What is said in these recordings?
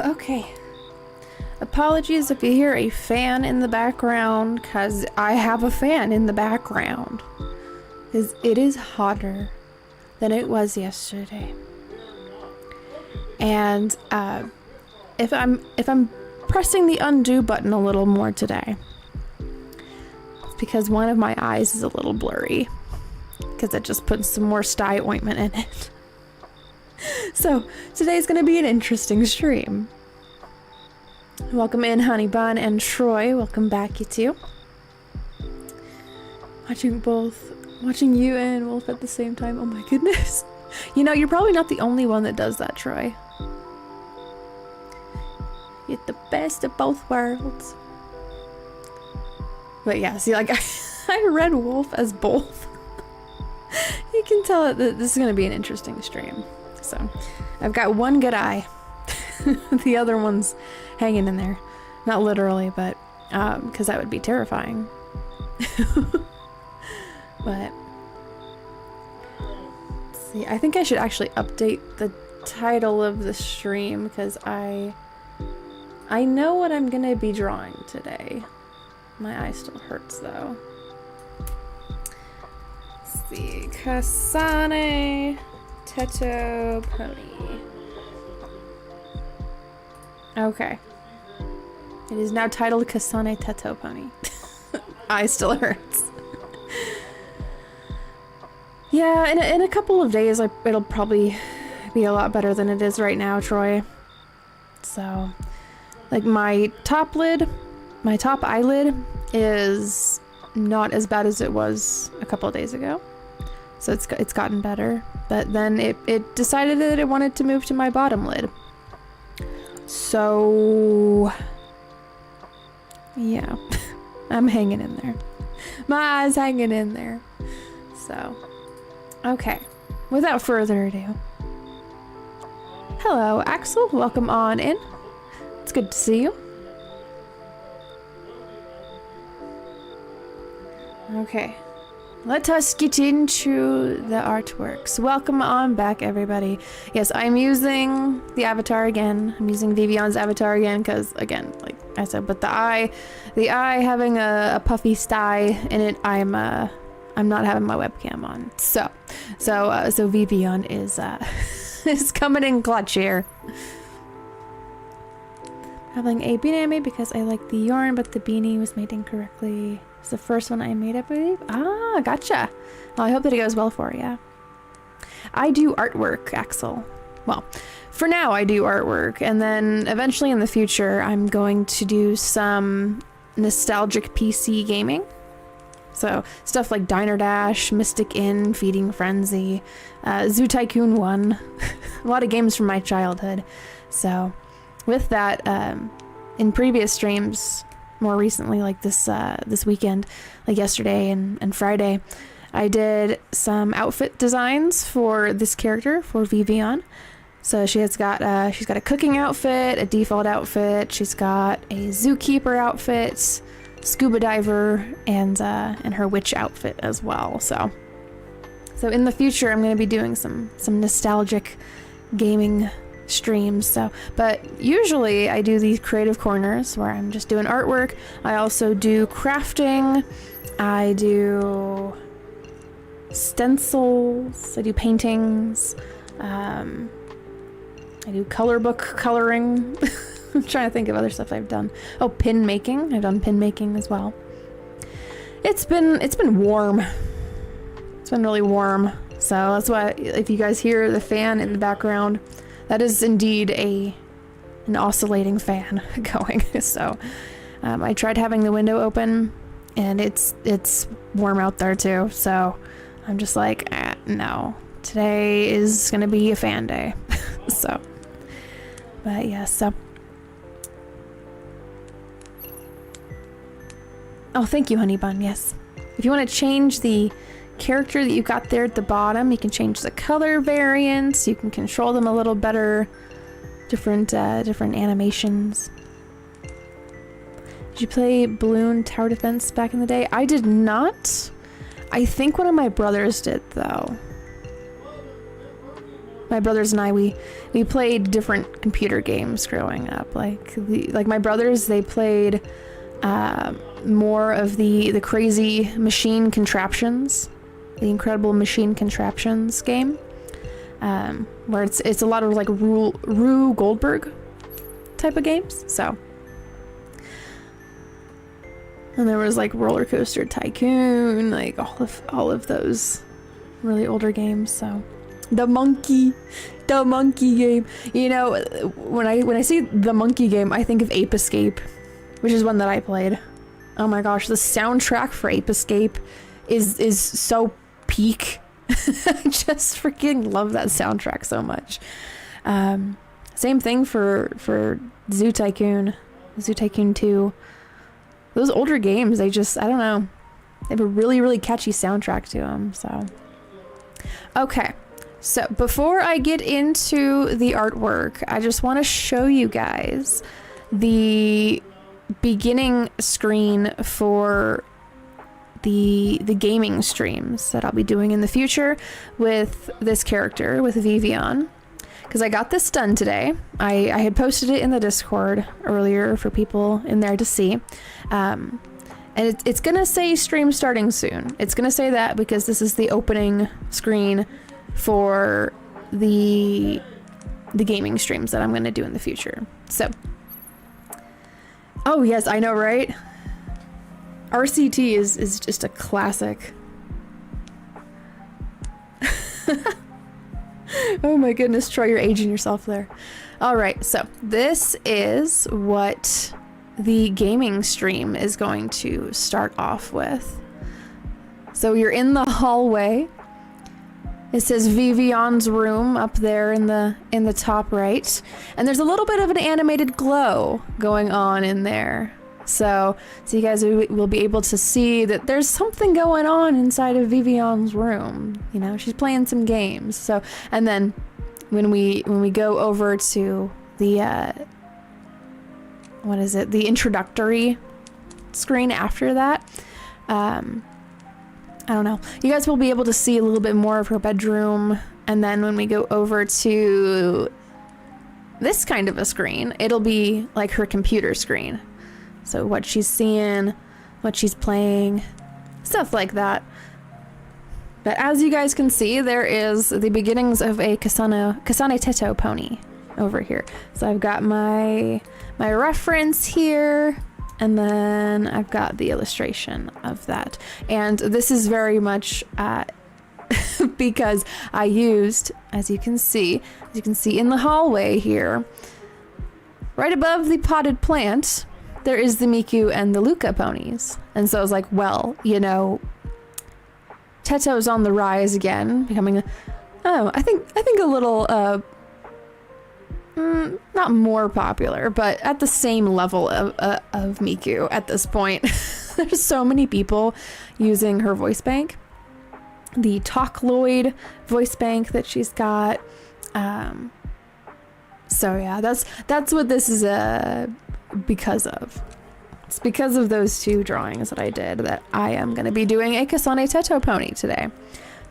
Okay. Apologies if you hear a fan in the background, because I have a fan in the background. Because it is hotter than it was yesterday. And if I'm pressing the undo button a little more today, it's because one of my eyes is a little blurry. Because I just put some more sty ointment in it. So today's gonna be an interesting stream. Welcome in, Honey Bun and Troy. Welcome back, you two. Watching you and Wolf at the same time. Oh my goodness. You know, you're probably not the only one that does that, Troy. Get the best of both worlds. But yeah, see, like, I read Wolf as both. You can tell that this is gonna be an interesting stream. So, I've got one good eye. The other one's hanging in there. Not literally, but because that would be terrifying. But let's see, I think I should actually update the title of the stream because I know what I'm gonna be drawing today. My eye still hurts though. Let's see, Kasane, Teto, pony. Okay. It is now titled Kasane Teto Pony. Eye still hurts. Yeah, in a couple of days, it'll probably be a lot better than it is right now, Troy. So, like my top eyelid is not as bad as it was a couple of days ago. So it's gotten better. But then it decided that it wanted to move to my bottom lid. So, yeah, I'm hanging in there. My eye's hanging in there. So, okay, without further ado. Hello, Axel. Welcome on in. It's good to see you. Okay. Let us get into the artworks. Welcome on back, everybody. Yes, I'm using the avatar again. I'm using Vivion's avatar again because, again, like I said, but the eye having a puffy sty in it, I'm not having my webcam on. So Vivion is is coming in clutch here. Having a beanie I made because I like the yarn, but the beanie was made incorrectly. It's the first one I made, I believe. Ah, gotcha. Well, I hope that it goes well for you. I do artwork, Axel. Well, for now I do artwork, and then eventually in the future I'm going to do some nostalgic PC gaming. So stuff like Diner Dash, Mystic Inn, Feeding Frenzy, Zoo Tycoon 1. A lot of games from my childhood. So with that, in previous streams, more recently, like this weekend, like yesterday and Friday, I did some outfit designs for this character, for Vivion. So she's got a cooking outfit, a default outfit. She's got a zookeeper outfit, scuba diver, and her witch outfit as well. So in the future, I'm going to be doing some nostalgic gaming streams. So, but usually I do these creative corners where I'm just doing artwork. I also do crafting. I do stencils. I do paintings. I do color book coloring. I'm trying to think of other stuff I've done. Oh, pin making. I've done pin making as well. It's been warm. It's been really warm. So that's why if you guys hear the fan in the background, that is indeed an oscillating fan going. So I tried having the window open, and it's warm out there too. So I'm just like, no, today is gonna be a fan day. So, but yeah, so. Oh, thank you, Honey Bun. Yes, if you want to change the character that you got there at the bottom, you can change the color variants, you can control them a little better, different animations. Did you play Balloon Tower Defense back in the day? I did not. I think one of my brothers did though. My brothers and I, we played different computer games growing up. Like my brothers, they played more of the crazy machine contraptions, the incredible machine contraptions game, where it's a lot of like Rue Goldberg type of games. So, and there was like Roller Coaster Tycoon, like all of those really older games. So, the monkey game. You know, when I see the monkey game, I think of Ape Escape, which is one that I played. Oh my gosh, the soundtrack for Ape Escape is so peak. I just freaking love that soundtrack so much. Same thing for Zoo Tycoon 2. Those older games, I don't know. They have a really, really catchy soundtrack to them, so. Okay, so before I get into the artwork, I just want to show you guys the beginning screen for the gaming streams that I'll be doing in the future with this character, with Vivian, because I got this done today. I had posted it in the Discord earlier for people in there to see, and it's gonna say stream starting soon. It's gonna say that because this is the opening screen for the gaming streams that I'm gonna do in the future. So, oh yes, I know, right? RCT is just a classic. Oh my goodness, Troy, you're aging yourself there. Alright, so this is what the gaming stream is going to start off with. So you're in the hallway. It says Vivian's room up there in the top right. And there's a little bit of an animated glow going on in there. So you guys will be able to see that there's something going on inside of Vivian's room. You know, she's playing some games. So, and then when we go over to the what is it? The introductory screen after that. I don't know. You guys will be able to see a little bit more of her bedroom. And then when we go over to this kind of a screen, it'll be like her computer screen. So what she's seeing, what she's playing, stuff like that. But as you guys can see, there is the beginnings of a Kasane Teto pony over here. So I've got my reference here, and then I've got the illustration of that. And this is very much because I used, as you can see in the hallway here, right above the potted plant, there is the Miku and the Luca ponies. And so I was like, well, you know, Teto's on the rise again, becoming I think a little not more popular, but at the same level of Miku at this point. There's so many people using her voice bank. The Talkloid voice bank that she's got. So yeah, that's what this is because of. It's because of those two drawings that I did that I am going to be doing a Kasane Teto pony today.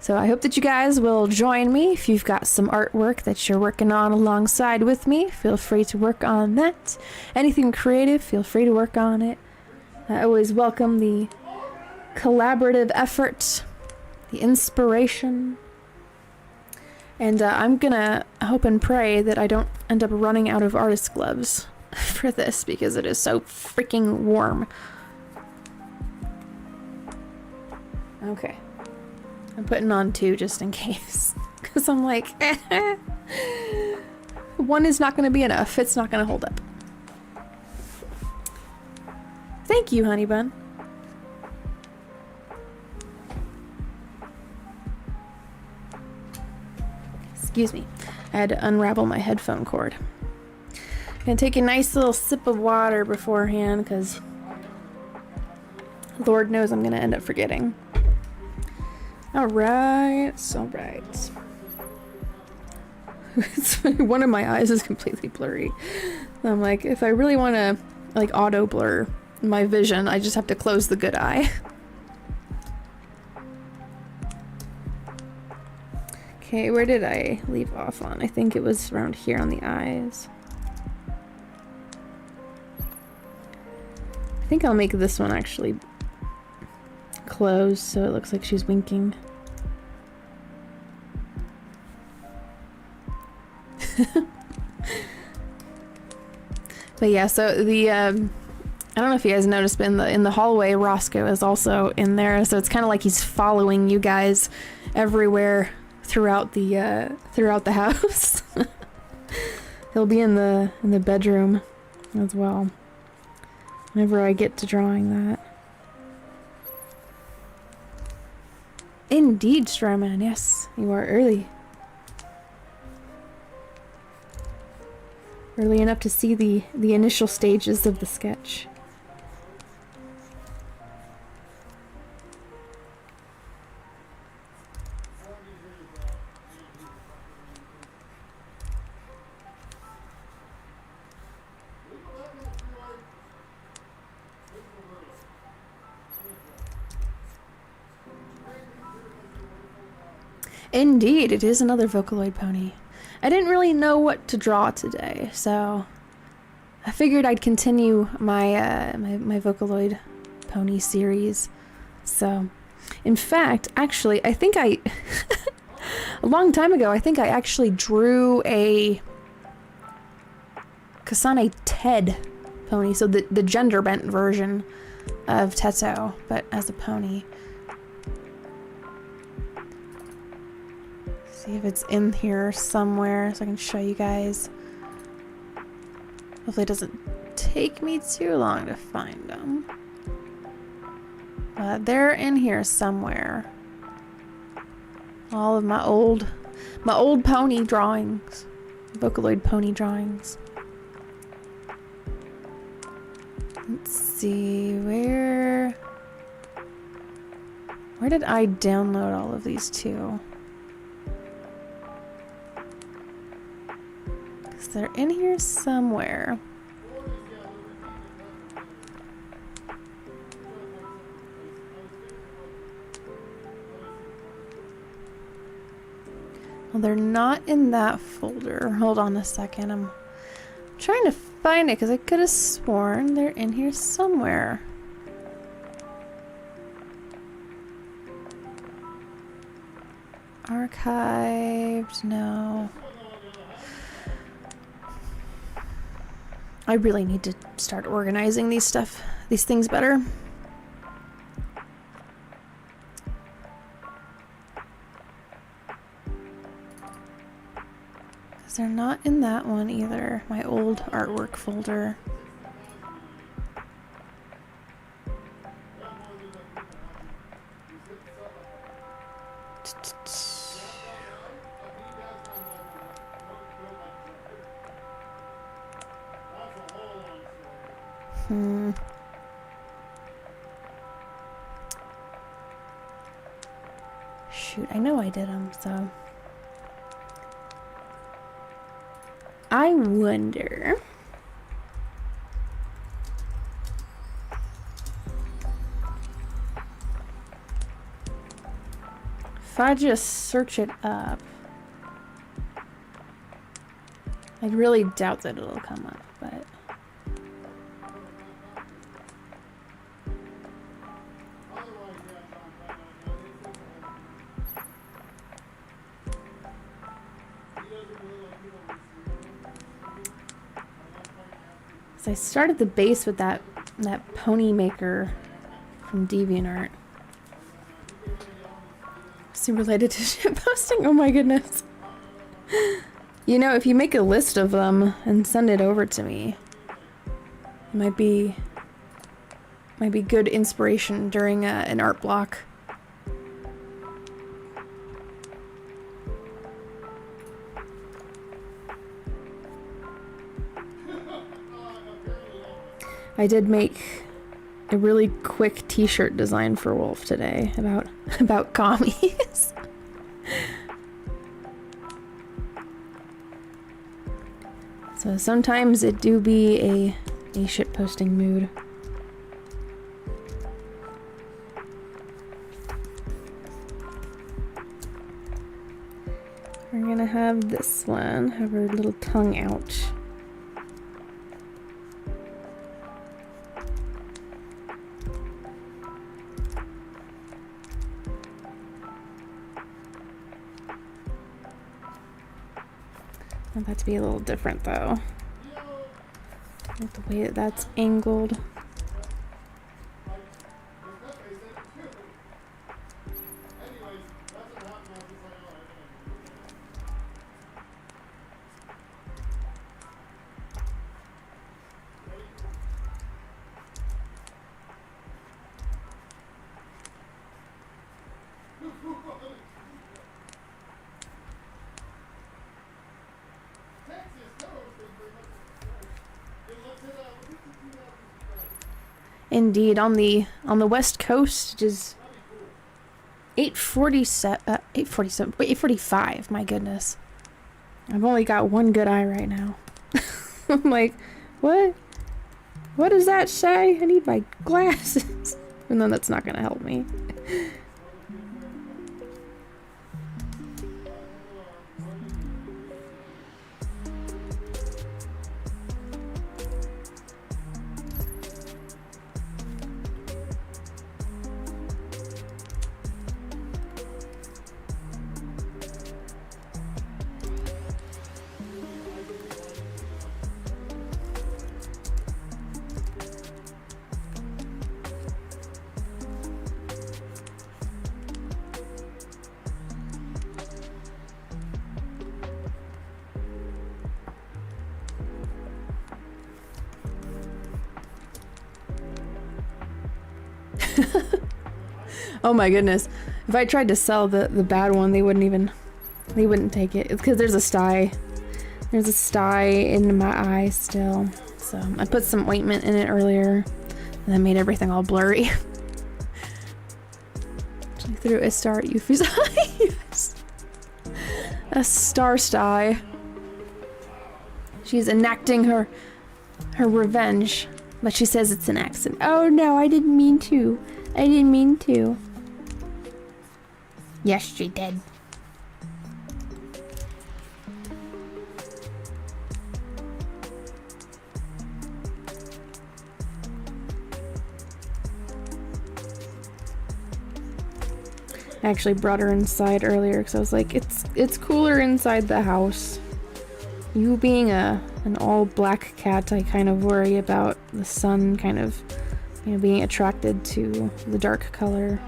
So I hope that you guys will join me. If you've got some artwork that you're working on alongside with me, feel free to work on that. Anything creative, feel free to work on it. I always welcome the collaborative effort, the inspiration. And I'm gonna hope and pray that I don't end up running out of artist gloves for this because it is so freaking warm. Okay. I'm putting on 2 just in case. Because I'm like, one is not going to be enough. It's not going to hold up. Thank you, honey bun. Excuse me. I had to unravel my headphone cord. I'm going to take a nice little sip of water beforehand because Lord knows I'm going to end up forgetting. Alright, one of my eyes is completely blurry. I'm like, if I really want to like auto blur my vision, I just have to close the good eye. Okay, where did I leave off on? I think it was around here on the eyes. I think I'll make this one actually closed so it looks like she's winking. But yeah, so the I don't know if you guys noticed, but in the hallway, Roscoe is also in there, so it's kind of like he's following you guys everywhere throughout the house. He'll be in the bedroom as well whenever I get to drawing that. Indeed, Strawman, yes, you are early. Early enough to see the initial stages of the sketch. Indeed, it is another Vocaloid pony. I didn't really know what to draw today, so I figured I'd continue my my Vocaloid pony series. So, in fact, actually, I think I a long time ago, I think I actually drew a Kasane Ted pony, so the gender bent version of Teto, but as a pony. See if it's in here somewhere so I can show you guys. Hopefully it doesn't take me too long to find them. They're in here somewhere. All of my old pony drawings. Vocaloid pony drawings. Let's see, where did I download all of these to? They're in here somewhere. Well, they're not in that folder. Hold on a second. I'm trying to find it because I could have sworn they're in here somewhere. Archived, no. I really need to start organizing these things better. Because they're not in that one either, my old artwork folder. Shoot, I know I did them, so. I wonder. If I just search it up. I really doubt that it'll come up, but. So I started the base with that pony maker from DeviantArt. Is it related to shit posting? Oh my goodness. You know, if you make a list of them and send it over to me, it might be good inspiration during an art block. I did make a really quick t-shirt design for Wolf today about commies. So sometimes it do be a shit posting mood. we're gonna have this one have her little tongue out. I want that to be a little different though. Like the way that that's angled. Indeed, on the west coast, it is 8:45. My goodness, I've only got one good eye right now. I'm like, what? What does that say? I need my glasses. And then that's not gonna help me. Oh my goodness. If I tried to sell the bad one, they wouldn't take it. It's because there's a sty. There's a sty in my eye still. So I put some ointment in it earlier and that made everything all blurry. Actually threw a star at Euphie's eye. Yes. A star sty. She's enacting her revenge. But she says it's an accident. Oh no, I didn't mean to. I didn't mean to. Yes, she did. I actually brought her inside earlier because I was like, it's cooler inside the house. You being an all black cat, I kind of worry about the sun kind of, you know, being attracted to the dark color.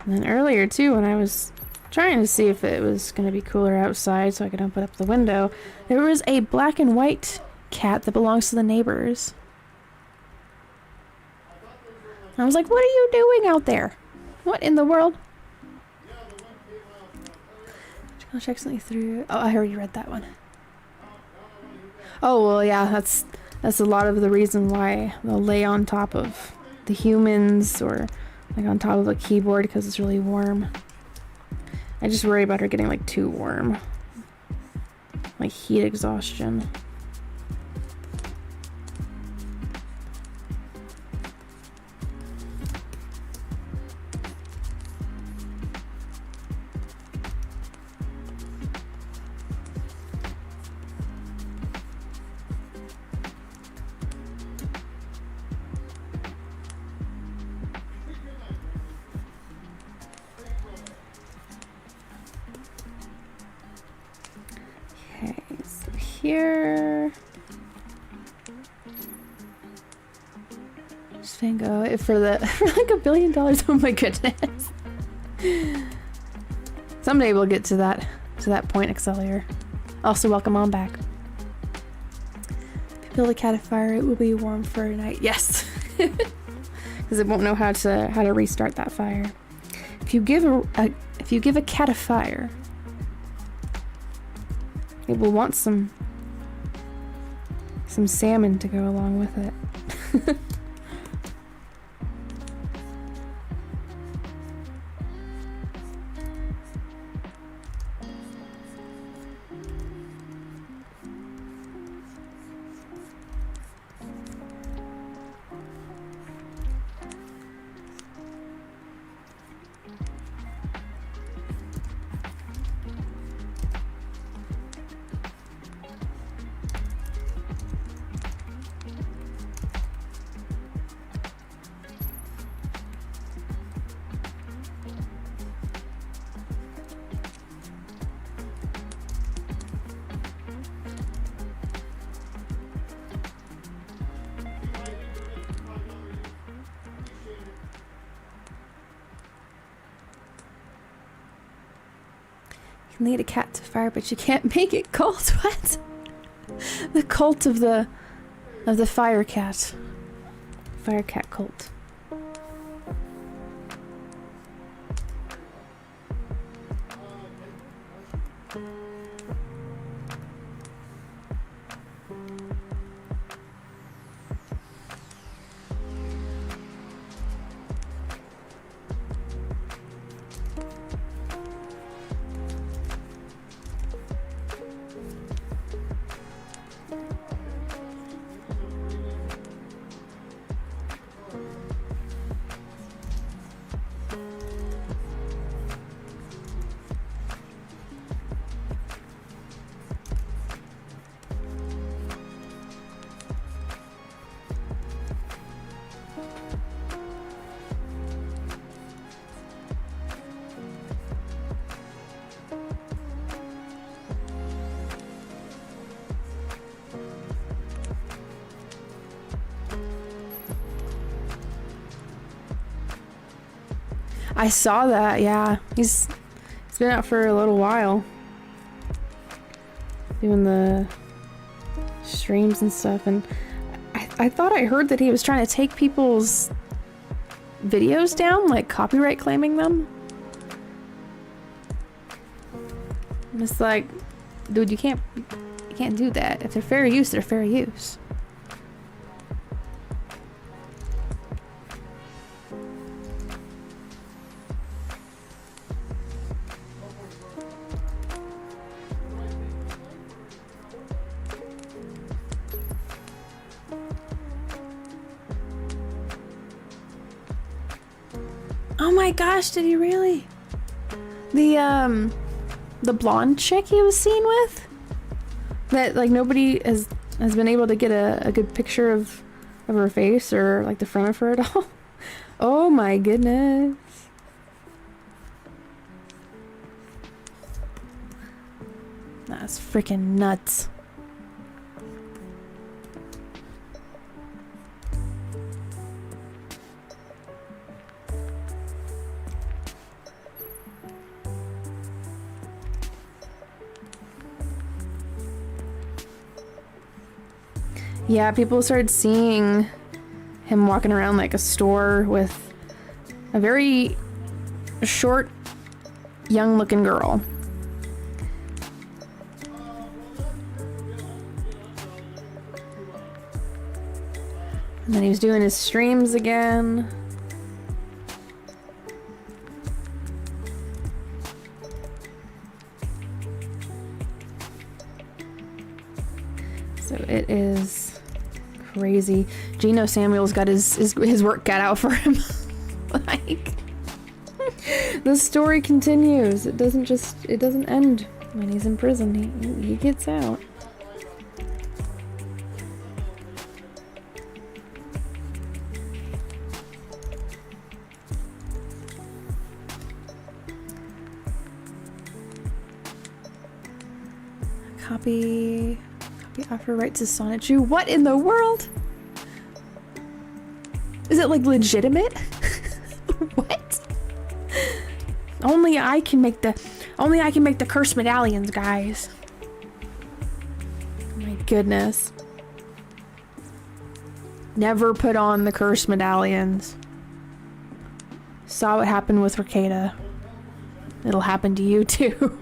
And then earlier too, when I was trying to see if it was going to be cooler outside so I could open up the window, there was a black and white cat that belongs to the neighbors. And I was like, what are you doing out there? What in the world? I'll check something through. Oh, I already read that one. Oh, well, yeah, that's a lot of the reason why they'll lay on top of the humans or like on top of a keyboard because it's really warm. I just worry about her getting like too warm. Like heat exhaustion. Here. Just gonna go for like $1 billion. Oh my goodness. Someday we'll get to that point, Excellier. Also, welcome on back. If you build a cat a fire, it will be warm for a night. Yes, because it won't know how to restart that fire. If you give a cat a fire, it will want some salmon to go along with it. You can lead a cat to fire, but you can't make it cult. What? The cult of the fire cat. Fire cat cult. I saw that, yeah. He's been out for a little while. Doing the streams and stuff, and I thought I heard that he was trying to take people's videos down, like copyright claiming them. And it's like, dude, you can't do that. If they're fair use, they're fair use. Oh my gosh, did he really? The blonde chick he was seen with? That like nobody has been able to get a good picture of her face or like the front of her at all. Oh my goodness. That's freaking nuts. Yeah, people started seeing him walking around like a store with a very short, young-looking girl. And then he was doing his streams again. So it is crazy. Geno Samuel's got his work cut out for him. Like, the story continues. It doesn't end when he's in prison. He gets out. Copy offer rights to Sonichu. What in the world? Is it like legitimate? What? Only I can make the cursed medallions, guys. Oh my goodness. Never put on the cursed medallions. Saw what happened with Ricada. It'll happen to you too.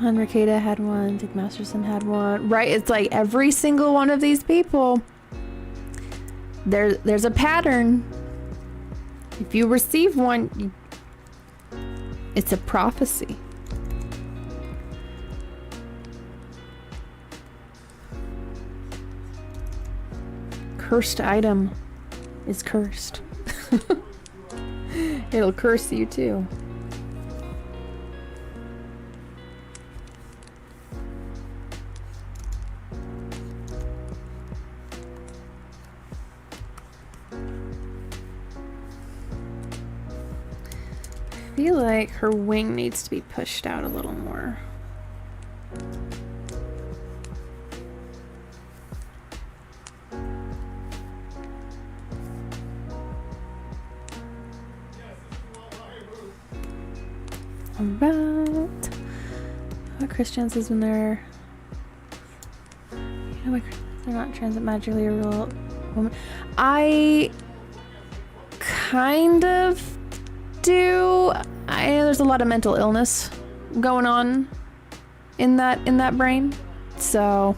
100Kda had one, Dick Masterson had one. Right, it's like every single one of these people. There's a pattern. If you receive one, it's a prophecy. Cursed item is cursed. It'll curse you too. feel like her wing needs to be pushed out a little more. Alright. What Christians is when they're... You know what? They're not transit magically a real woman. I kind of do. I know there's a lot of mental illness going on in that brain. So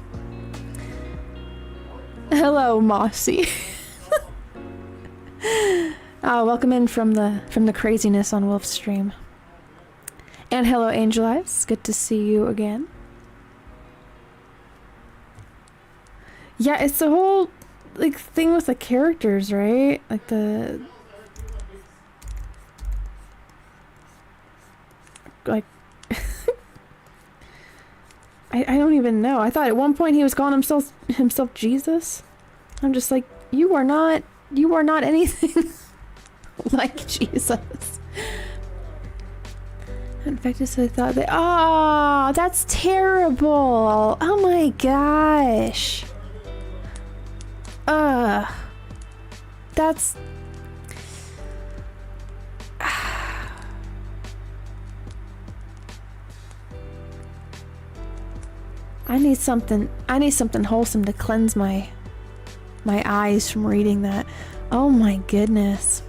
hello, Mossy. Welcome in from the craziness on Wolf's stream. And hello, Angel Eyes. Good to see you again. Yeah, it's the whole like thing with the characters, right? Like the like I don't even know. I thought at one point he was calling himself Jesus. I'm just like, you are not anything like Jesus. In fact, I thought that, oh, that's terrible. Oh my gosh. That's... I need something wholesome to cleanse my eyes from reading that. Oh my goodness.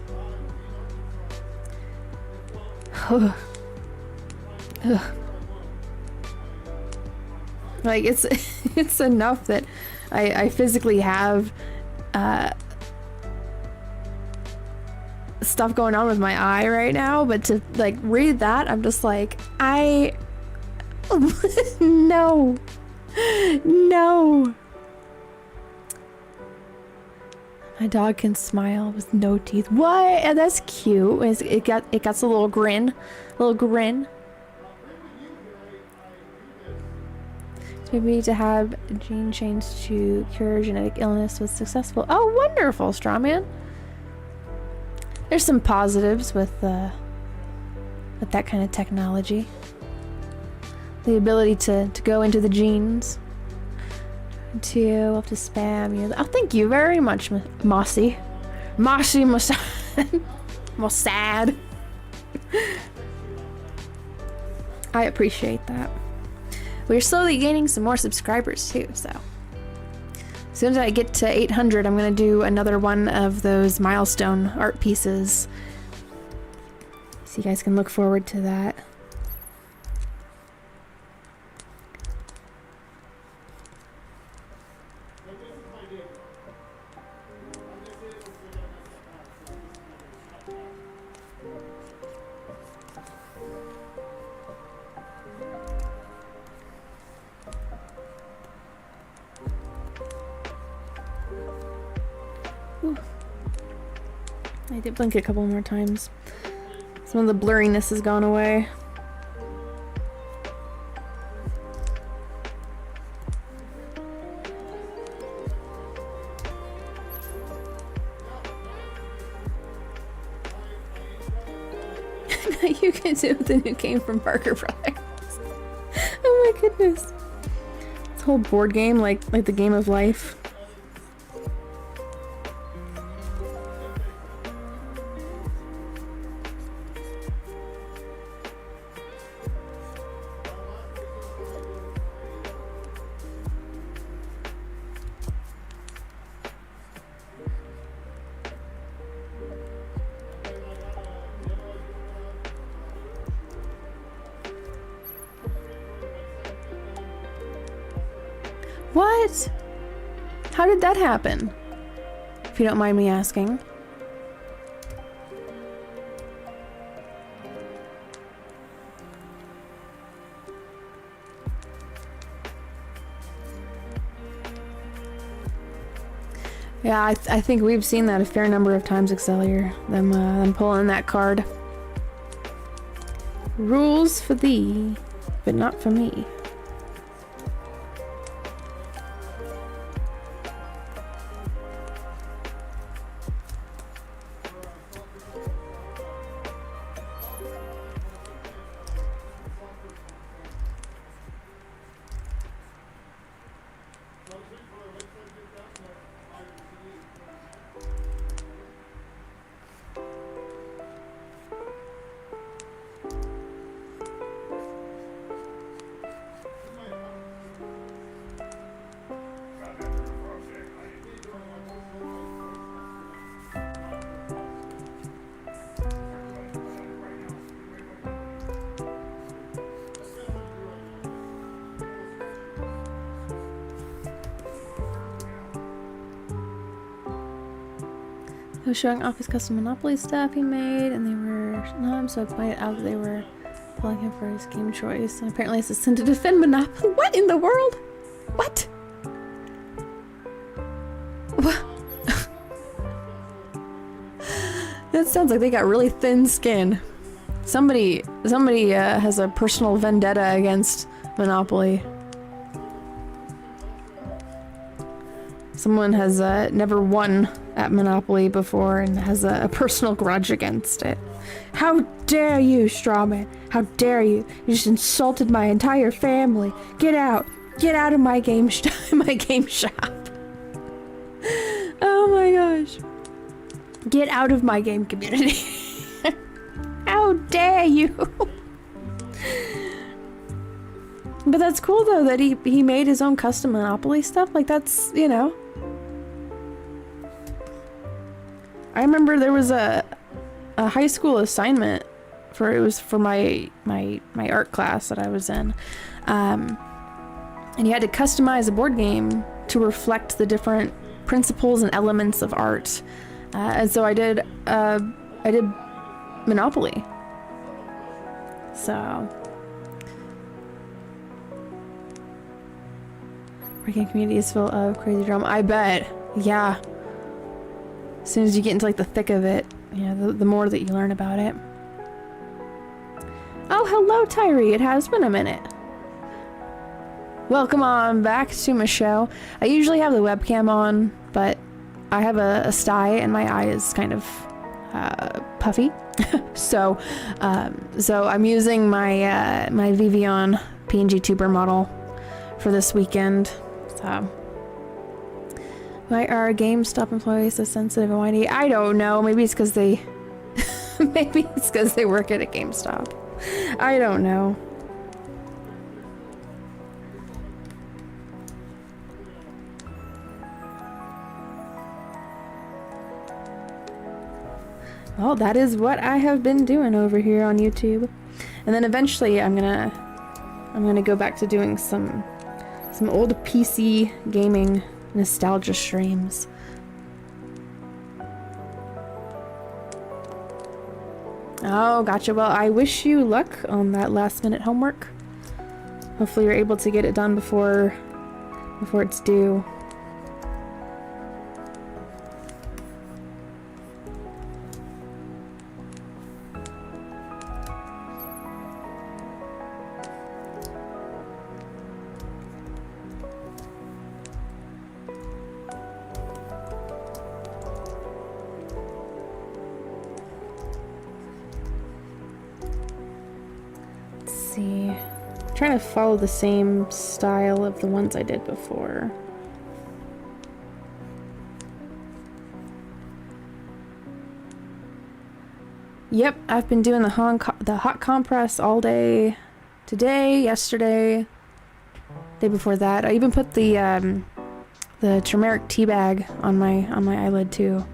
Like it's enough that I physically have stuff going on with my eye right now, but to like read that, I'm just like, no. My dog can smile with no teeth. What? Oh, that's cute. It got a little grin. Maybe to have a gene change to cure genetic illness was successful. Oh, wonderful, Strawman. There's some positives with that kind of technology. The ability to go into the genes. To have to spam you. Oh, thank you very much, Mossy. Mossad. I appreciate that. We're slowly gaining some more subscribers too, so as soon as I get to 800, I'm gonna do another one of those milestone art pieces, so you guys can look forward to that. I did blink a couple more times. Some of the blurriness has gone away. You can do the new game from Parker Brothers. Oh my goodness. This whole board game, like the game of life. What? How did that happen? If you don't mind me asking. Yeah, I think we've seen that a fair number of times, Excellior. Them pulling that card. Rules for thee, but not for me. He was showing off his custom Monopoly stuff he made, and they were not so I pointed out that they were pulling him for his game choice. And apparently it's a sin to defend Monopoly. What in the world? What? What? That sounds like they got really thin skin. Somebody has a personal vendetta against Monopoly. Someone has never won at Monopoly before and has a personal grudge against it. How dare you, Strawman? How dare you? You just insulted my entire family. Get out. Get out of my game shop. Oh my gosh. Get out of my game community. How dare you? But that's cool though that he made his own custom Monopoly stuff. Like that's, you know. I remember there was a high school assignment for my art class that I was in. And you had to customize a board game to reflect the different principles and elements of art. And so I did Monopoly. So working community is full of crazy drama. I bet. Yeah. As soon as you get into like the thick of it, yeah, the more that you learn about it. Oh, hello, Tyree. It has been a minute. Welcome on back to my show. I usually have the webcam on, but I have a sty and my eye is kind of puffy. so I'm using my my Vivian PNG tuber model for this weekend. So why are GameStop employees so sensitive and whiny? I don't know. Maybe it's because they work at a GameStop. I don't know. Well, that is what I have been doing over here on YouTube. And then eventually I'm gonna go back to doing some old PC gaming nostalgia streams. Oh, gotcha. Well, I wish you luck on that last minute homework. Hopefully you're able to get it done before it's due. Trying to follow the same style of the ones I did before. Yep, I've been doing the hot compress all day today, yesterday, day before that. I even put the turmeric tea bag on my eyelid too,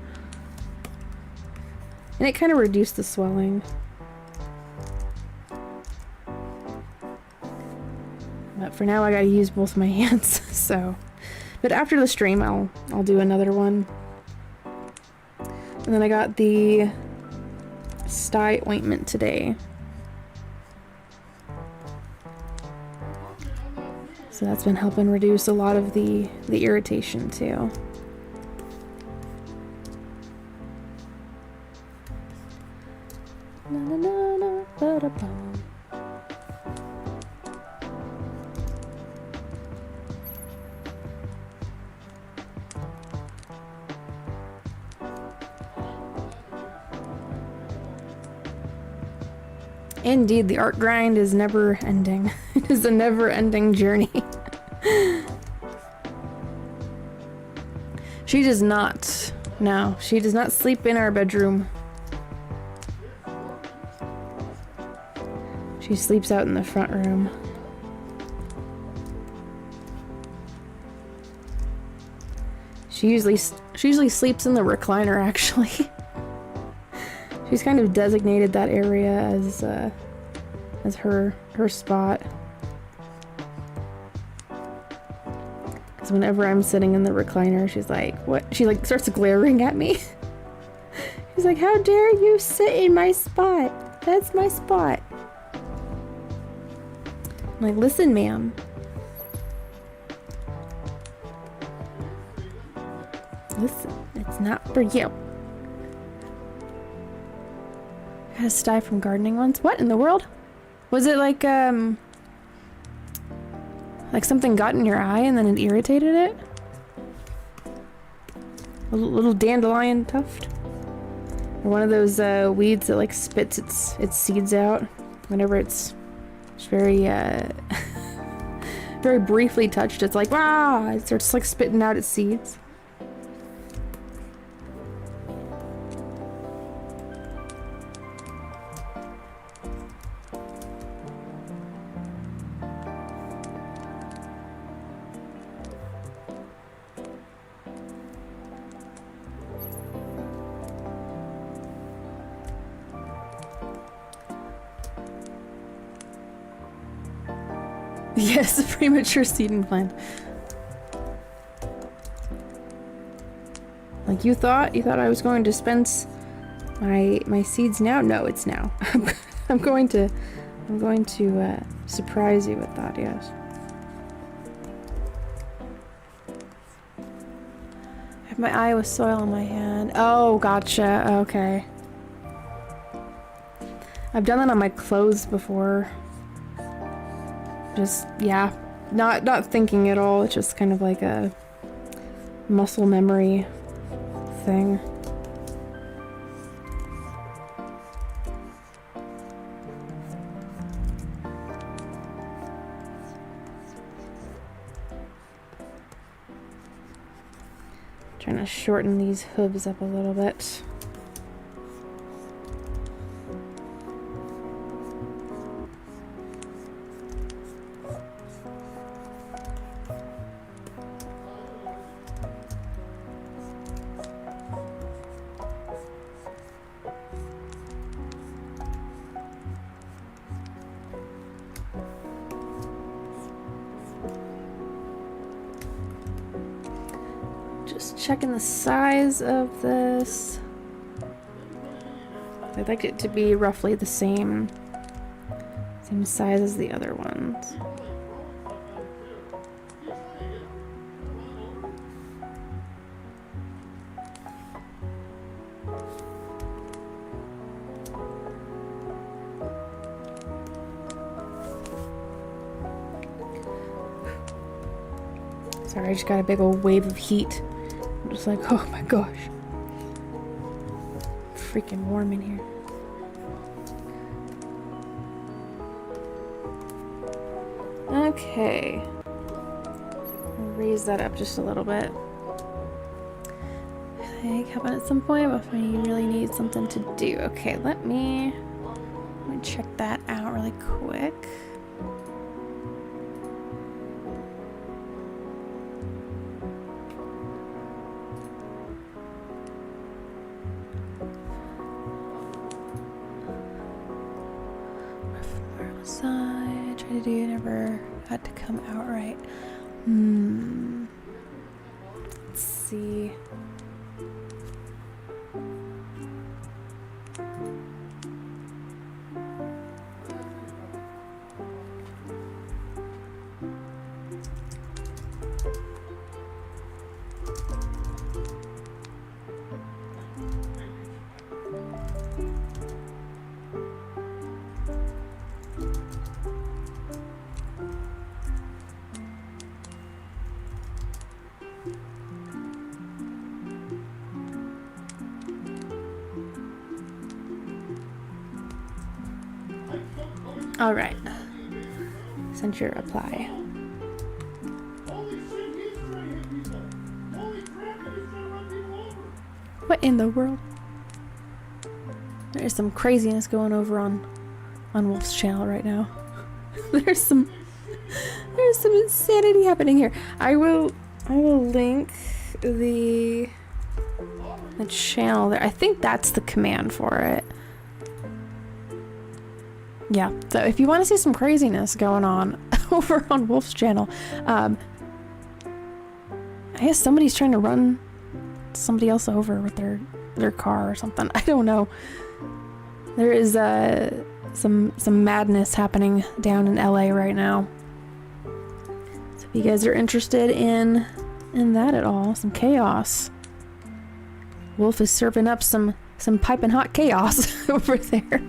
and it kind of reduced the swelling. But for now I gotta use both my hands, so. But after the stream I'll do another one. And then I got the sty ointment today. So that's been helping reduce a lot of the irritation too. Na, na, na, na, ba-da-ba. Indeed, the art grind is never ending. It is a never ending journey. She does not. No, she does not sleep in our bedroom. She sleeps out in the front room. She usually sleeps in the recliner, actually. She's kind of designated that area as her spot. Because whenever I'm sitting in the recliner, she's like, what? She like starts glaring at me. He's like, how dare you sit in my spot? That's my spot. I'm like, listen, ma'am. Listen, it's not for you. I had a sty from gardening once. What in the world? Was it like something got in your eye and then it irritated it? A little dandelion tuft? Or one of those weeds that like spits its seeds out whenever it's very very briefly touched. It's like, wow, it starts like spitting out its seeds. Yes, a premature seeding plant. Like you thought I was going to dispense my seeds now? No, it's now. I'm going to surprise you with that, yes. I have my eye with soil on my hand. Oh, gotcha. Okay. I've done that on my clothes before. Just, yeah, not thinking at all. It's just kind of like a muscle memory thing. Trying to shorten these hooves up a little bit. Just checking the size of this. I'd like it to be roughly the same size as the other ones. Sorry, I just got a big old wave of heat. I'm just like, oh my gosh. Freaking warm in here. Okay. I'll raise that up just a little bit. I think happen at some point before you really need something to do. Okay, let me check that out really quick. I tried to do, never had to come out right. Let's see. All right. Censure apply. What in the world? There's some craziness going over on Wolf's channel right now. There's some insanity happening here. I will link the channel there. I think that's the command for it. Yeah, so if you want to see some craziness going on over on Wolf's channel, I guess somebody's trying to run somebody else over with their their car or something. I don't know. There is some madness happening down in LA right now. So if you guys are interested in that at all, some chaos. Wolf is serving up some piping hot chaos over there.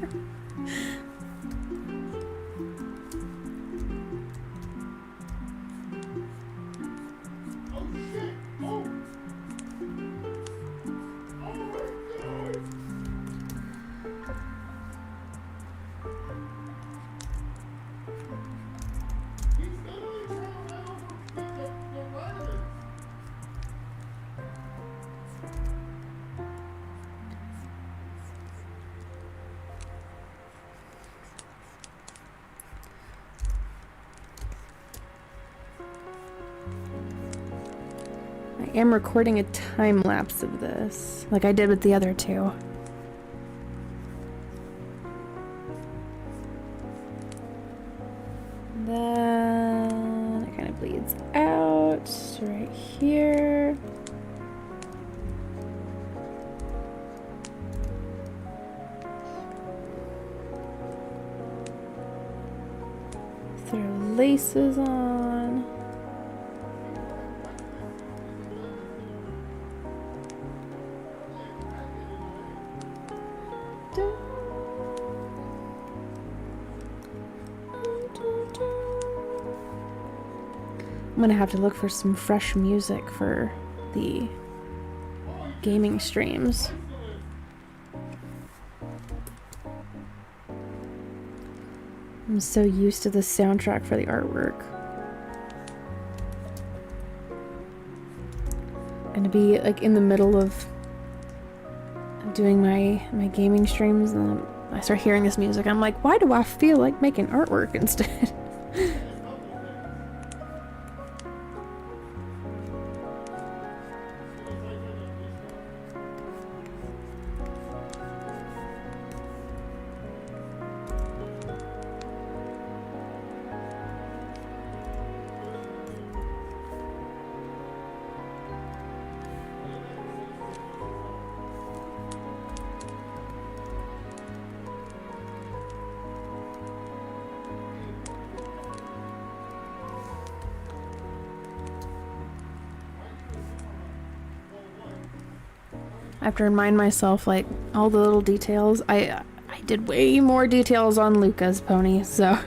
I am recording a time lapse of this, like I did with the other two. Then it kind of bleeds out right here. Throw laces on. I'm gonna have to look for some fresh music for the gaming streams. I'm so used to the soundtrack for the artwork. I'm gonna be like in the middle of doing my gaming streams and then I start hearing this music. I'm like, why do I feel like making artwork instead? I have to remind myself, like, all the little details. I did way more details on Luca's pony, so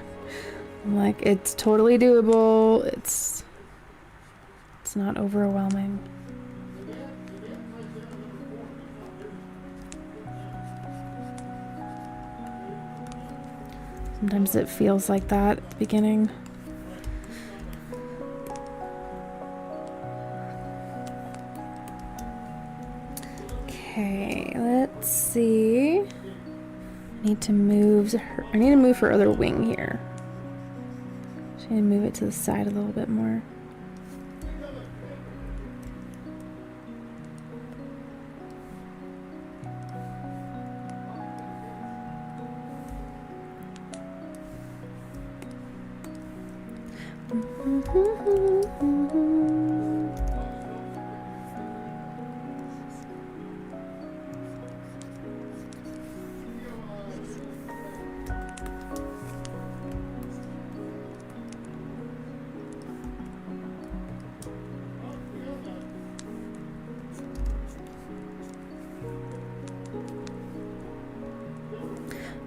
I'm like, it's totally doable. It's not overwhelming. Sometimes it feels like that at the beginning. Okay, let's see. I need to move her other wing here. Just need to move it to the side a little bit more.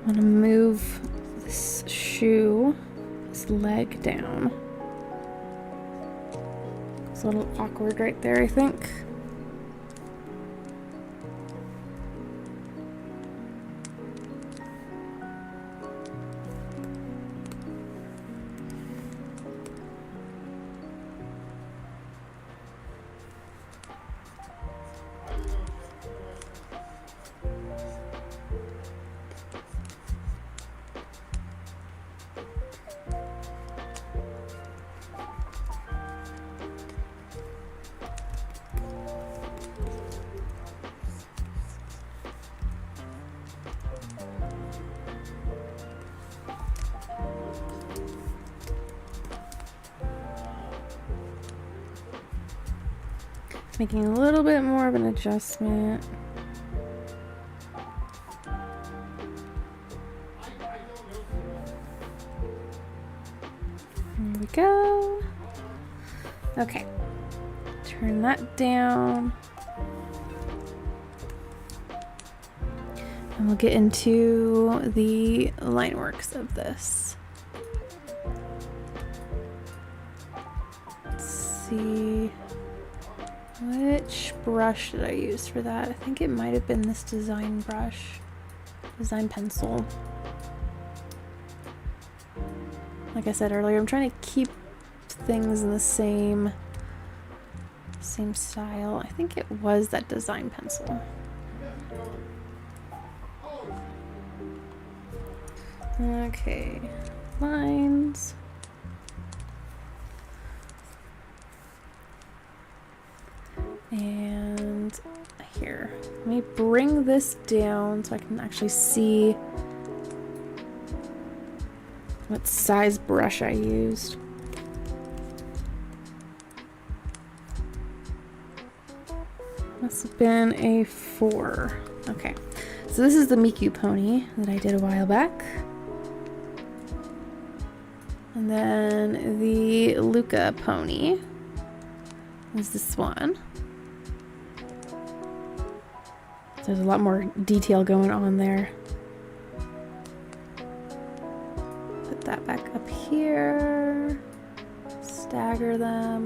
I'm gonna move this shoe, this leg down. It's a little awkward right there, I think. Making a little bit more of an adjustment. Okay. Turn that down. And we'll get into the line works of this. Let's see. Which brush did I use for that? I think it might have been this design brush. Design pencil. Like I said earlier, I'm trying to keep things in the same style. I think it was that design pencil. Okay, lines. And here, let me bring this down so I can actually see what size brush I used. Must have been a 4. Okay, so this is the Miku pony that I did a while back. And then the Luca pony is this one. So there's a lot more detail going on there. Put that back up here. Stagger them.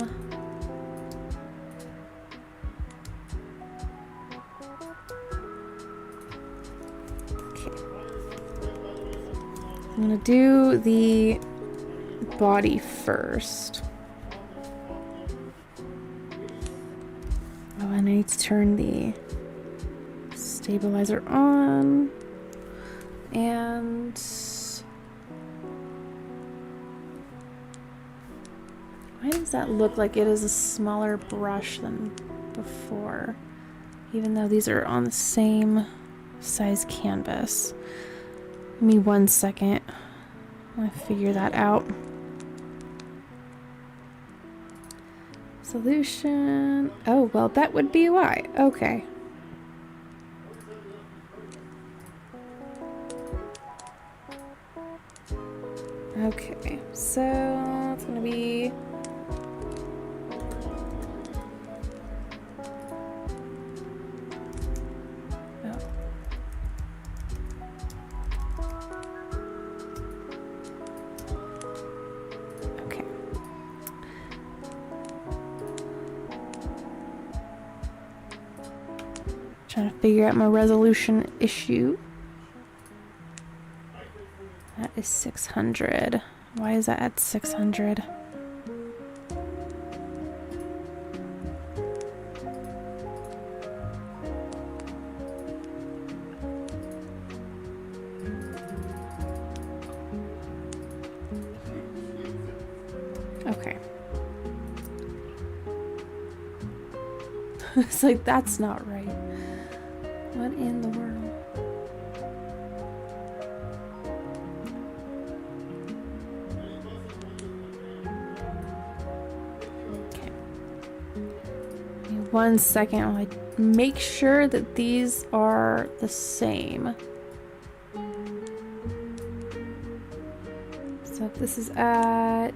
Okay. I'm gonna do the body first. Oh, and I need to turn the stabilizer on. And why does that look like it is a smaller brush than before? Even though these are on the same size canvas. Give me 1 second. I'm gonna figure that out. Solution. Oh, well, that would be why. Okay. Okay, so it's gonna be trying to figure out my resolution issue. That is 600. Why is that at 600? Okay. It's like, that's not right. What in the world? Okay. Give me 1 second while I make sure that these are the same. So if this is at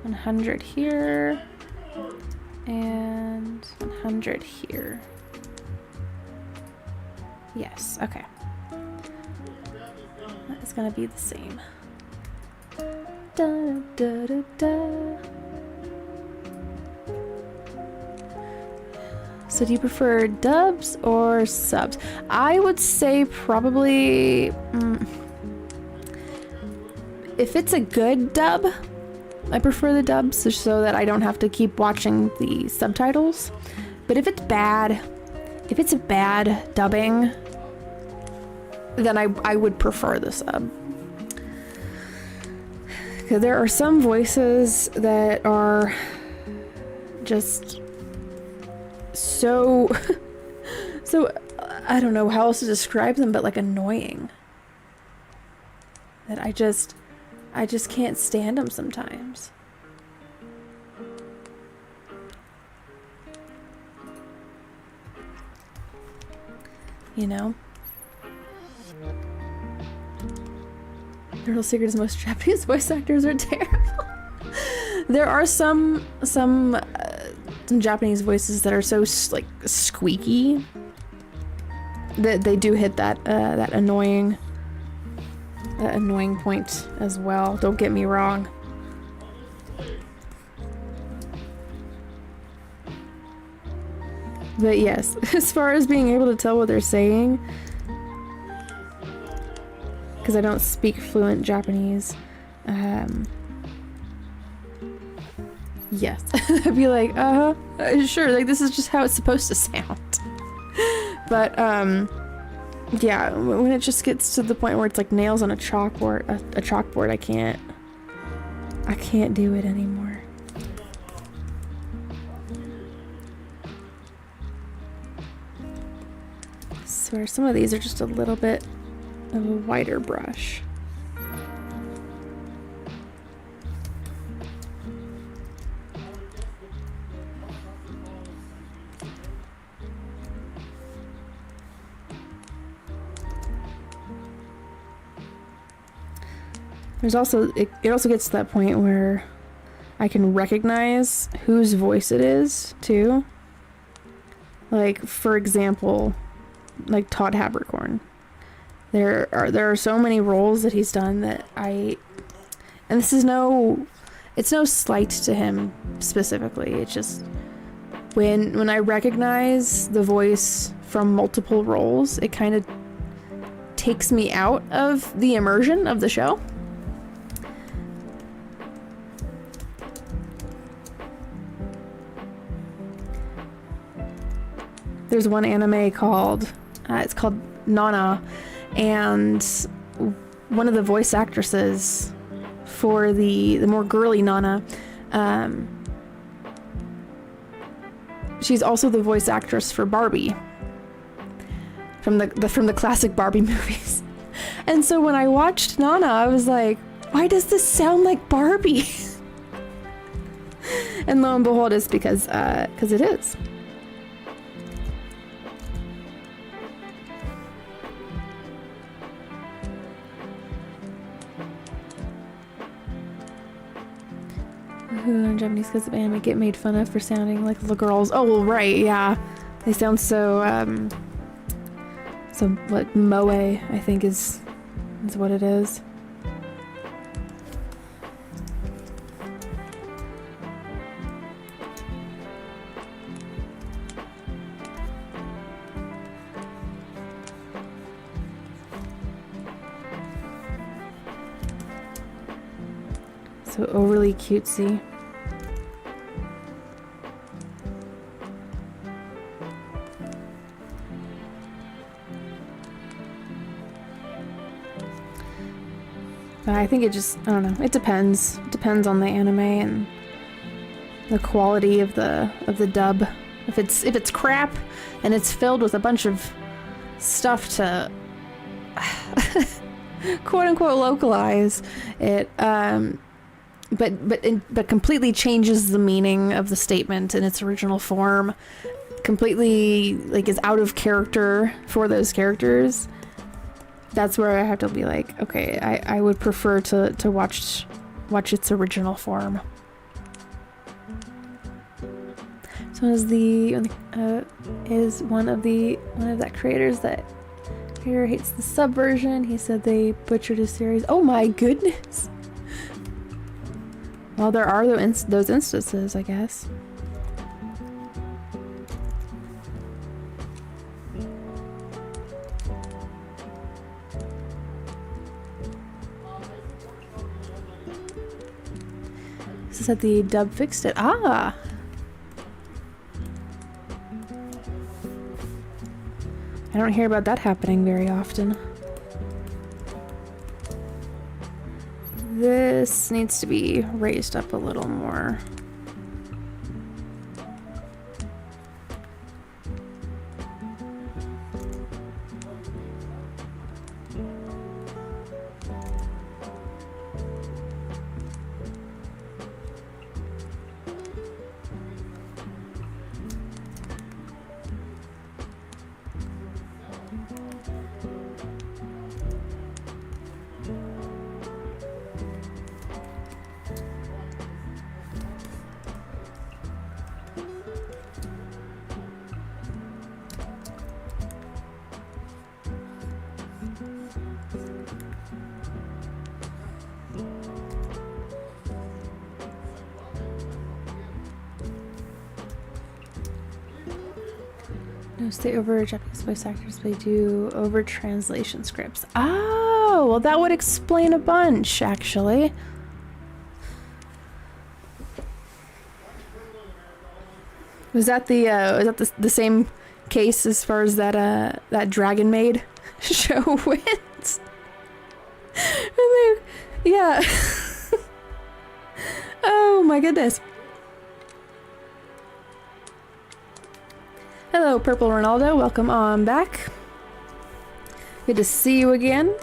100 here and 100 here. Yes, okay. That is gonna be the same. Da, da, da, da. So do you prefer dubs or subs? I would say probably... if it's a good dub, I prefer the dubs so that I don't have to keep watching the subtitles. But if it's a bad dubbing, then I would prefer the sub. Because there are some voices that are just so I don't know how else to describe them, but like annoying. That I just can't stand them sometimes. You know? The real secret is most Japanese voice actors are terrible. There are some Japanese voices that are so like squeaky that they do hit that that annoying point as well. Don't get me wrong. But yes, as far as being able to tell what they're saying, because I don't speak fluent Japanese, yes. I'd be like, sure, like this is just how it's supposed to sound. But yeah, when it just gets to the point where it's like nails on a chalkboard, I can't do it anymore. So some of these are just a little bit of a wider brush. There's also, it also gets to that point where I can recognize whose voice it is too. Like, for example, like Todd Habercorn. There are so many roles that he's done that and this is it's no slight to him specifically. It's just when I recognize the voice from multiple roles, it kind of takes me out of the immersion of the show. There's one anime called it's called Nana, and one of the voice actresses for the more girly Nana, she's also the voice actress for Barbie from the classic Barbie movies. And so when I watched Nana, I was like, why does this sound like Barbie? And lo and behold, it's because it is. Japanese kids of anime get made fun of for sounding like little girls. Oh, well, right, yeah. They sound so like moe, I think is what it is. So overly cutesy. But I think it just, I don't know, it depends. It depends on the anime and the quality of the dub. If it's crap and it's filled with a bunch of stuff to quote unquote localize it, but completely changes the meaning of the statement in its original form, completely like is out of character for those characters, that's where I have to be like, okay, I would prefer to watch its original form. So is one of that creators that creator hates the subversion. He said they butchered his series. Oh my goodness. Well, there are those instances, I guess. This said the dub fixed it. Ah! I don't hear about that happening very often. This needs to be raised up a little more. No, stay over Japanese voice actors, they do over translation scripts. Oh, well that would explain a bunch, actually. Was that the same case as far as that Dragon Maid show went? Yeah. Oh my goodness. Hello, Purple Ronaldo. Welcome on back. Good to see you again.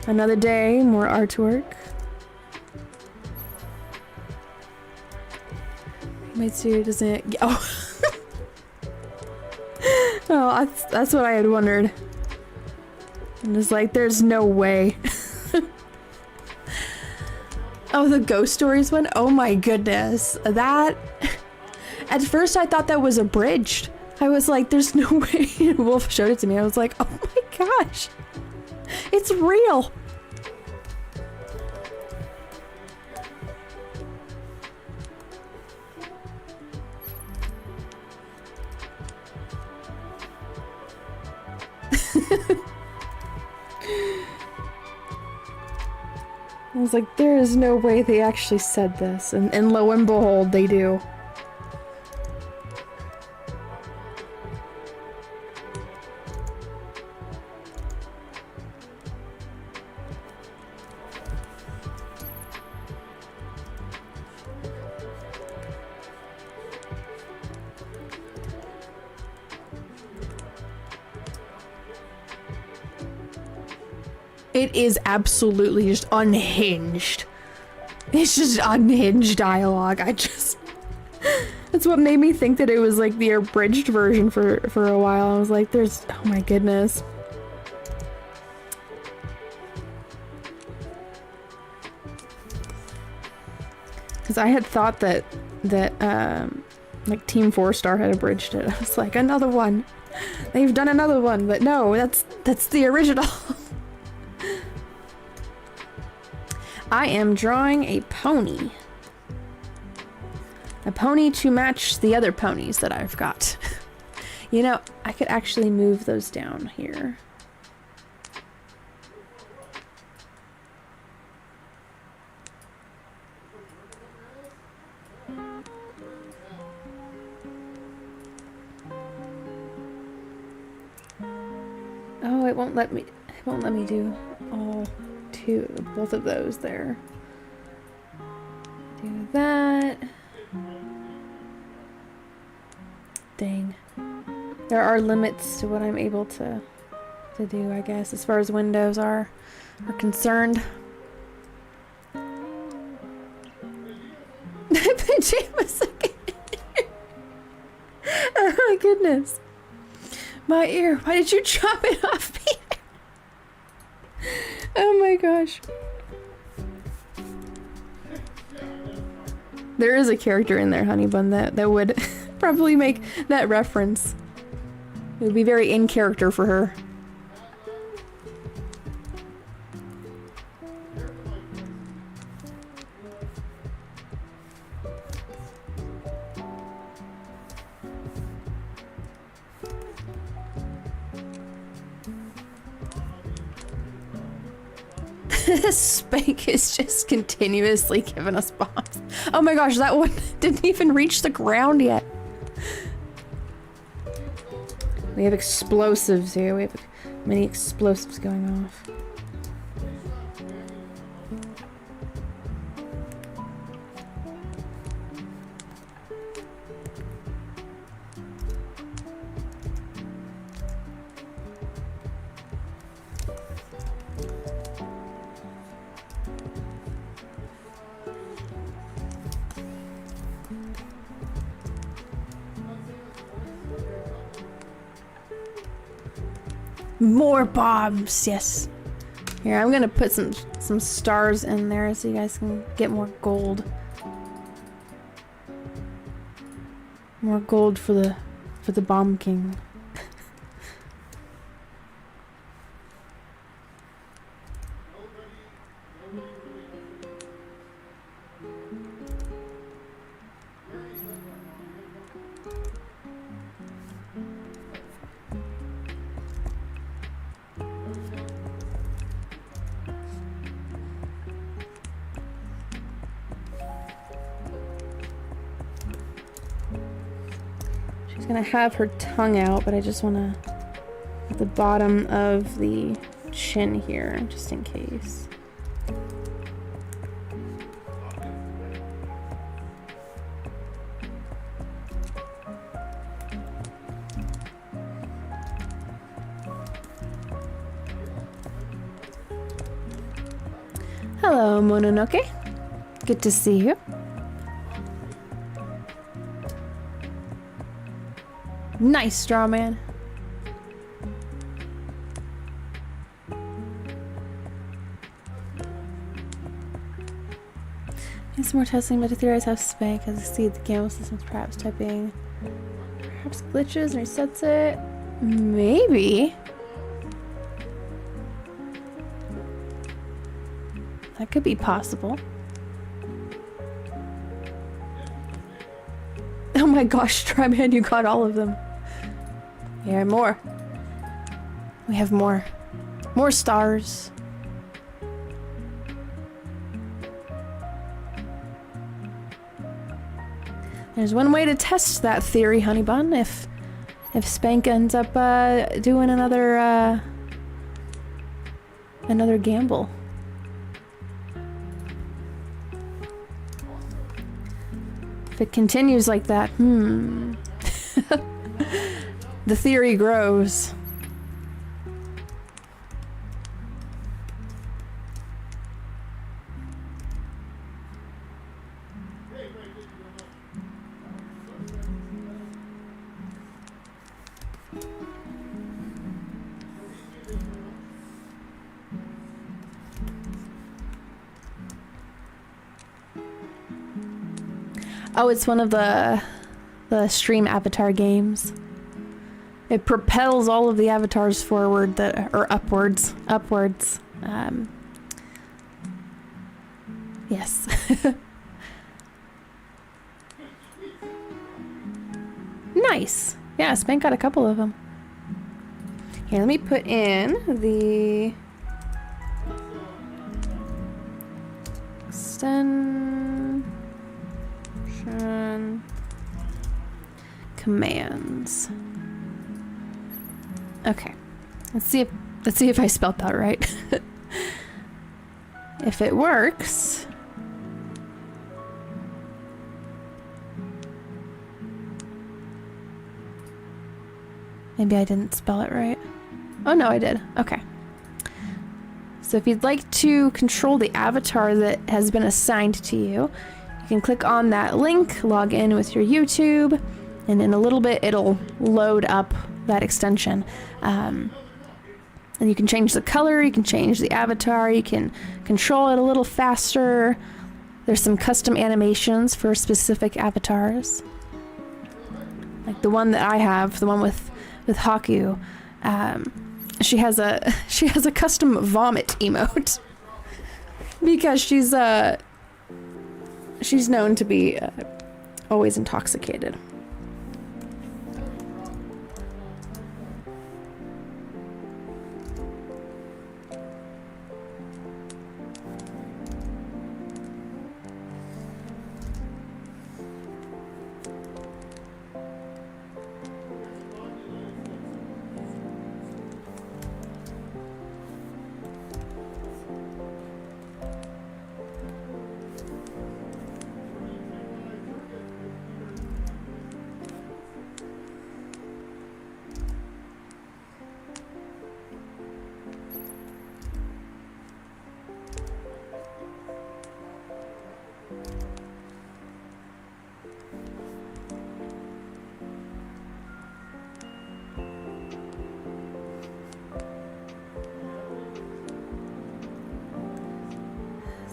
Another day, more artwork. Mitsu doesn't. Oh. Oh, that's what I had wondered. I'm just like, there's no way. Oh, the ghost stories one? Oh my goodness. That. At first I thought that was abridged. I was like, there's no way. Wolf showed it to me. I was like, oh my gosh. It's real. I was like, there is no way they actually said this. And lo and behold, they do. It is absolutely just unhinged. It's just unhinged dialogue. That's what made me think that it was like the abridged version for a while. I was like, oh my goodness. Because I had thought that like Team 4 Star had abridged it. I was like, another one. They've done another one, but no, that's the original. I am drawing a pony. A pony to match the other ponies that I've got. You know, I could actually move those down here. Oh, it won't let me do both of those there. Do that. Dang. There are limits to what I'm able to do, I guess, as far as windows are concerned. Pajamas again. Oh my goodness. My ear. Why did you chop it off, Peter? Oh my gosh. There is a character in there, Honeybun, that would probably make that reference. It would be very in character for her. Spank is just continuously giving us bombs. Oh my gosh, that one didn't even reach the ground yet. We have explosives here. We have many explosives going off. More bombs, yes. Here, I'm gonna put some stars in there so you guys can get more gold. More gold for the bomb king. Gonna have her tongue out, but I just want to at the bottom of the chin here, just in case. Hello, Mononoke. Good to see you. Nice, straw man. Need some more testing, but to theorize how Spank has exceeded the gamble systems, perhaps typing. Perhaps glitches and resets it. Maybe. That could be possible. Oh my gosh, Tryman, you got all of them. Yeah, more. We have more. More stars. There's one way to test that theory, honey bun. If Spank ends up doing another gamble. If it continues like that, the theory grows. Oh, it's one of the stream avatar games. It propels all of the avatars forward that or upwards. Yes. Nice. Yeah, Spank got a couple of them. Here, let me put in the extension commands. Okay. Let's see if I spelled that right. If it works. Maybe I didn't spell it right. Oh no, I did. Okay. So if you'd like to control the avatar that has been assigned to you, you can click on that link, log in with your YouTube, and in a little bit it'll load up that extension. And you can change the color, you can change the avatar, you can control it a little faster. There's some custom animations for specific avatars. Like the one that I have, the one with Haku, she has a custom vomit emote because she's known to be always intoxicated.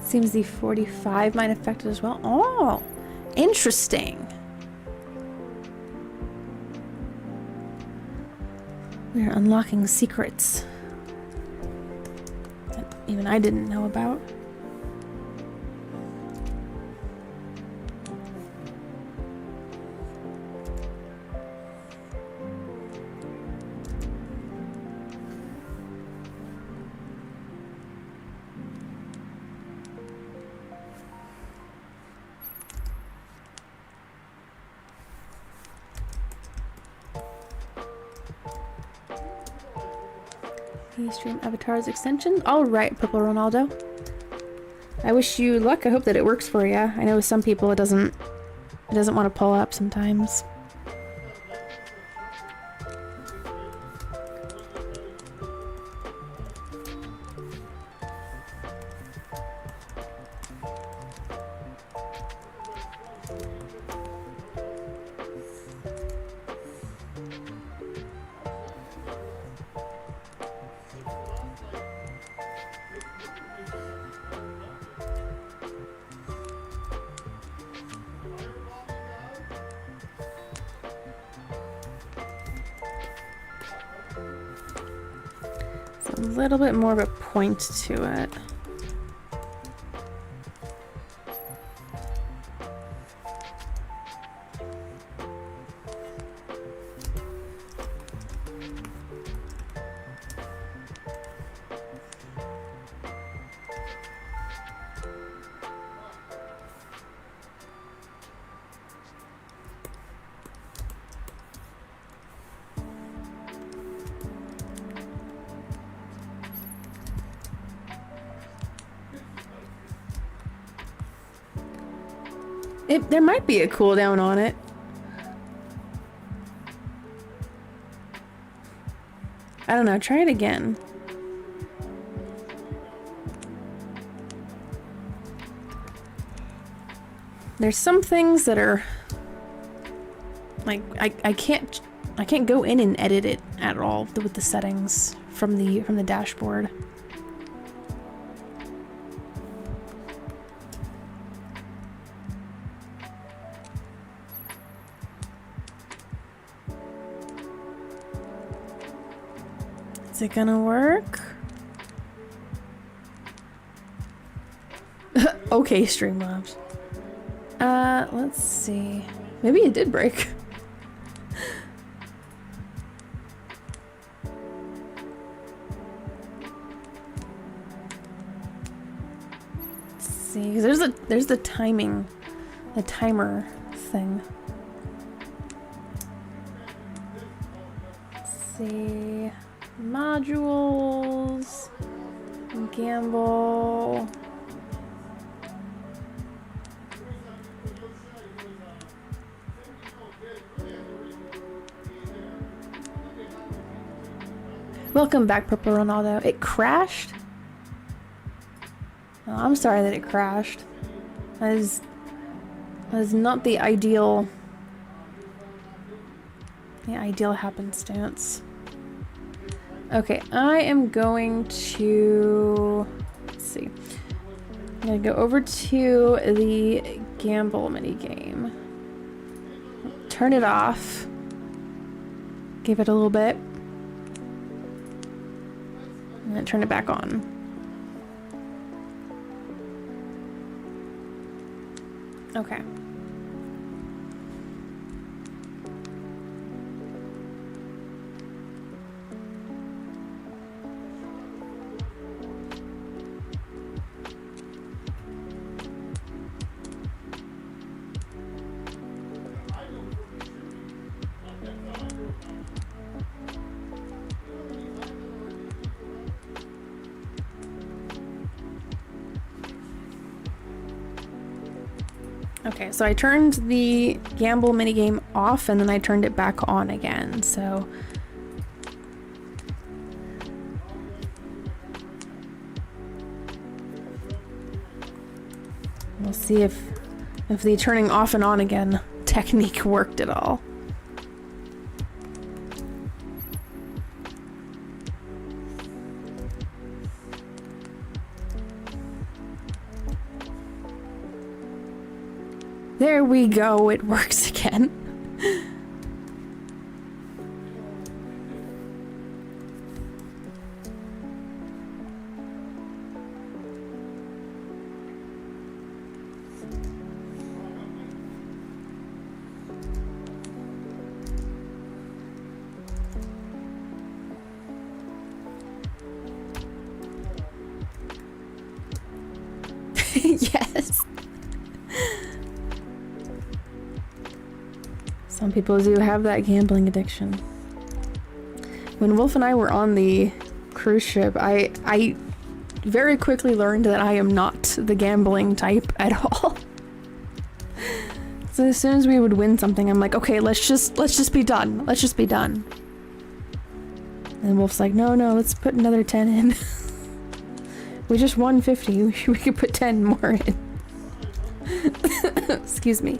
Seems the 45 might affect it as well. Oh, interesting. We're unlocking secrets that even I didn't know about. Stream avatars extension. All right, Purple Ronaldo. I wish you luck. I hope that it works for you. I know with some people it doesn't want to pull up sometimes. A little bit more of a point to it. There might be a cooldown on it. I don't know, try it again. There's some things that are like I can't go in and edit it at all with the settings from the dashboard. Is it gonna work? Okay, Streamlabs. Let's see. Maybe it did break. Let's see, because there's the timing, the timer thing. Let's see. Modules, gamble. Welcome back, Purple Ronaldo. It crashed? Oh, I'm sorry that it crashed. That is not the ideal happenstance. Okay, I am going to, let's see. I'm gonna go over to the gamble minigame. Turn it off. Give it a little bit. And then turn it back on. Okay. Okay, so I turned the gamble minigame off and then I turned it back on again, so... We'll see if the turning off and on again technique worked at all. There we go, it works again. Some people do have that gambling addiction. When Wolf and I were on the cruise ship, I very quickly learned that I am not the gambling type at all. So as soon as we would win something, I'm like, okay, let's just be done. Let's just be done. And Wolf's like, no, let's put another 10 in. We just won 50. We could put 10 more in. Excuse me.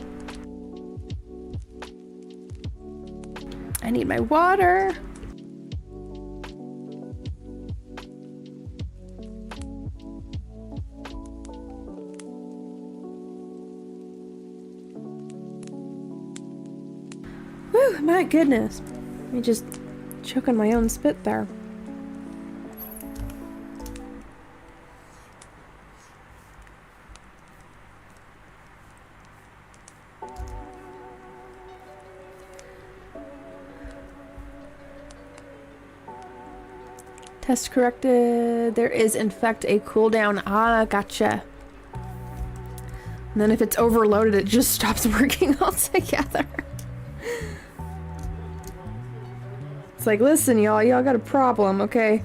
I need my water. Whew, my goodness. Let me just choke on my own spit there. Test corrected. There is in fact a cooldown. Ah, gotcha. And then if it's overloaded, it just stops working altogether. It's like, listen, y'all got a problem, okay?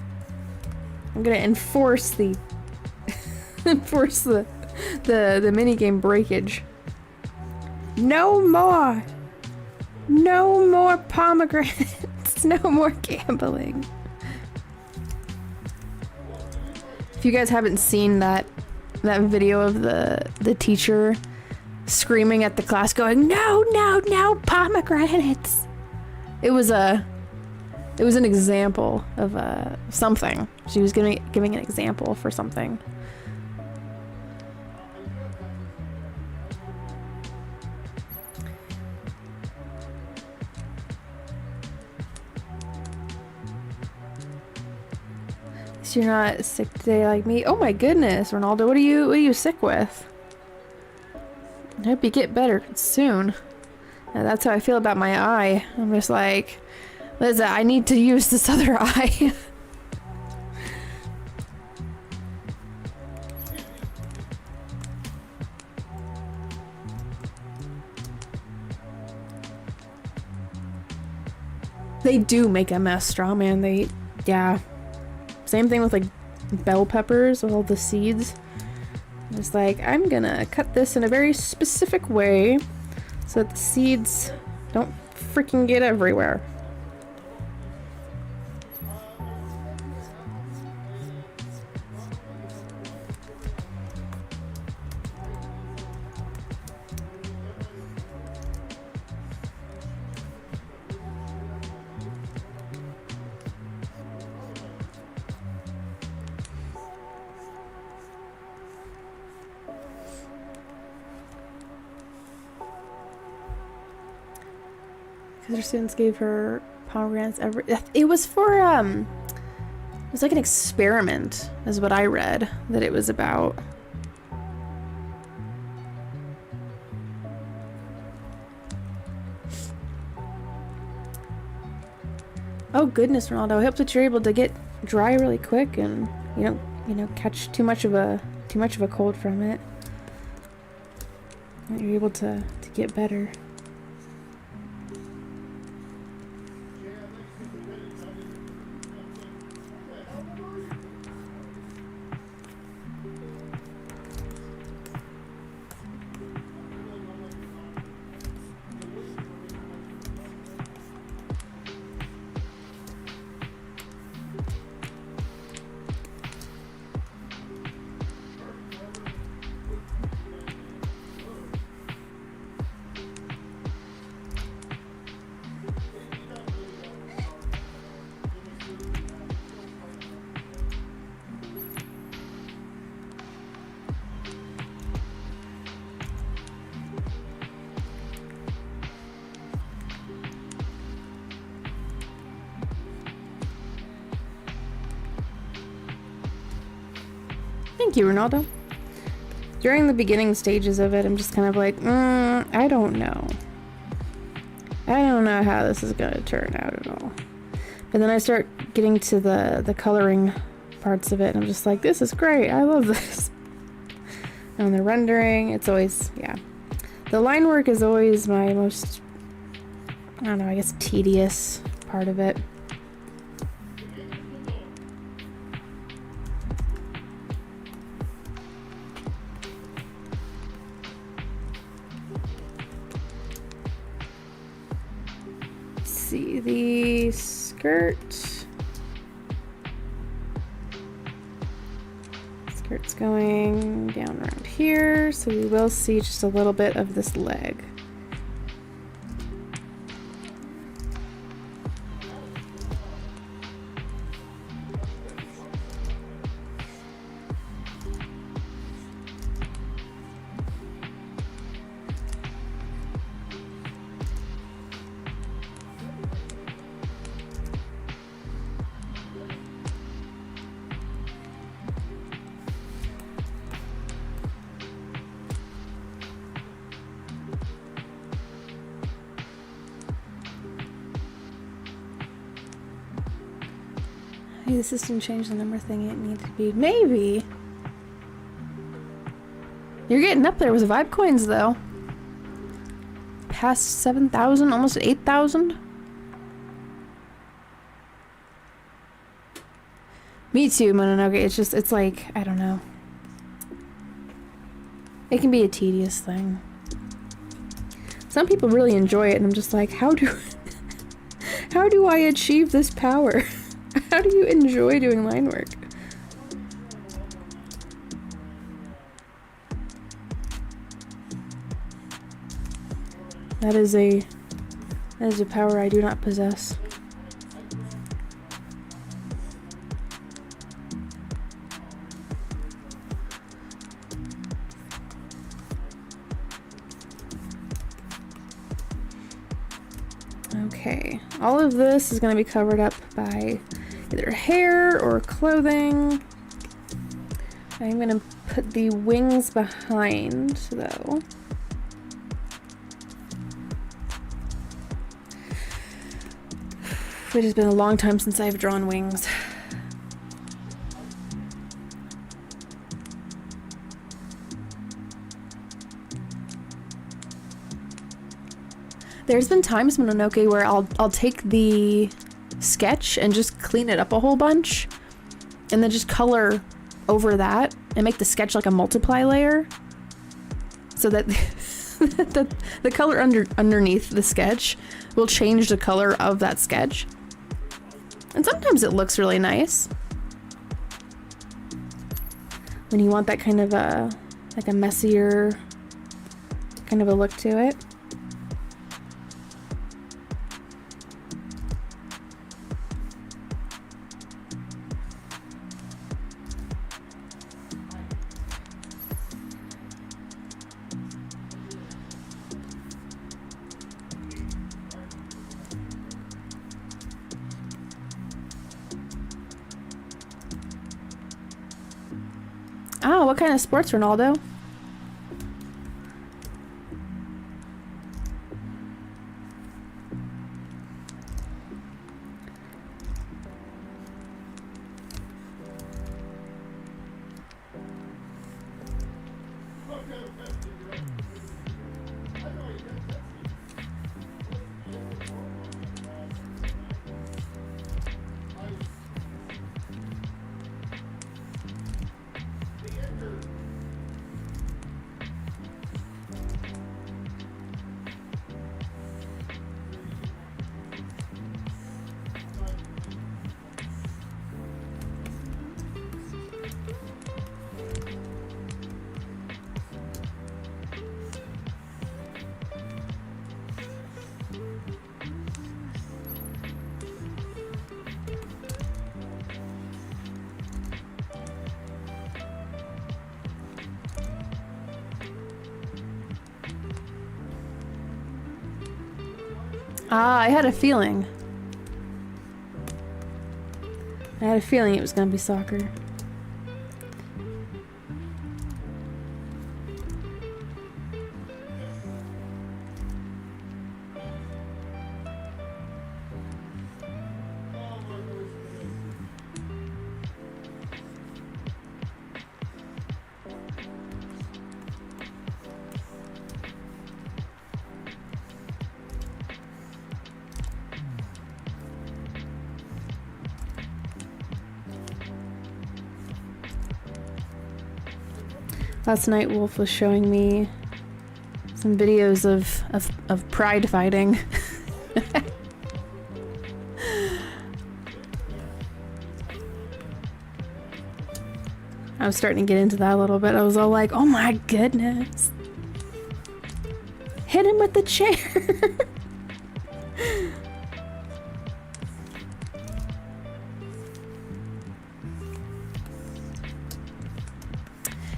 I'm gonna enforce the enforce the minigame breakage. No more pomegranates. No more gambling. If you guys haven't seen that video of the teacher screaming at the class going, no pomegranates. It was an example of something. She was giving an example for something. You're not sick today like me. Oh my goodness, Ronaldo, what are you sick with? I hope you get better soon. And that's how I feel about my eye. I'm just like, Liza, I need to use this other eye. They do make a mess, straw man. Yeah. Same thing with like bell peppers with all the seeds. It's like, I'm gonna cut this in a very specific way so that the seeds don't freaking get everywhere. Her students gave her pomegranates every. It was for it was like an experiment, is what I read that it was about. Oh goodness, Ronaldo! I hope that you're able to get dry really quick and you don't catch too much of a cold from it. That you're able to get better. Thank you, Ronaldo. During the beginning stages of it, I'm just kind of like, I don't know. I don't know how this is going to turn out at all. But then I start getting to the coloring parts of it, and I'm just like, this is great. I love this. And the rendering, it's always, yeah. The line work is always my most I don't know, I guess tedious part of it. Let's see, the skirt. Skirt's going down around here, so we will see just a little bit of this leg. Hey, the system changed the number thing it needs to be. Maybe. You're getting up there with vibe coins, though. Past 7,000, almost 8,000. Me too, Mononoke. It's just, it's like, I don't know. It can be a tedious thing. Some people really enjoy it, and I'm just like, how do I achieve this power? How do you enjoy doing line work? That is a power I do not possess. Okay, all of this is going to be covered up by either hair or clothing. I'm going to put the wings behind, though. It has been a long time since I've drawn wings. There's been times, Mononoke, where I'll take the sketch and just clean it up a whole bunch and then just color over that and make the sketch like a multiply layer so that the color underneath the sketch will change the color of that sketch. And sometimes it looks really nice when you want that kind of a like a messier kind of a look to it. Oh, what kind of sports, Ronaldo? Ah, I had a feeling. I had a feeling it was gonna be soccer. Last night Wolf was showing me some videos of pride fighting. I was starting to get into that a little bit. I was all like, oh my goodness. Hit him with the chair.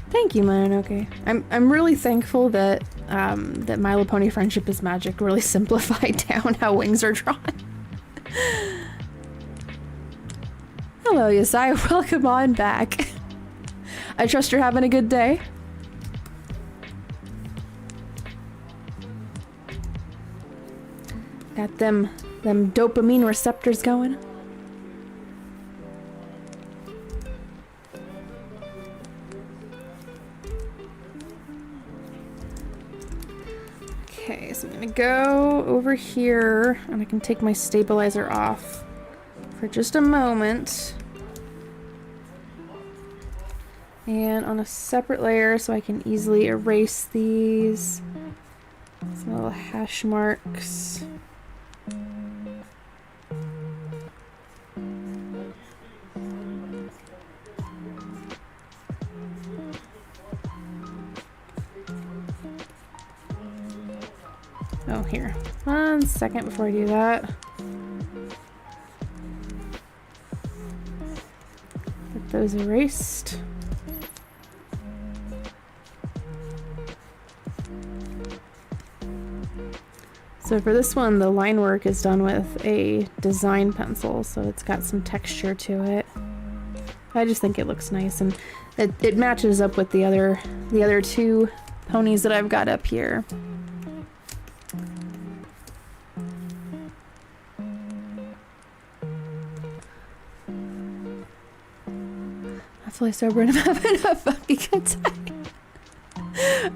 Thank you, Mononoke. I'm really thankful that that My Little Pony Friendship is Magic really simplified down how wings are drawn. Hello, Yesai. Welcome on back. I trust you're having a good day. Got them dopamine receptors going. Okay, so I'm gonna go over here and I can take my stabilizer off for just a moment. And on a separate layer so I can easily erase these. Some little hash marks. Oh, here. 1 second before I do that. Get those erased. So for this one, the line work is done with a design pencil, so it's got some texture to it. I just think it looks nice, and it matches up with the other two ponies that I've got up here. I'm fully sober and I'm having a fucking good time.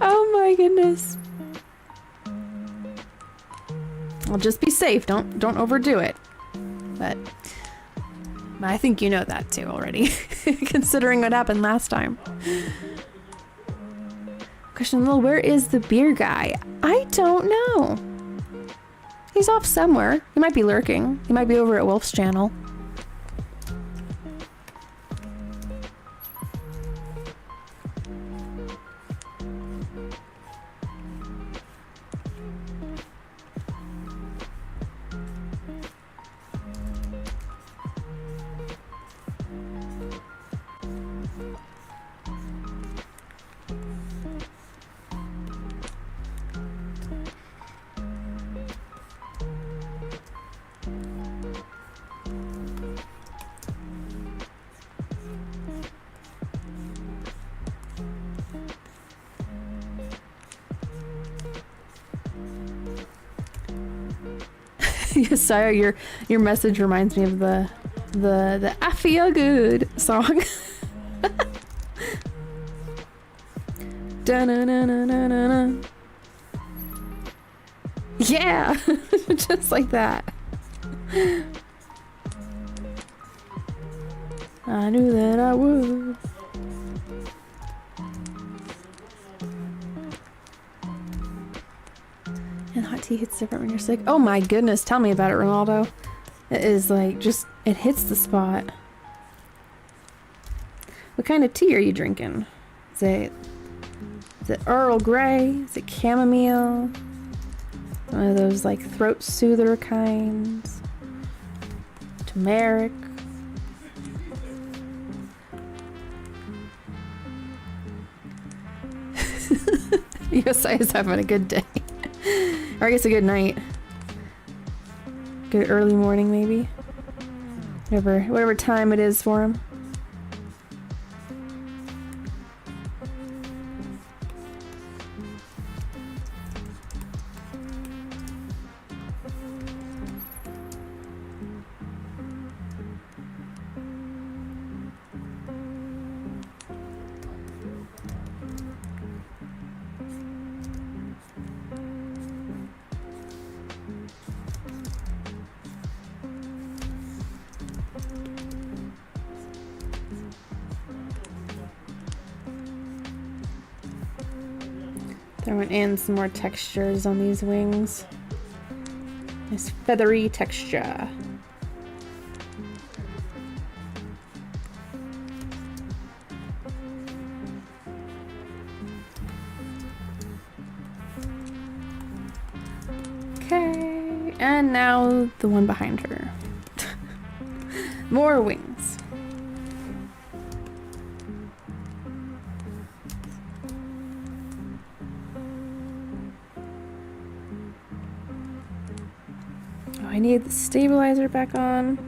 Oh my goodness. Well, just be safe. Don't overdo it. But I think you know that too already, considering what happened last time. Question, well, where is the beer guy? I don't know. He's off somewhere. He might be lurking. He might be over at Wolf's channel. Yesaya, your message reminds me of the I Feel Good song. Da-na-na-na-na-na. Yeah, just like that. I knew that I would. And hot tea hits different when you're sick. Oh my goodness, tell me about it, Ronaldo. It is like, just, it hits the spot. What kind of tea are you drinking? Is it Earl Grey? Is it chamomile? One of those like throat soother kinds? Turmeric? Yosai is having a good day. Or I guess a good night. Good early morning, maybe. Whatever time it is for him. Throwing in some more textures on these wings. Nice feathery texture. Okay, and now the one behind her. More wings. Oh, I need the stabilizer back on.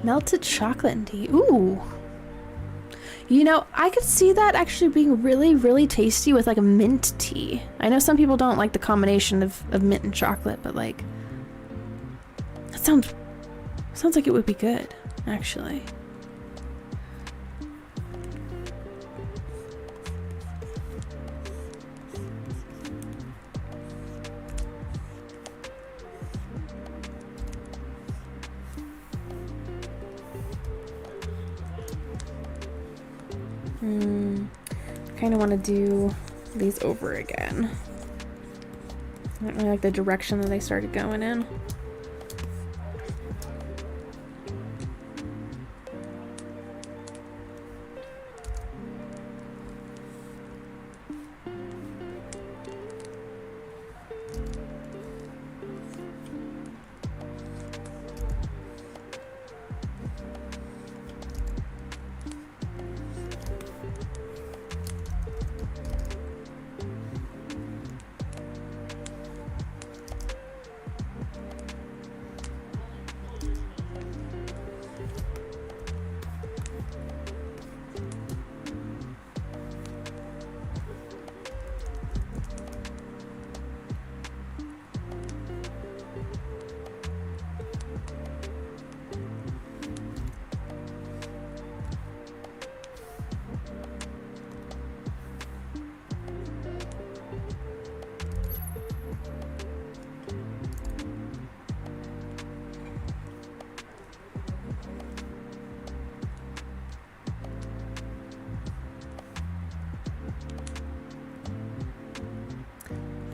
Melted chocolate and tea. Ooh. You know, I could see that actually being really, really tasty with like a mint tea. I know some people don't like the combination of mint and chocolate, but like, that sounds like it would be good, actually. Kind of want to do these over again. I don't really like the direction that they started going in.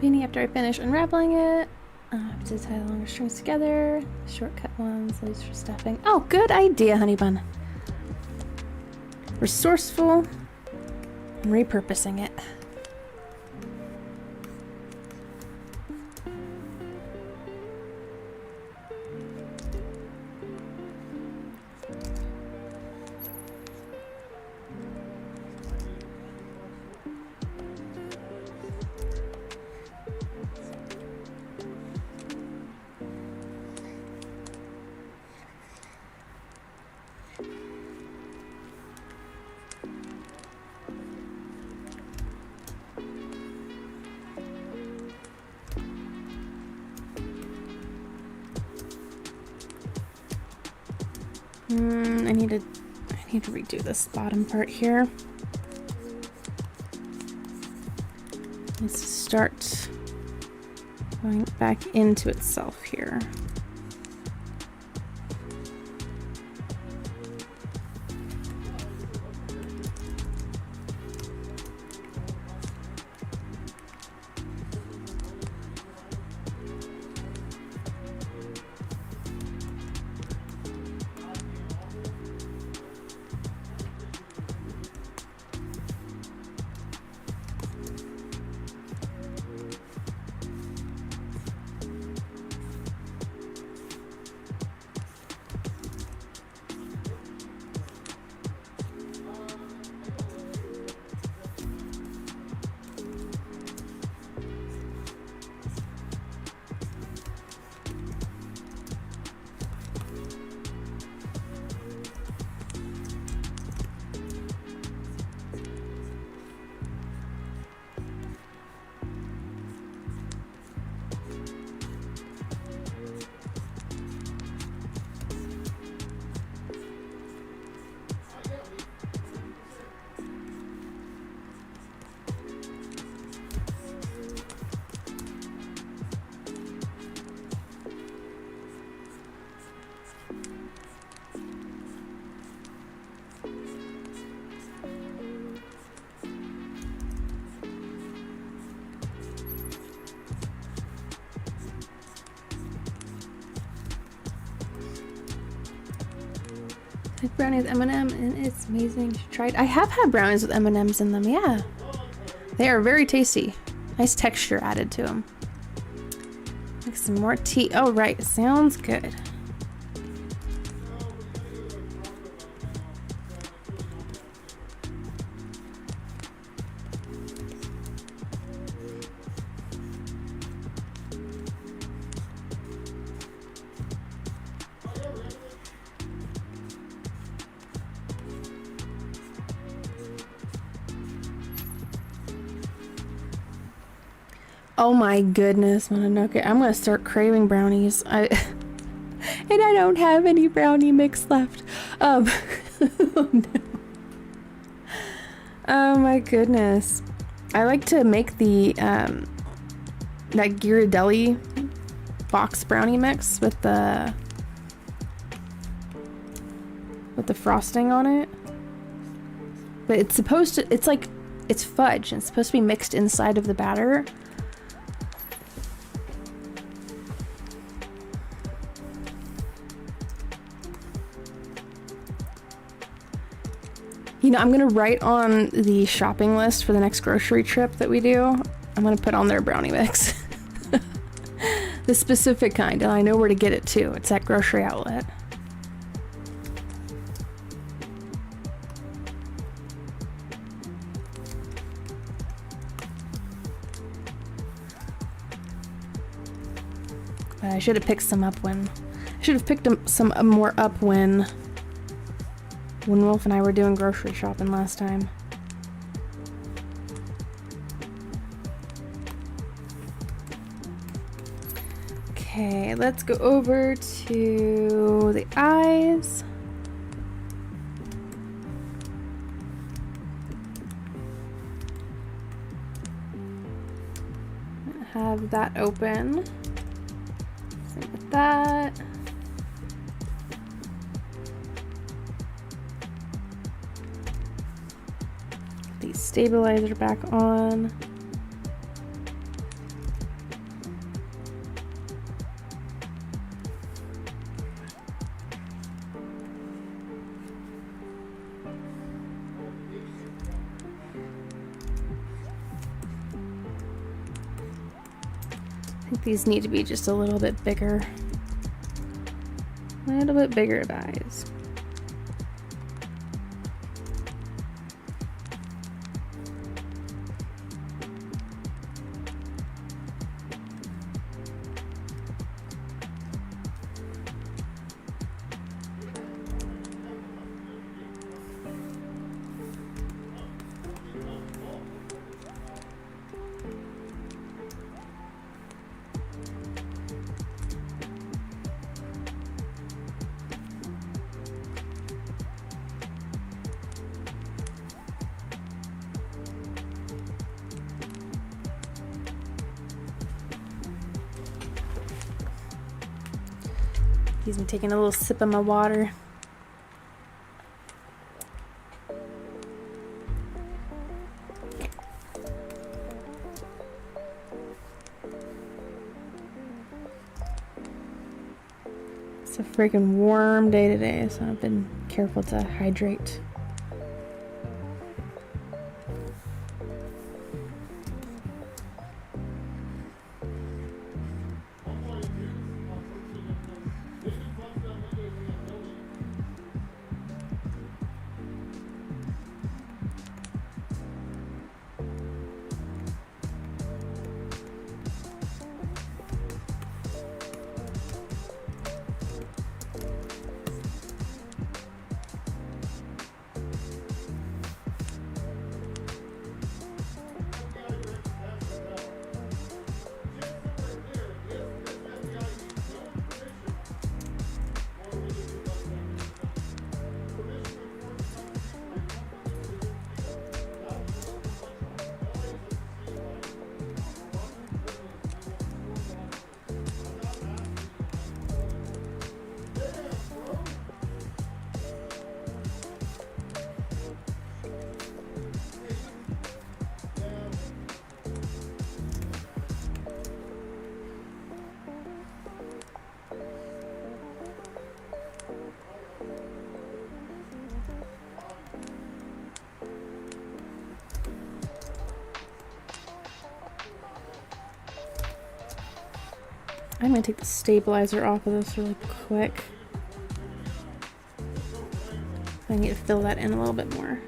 Beanie after I finish unraveling it. To tie the longer strings together. Shortcut ones, these for stuffing. Oh, good idea, honey bun. Resourceful. And repurposing it. I need to redo this bottom part here. Let's start going back into itself here. The brownie with M&M, and it's amazing. You should try it. I have had brownies with M&Ms in them, yeah. They are very tasty. Nice texture added to them. Make some more tea. Oh, right. Sounds good. Oh my goodness, Mononoke. I'm gonna start craving brownies. And I don't have any brownie mix left. Oh no. Oh my goodness. I like to make the that Ghirardelli box brownie mix with the frosting on it. But it's supposed to, it's like, it's fudge and it's supposed to be mixed inside of the batter. You know, I'm gonna write on the shopping list for the next grocery trip that we do. I'm gonna put on their brownie mix. The specific kind, and I know where to get it too. It's at grocery outlet. I should have picked some up when... I should have picked some more up when Wolf and I were doing grocery shopping last time. Okay, let's go over to the eyes. Have that open. Same with that. The stabilizer back on. I think these need to be just a little bit bigger. A little bit bigger eyes. Excuse me, taking a little sip of my water. It's a freaking warm day today, so I've been careful to hydrate. I'm gonna take the stabilizer off of this really quick. I need to fill that in a little bit more.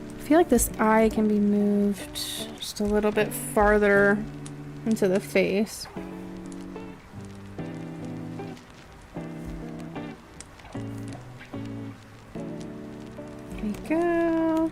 I feel like this eye can be moved just a little bit farther into the face. There we go.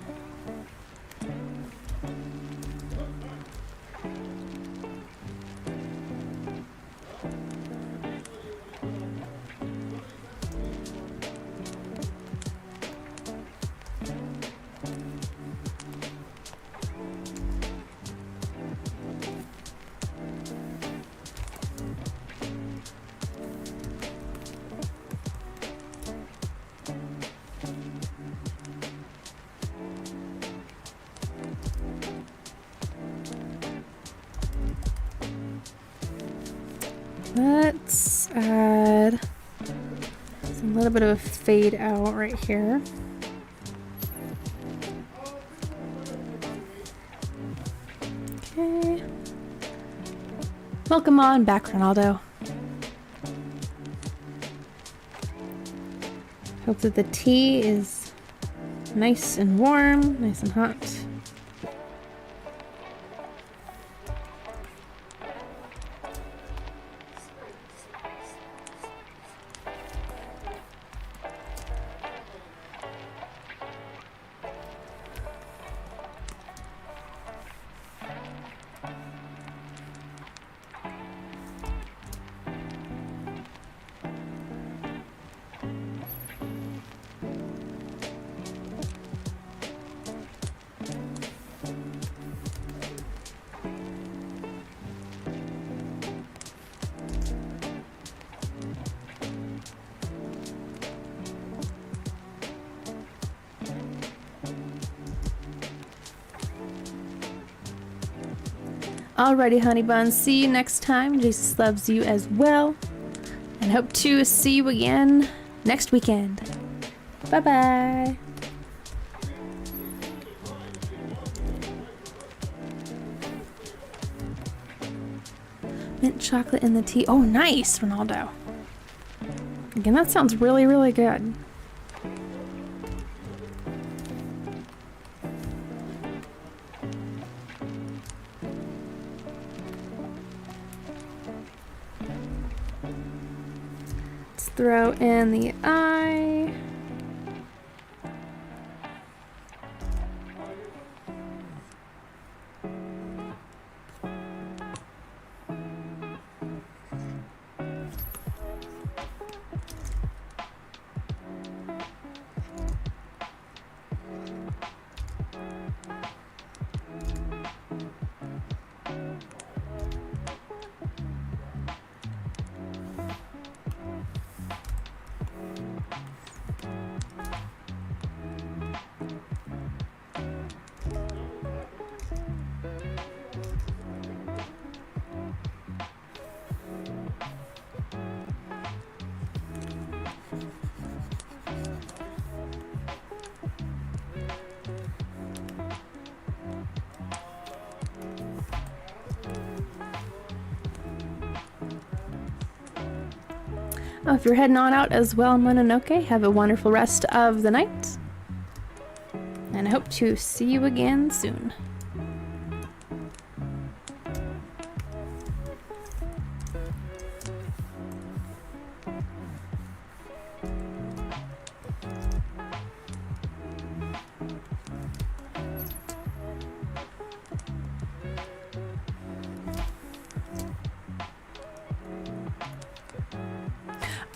Let's add a little bit of a fade out right here. Okay. Welcome on back, Ronaldo. Hope that the tea is nice and warm, nice and hot. Alrighty, honey buns. See you next time. Jesus loves you as well. And hope to see you again next weekend. Bye-bye. Mint chocolate in the tea. Oh, nice, Ronaldo. Again, that sounds really, really good. Throw in the eye. Oh, if you're heading on out as well, Mononoke, have a wonderful rest of the night. And I hope to see you again soon.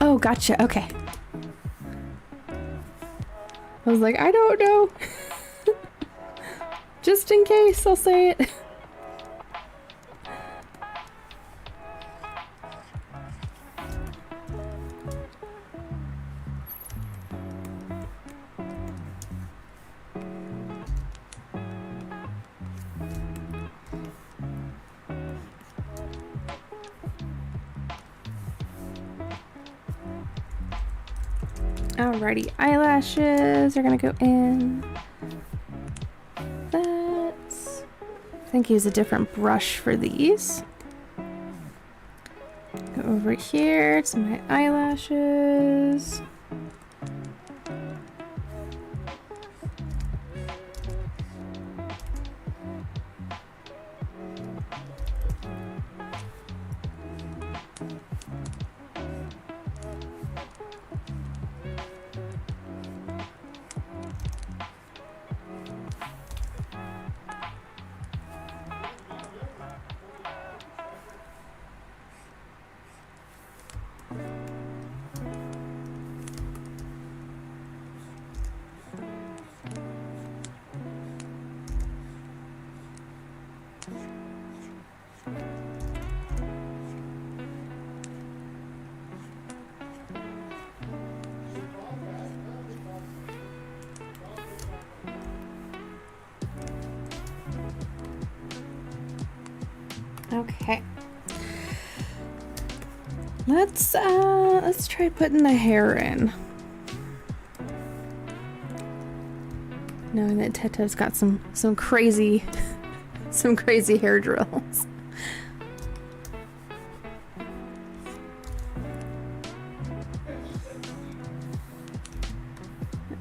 Oh, gotcha. Okay. I was like, I don't know. Just in case, I'll say it. Alrighty, eyelashes are gonna go in. That's... I think use a different brush for these. Go over here to my eyelashes. Okay. Let's try putting the hair in. Knowing that Teto's got some crazy some crazy hair drills.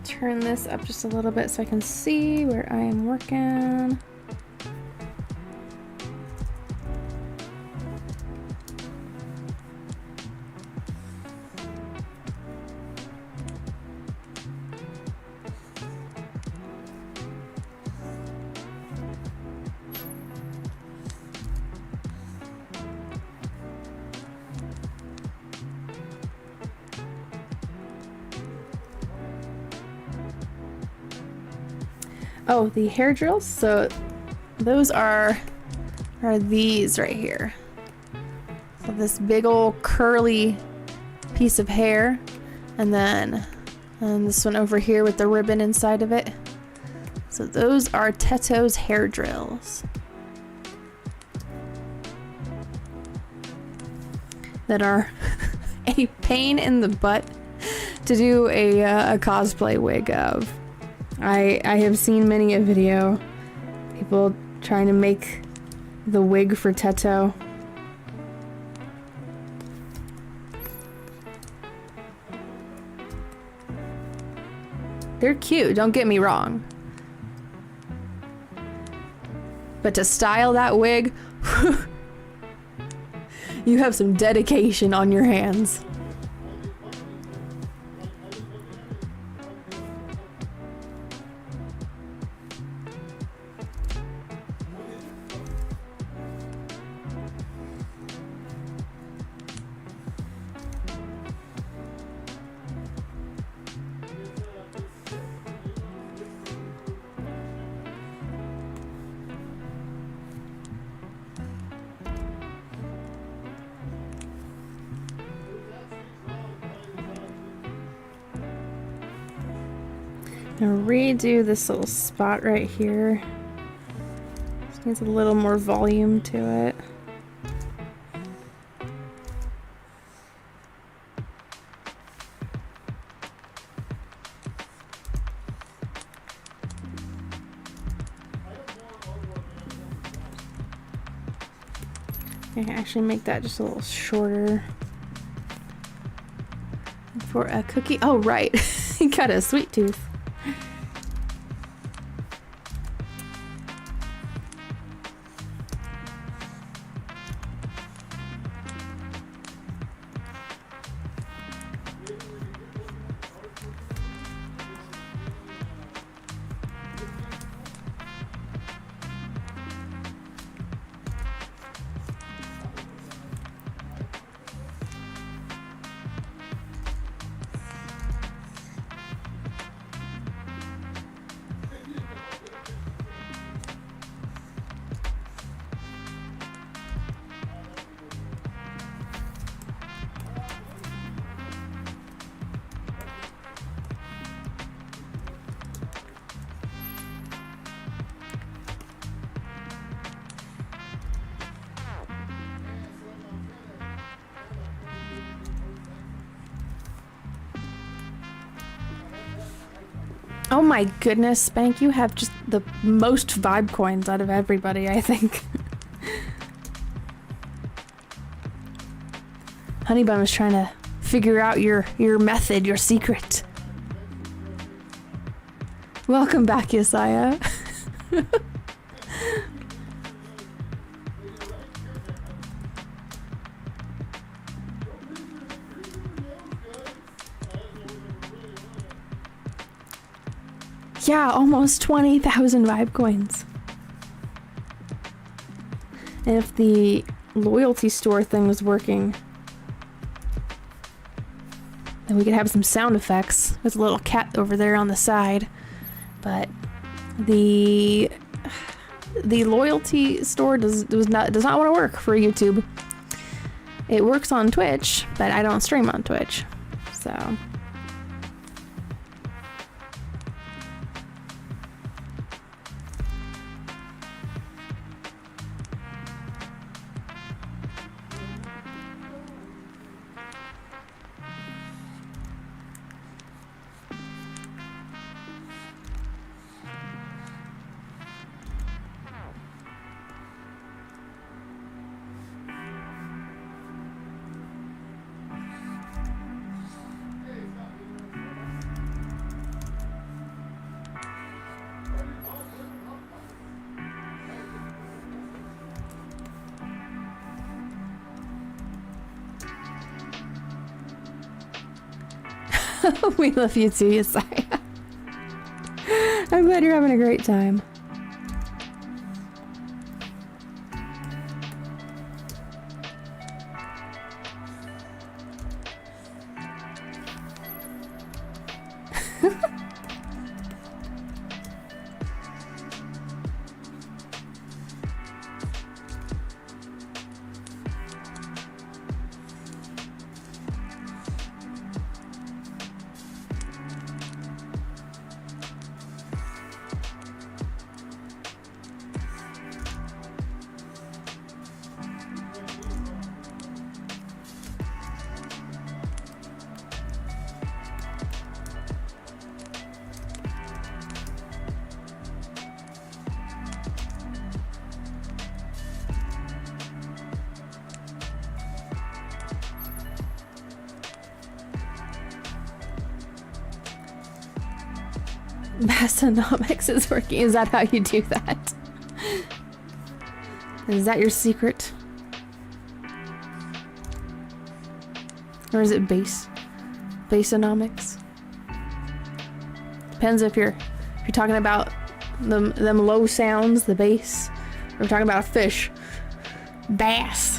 Turn this up just a little bit so I can see where I am working. Oh, the hair drills. So those are these right here. So this big old curly piece of hair, and then this one over here with the ribbon inside of it. So those are Teto's hair drills that are a pain in the butt to do a cosplay wig of. I have seen many a video, people trying to make the wig for Teto. They're cute, don't get me wrong. But to style that wig, you have some dedication on your hands. Now redo this little spot right here. Just needs a little more volume to it. I can actually make that just a little shorter. For a cookie. Oh, right. He got a sweet tooth. Oh my goodness, Spank, you have just the most vibe coins out of everybody, I think. Honeybun was trying to figure out your method, your secret. Welcome back, Yesaya. Yeah, almost 20,000 vibe coins. And if the loyalty store thing was working, then we could have some sound effects. There's a little cat over there on the side. But the loyalty store does not want to work for YouTube. It works on Twitch, but I don't stream on Twitch. So we love you too, Yesaya. I'm glad you're having a great time. Massonomics is working. Is that how you do that? Is that your secret? Or is it basonomics? Depends if you're talking about them low sounds, the bass, or we're talking about a fish. Bass.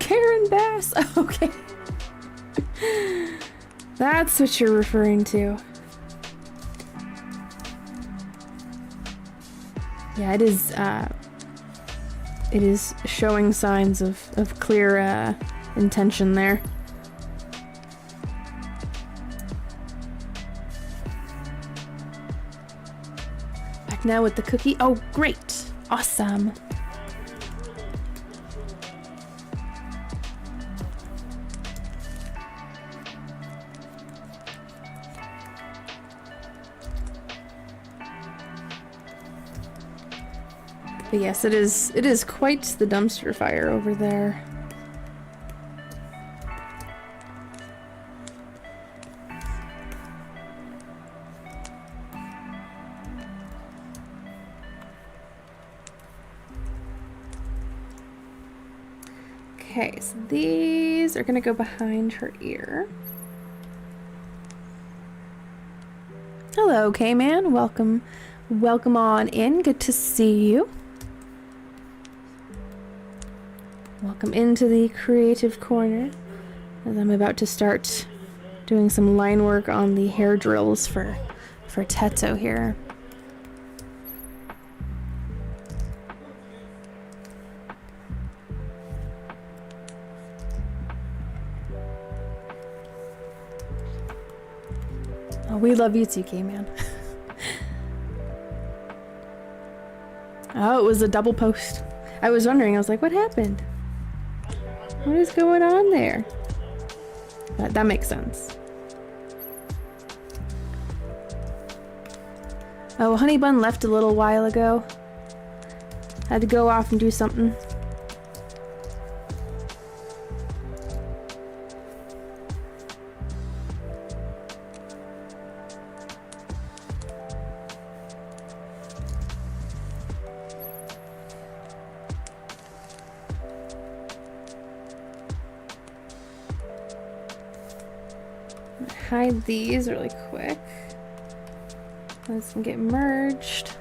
Karen Bass. Okay. That's what you're referring to. Yeah, it is showing signs of clear intention there. Back now with the cookie. Oh, great. Awesome. But yes, it is quite the dumpster fire over there. Okay, so these are gonna go behind her ear. Hello, K-Man. Welcome on in. Good to see you. Welcome into the creative corner, as I'm about to start doing some line work on the hair drills for Teto here. Oh, we love you too, K-Man. Oh, it was a double post. I was wondering, I was like, what happened? What is going on there? That makes sense. Oh, Honey Bun left a little while ago. Had to go off and do something. Hide these really quick. Let's get merged.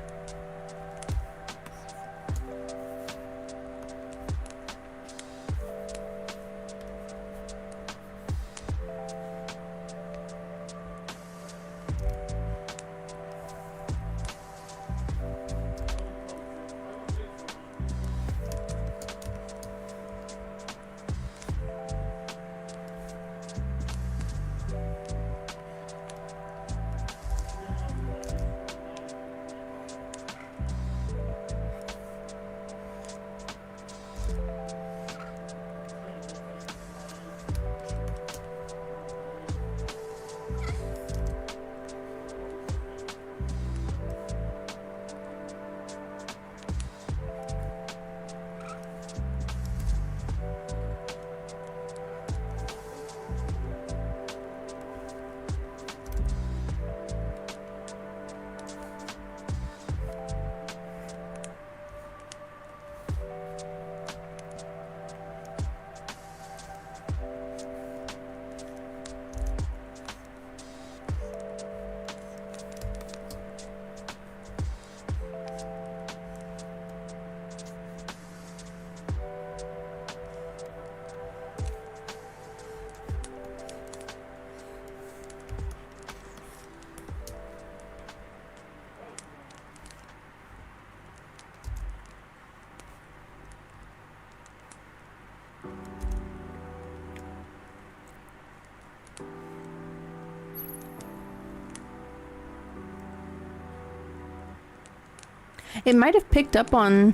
It might have picked up on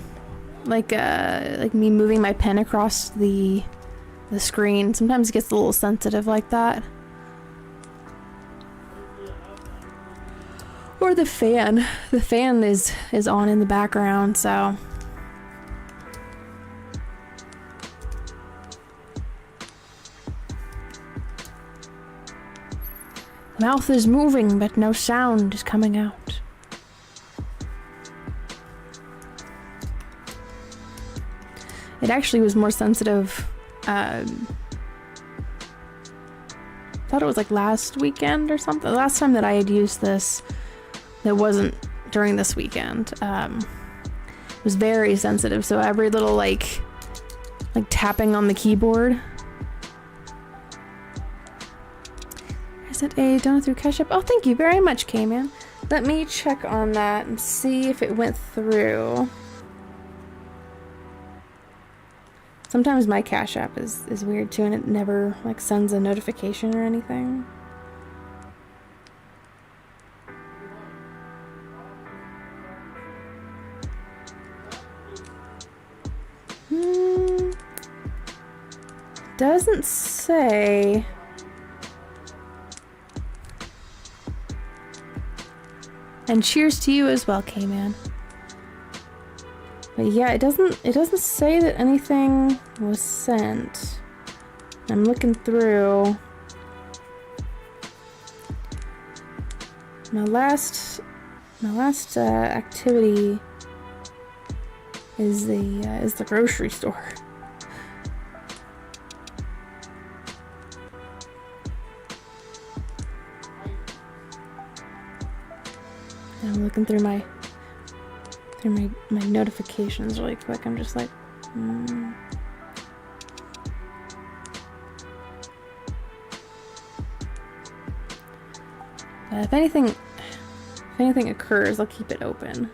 like me moving my pen across the screen. Sometimes it gets a little sensitive like that. Or the fan. The fan is on in the background, so mouth is moving, but no sound is coming out. It actually was more sensitive. Thought it was like last weekend or something. The last time that I had used this, that wasn't during this weekend. It was very sensitive. So every little like tapping on the keyboard. Is it a donut through Cash App? Oh, thank you very much, K-Man. Let me check on that and see if it went through. Sometimes my Cash App is weird too, and it never like sends a notification or anything. Doesn't say. And cheers to you as well, K-Man. But yeah, it doesn't say that anything was sent. I'm looking through. My last activity is the grocery store. And I'm looking through my notifications really quick. I'm just like, But if anything occurs, I'll keep it open.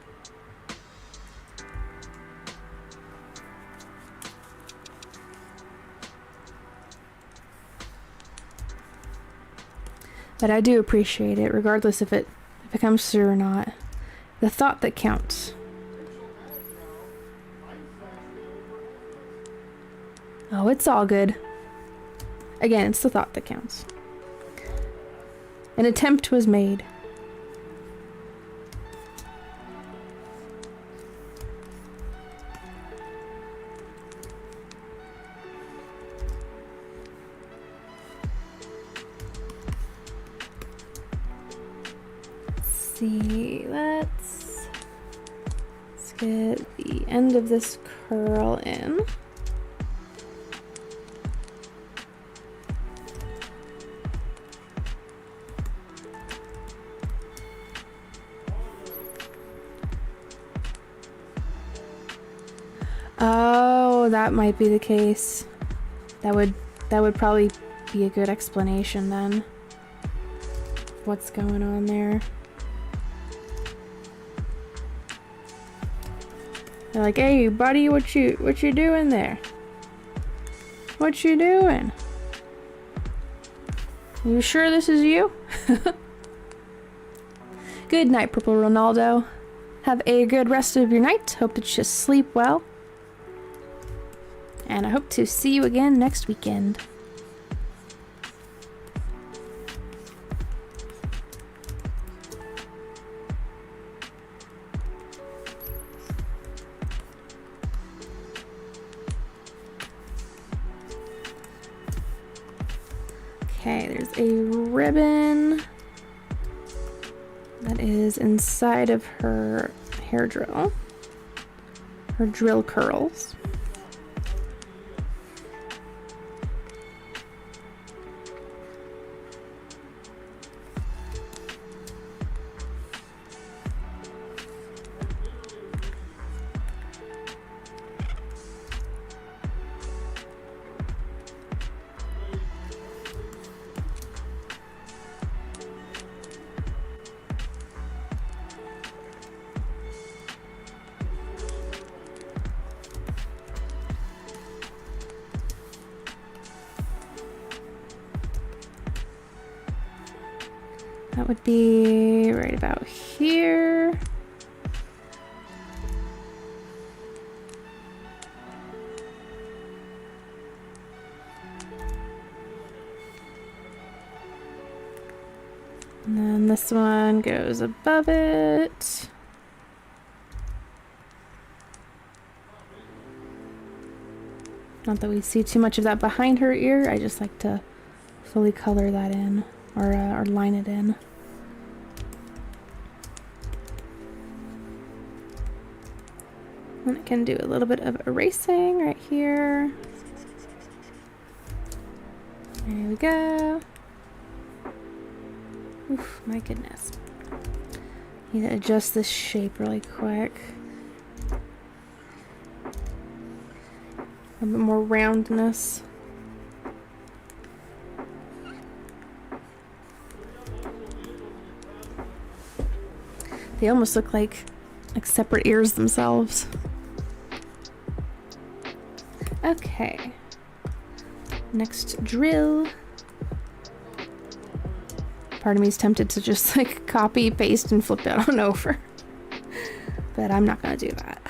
But I do appreciate it, regardless if it comes through or not. The thought that counts. Oh, it's all good. Again, it's the thought that counts. An attempt was made. See, let's get the end of this curl in. Oh, that might be the case. That would probably be a good explanation then. What's going on there? They're like, hey buddy, what you doing there? What you doing? You sure this is you? Good night, Purple Ronaldo. Have a good rest of your night. Hope that you sleep well. And I hope to see you again next weekend. Okay, there's a ribbon that is inside of her hair drill, her drill curls. That would be right about here. And then this one goes above it. Not that we see too much of that behind her ear. I just like to fully color that in, or line it in. And I can do a little bit of erasing right here. There we go. Oof, my goodness. Need to adjust this shape really quick. A bit more roundness. They almost look like separate ears themselves. Okay. Next drill. Part of me is tempted to just like copy, paste, and flip it on over. But I'm not gonna do that.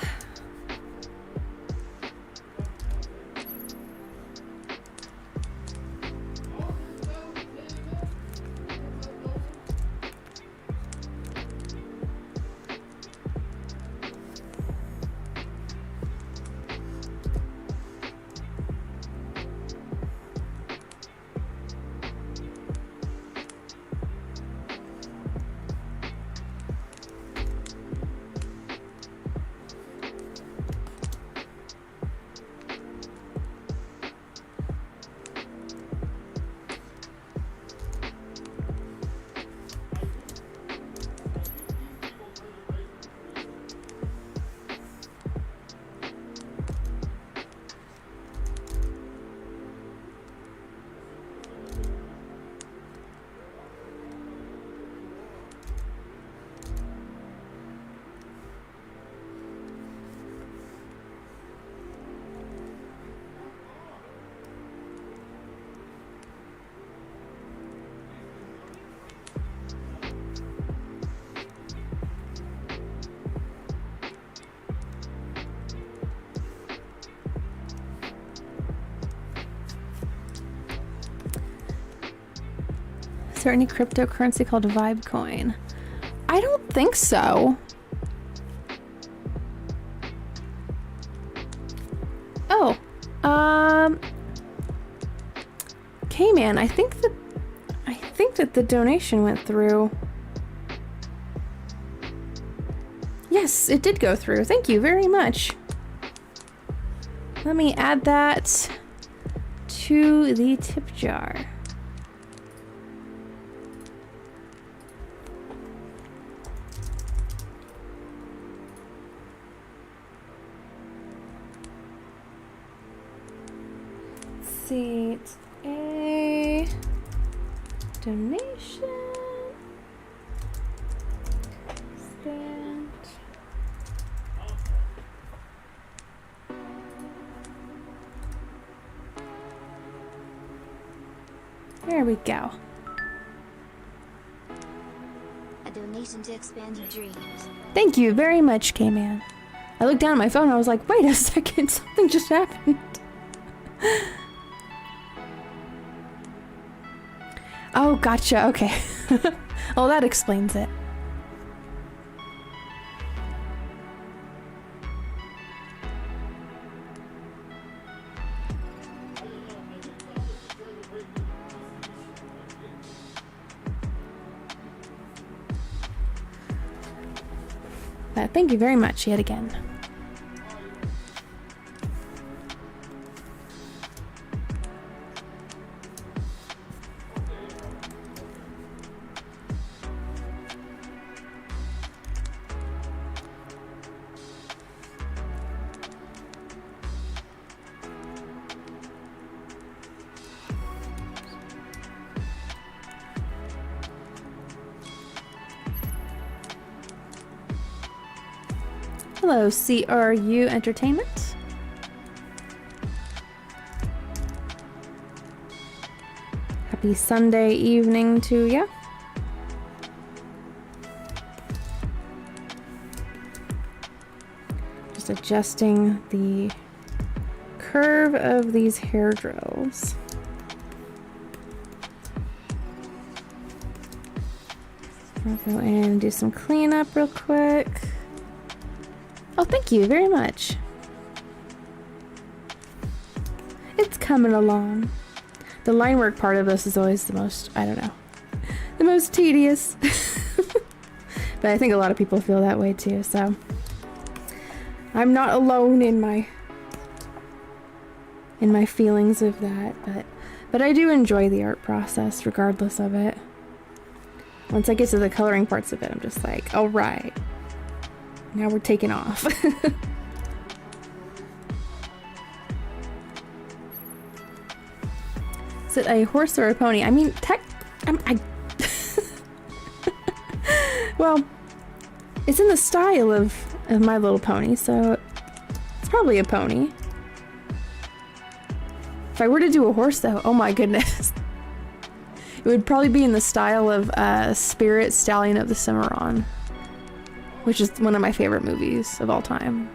Is there any cryptocurrency called Vibe Coin? I don't think so. Oh, K-Man, I think that the donation went through. Yes, it did go through. Thank you very much. Let me add that to the tip jar. Let's see, it's a donation. Stand. There we go. A donation to expand your dreams. Thank you very much, K-Man. I looked down at my phone and I was like, wait a second, something just happened. Oh, gotcha, okay. Oh, that explains it. Thank you very much yet again. Hello, CRU Entertainment. Happy Sunday evening to ya. Just adjusting the curve of these hair drills. I'll go in and do some cleanup real quick. Oh, thank you very much. It's coming along. The line work part of this is always the most, I don't know, the most tedious. But I think a lot of people feel that way too, so I'm not alone in my feelings of that, but I do enjoy the art process regardless of it. Once I get to the coloring parts of it, I'm just like, all right. Now we're taking off. Is it a horse or a pony? I mean, well, it's in the style of My Little Pony, so it's probably a pony. If I were to do a horse, though, oh my goodness. It would probably be in the style of Spirit Stallion of the Cimarron, which is one of my favorite movies of all time.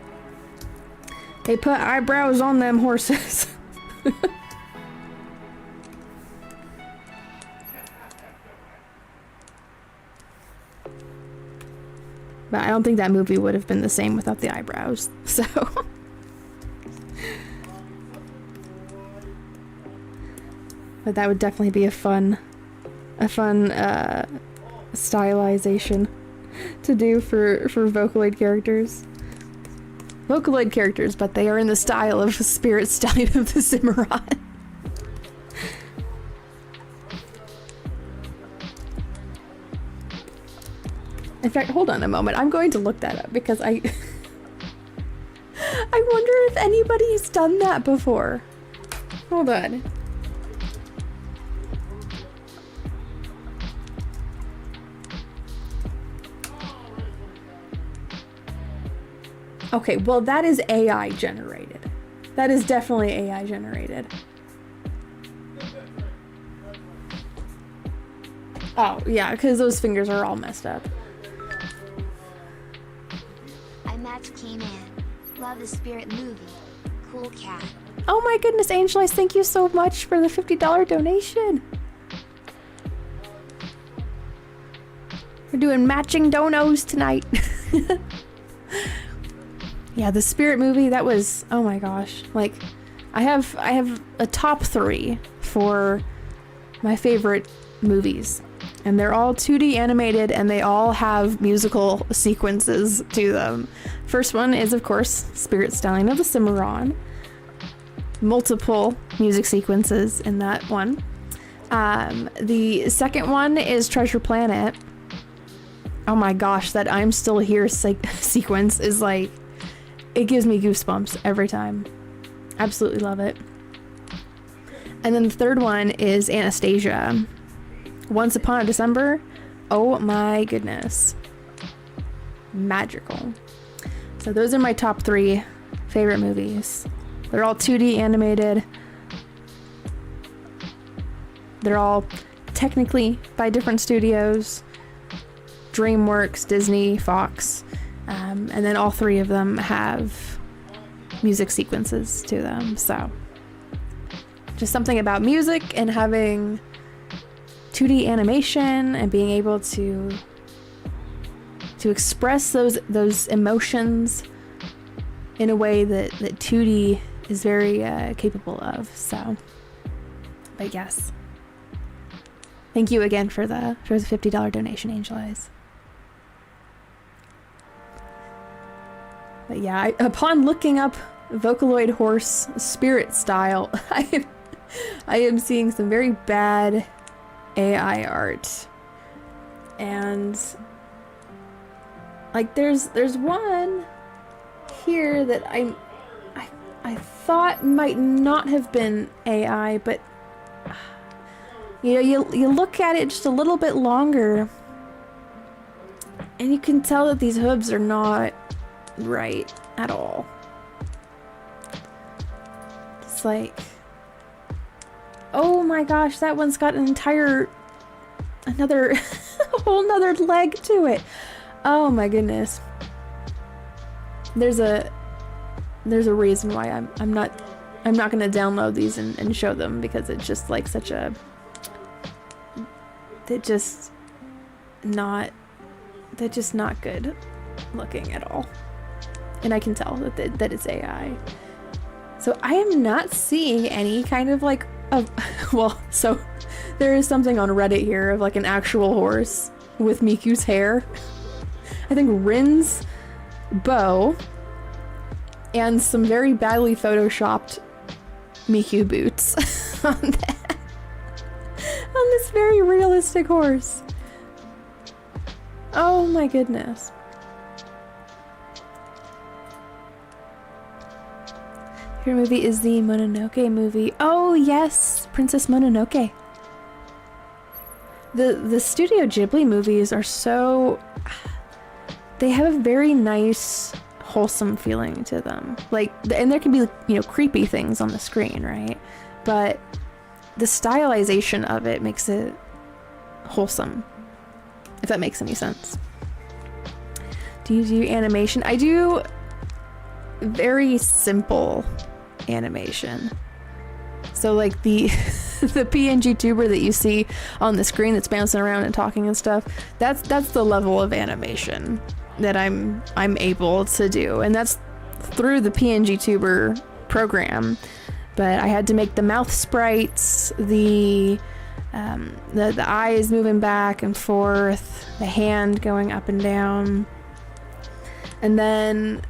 They put eyebrows on them horses. But I don't think that movie would have been the same without the eyebrows, so. But that would definitely be a fun stylization to do for Vocaloid characters. Vocaloid characters, but they are in the style of Spirit Stallion of the Cimarron. In fact, hold on a moment. I'm going to look that up because I wonder if anybody's done that before. Hold on. Okay, well that is AI generated. That is definitely AI generated. Oh, yeah, because those fingers are all messed up. I match K-Man. Love the Spirit movie. Cool cat. Oh my goodness, Angel, thank you so much for the $50 donation. We're doing matching donos tonight. Yeah, the Spirit movie, that was, oh my gosh. Like, I have a top 3 for my favorite movies. And they're all 2D animated and they all have musical sequences to them. First one is, of course, Spirit Stallion of the Cimarron. Multiple music sequences in that one. The second one is Treasure Planet. Oh my gosh, that I'm Still Here sequence is like, it gives me goosebumps every time. Absolutely love it. And then the third one is Anastasia. Once Upon a December. Oh my goodness. Magical. So those are my top 3 favorite movies. They're all 2D animated. They're all technically by different studios. DreamWorks, Disney, Fox. And then all 3 of them have music sequences to them. So just something about music and having 2D animation and being able to express those emotions in a way that 2D is very capable of. So, but yes, thank you again for the $50 donation, Angel Eyes. But yeah, upon looking up Vocaloid Horse Spirit Style, I am seeing some very bad AI art. And like there's one here that I thought might not have been AI, but you know, you look at it just a little bit longer and you can tell that these hooves are not right at all. It's like, oh my gosh, that one's got another a whole nother leg to it. Oh my goodness. There's a reason why I'm not gonna download these and show them, because it's just like they're just not good looking at all. And I can tell that it's AI. So I am not seeing any kind of like well, so there is something on Reddit here of like an actual horse with Miku's hair. I think Rin's bow and some very badly photoshopped Miku boots on that. On this very realistic horse. Oh my goodness. Your movie is the Mononoke movie. Oh yes, Princess Mononoke. The Studio Ghibli movies are so... They have a very nice, wholesome feeling to them. Like, and there can be, you know, creepy things on the screen, right? But the stylization of it makes it wholesome, if that makes any sense. Do you do animation? I do very simple animation. So like the the PNG tuber that you see on the screen that's bouncing around and talking and stuff, that's the level of animation that I'm able to do, and that's through the PNG tuber program. But I had to make the mouth sprites, the eyes moving back and forth, the hand going up and down, and then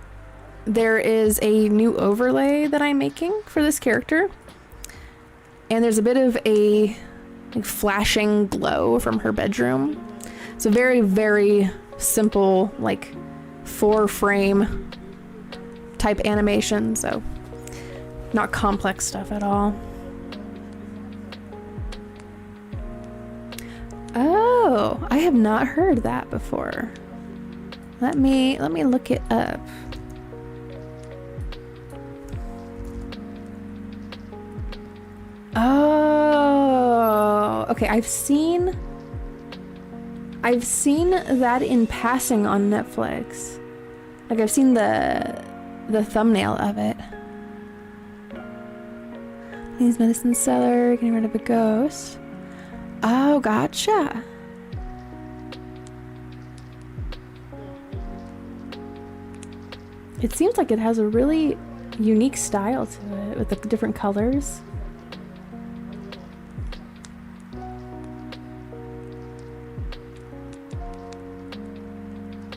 there is a new overlay that I'm making for this character. And there's a bit of a like, flashing glow from her bedroom. It's a very, very simple, like 4-frame type animation, so not complex stuff at all. Oh, I have not heard that before. Let me look it up. Oh, okay. I've seen that in passing on Netflix. Like I've seen the thumbnail of it. Please, medicine seller, getting rid of a ghost. Oh, gotcha. It seems like it has a really unique style to it with the different colors.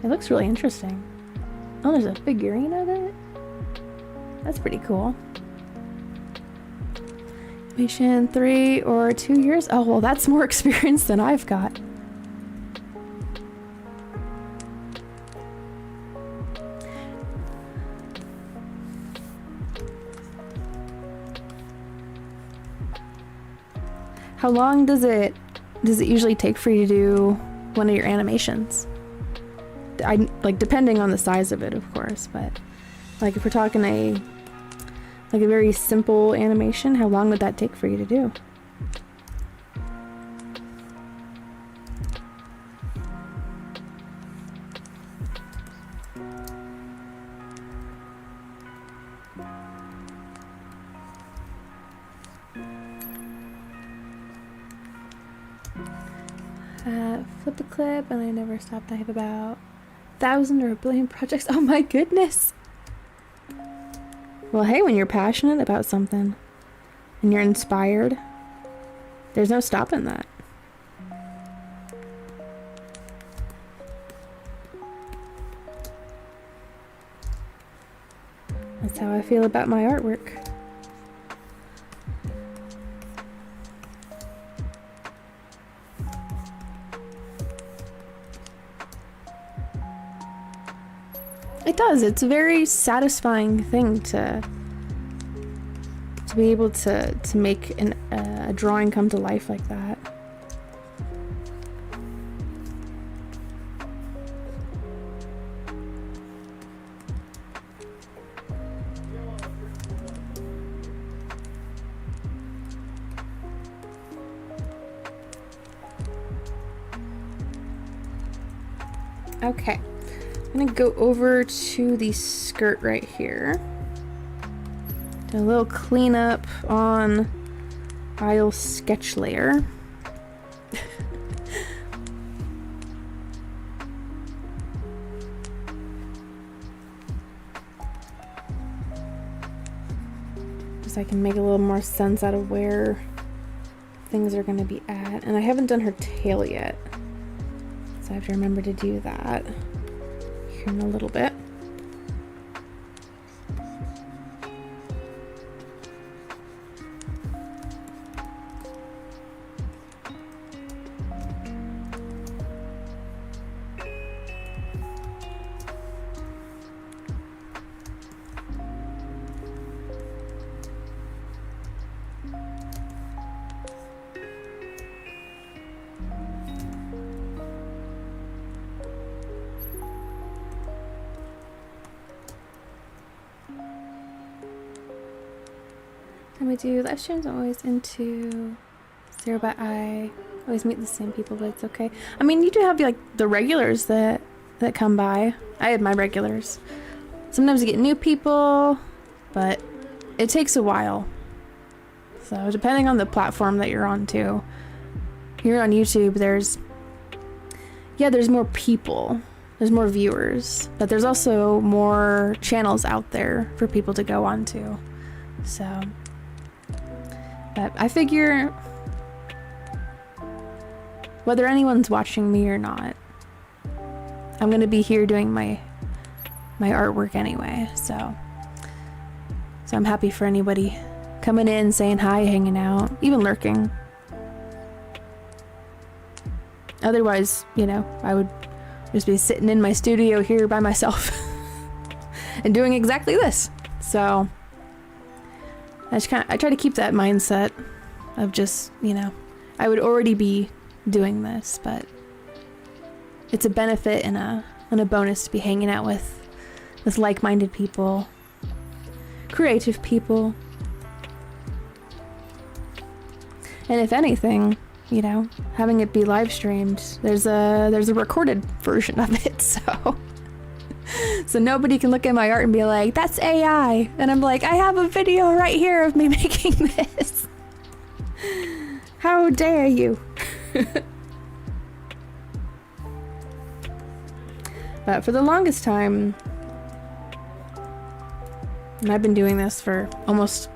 It looks really interesting. Oh, there's a figurine of it? That's pretty cool. Mission 3 or 2 years? Oh, well, that's more experience than I've got. How long does it usually take for you to do one of your animations? Like depending on the size of it, of course, but like if we're talking a very simple animation, how long would that take for you to do? Flip the clip and I never stopped. I have about 1,000 or 1 billion projects. Oh my goodness. Well, hey, when you're passionate about something and you're inspired, there's no stopping that. That's how I feel about my artwork. It does. It's a very satisfying thing to be able to make a drawing come to life like that. Okay. I'm gonna go over to the skirt right here. Do a little cleanup on aisle sketch layer. Just so I can make a little more sense out of where things are gonna be at. And I haven't done her tail yet, so I have to remember to do that here in a little bit. And we do live streams. I'm always into 0 by I always meet the same people, but it's okay. I mean, you do have like the regulars that come by. I had my regulars. Sometimes you get new people, but it takes a while. So depending on the platform that you're on too. Here on YouTube, there's more people. There's more viewers, but there's also more channels out there for people to go on to. So, but I figure whether anyone's watching me or not, I'm gonna be here doing my artwork anyway. So I'm happy for anybody coming in, saying hi, hanging out, even lurking. Otherwise, you know, I would just be sitting in my studio here by myself and doing exactly this. So I try to keep that mindset of just, you know, I would already be doing this, but it's a benefit and a bonus to be hanging out with like-minded people, creative people. And if anything, you know, having it be live streamed, there's a recorded version of it, so nobody can look at my art and be like, that's AI. And I'm like, I have a video right here of me making this. How dare you? But for the longest time, And I've been doing this for almost,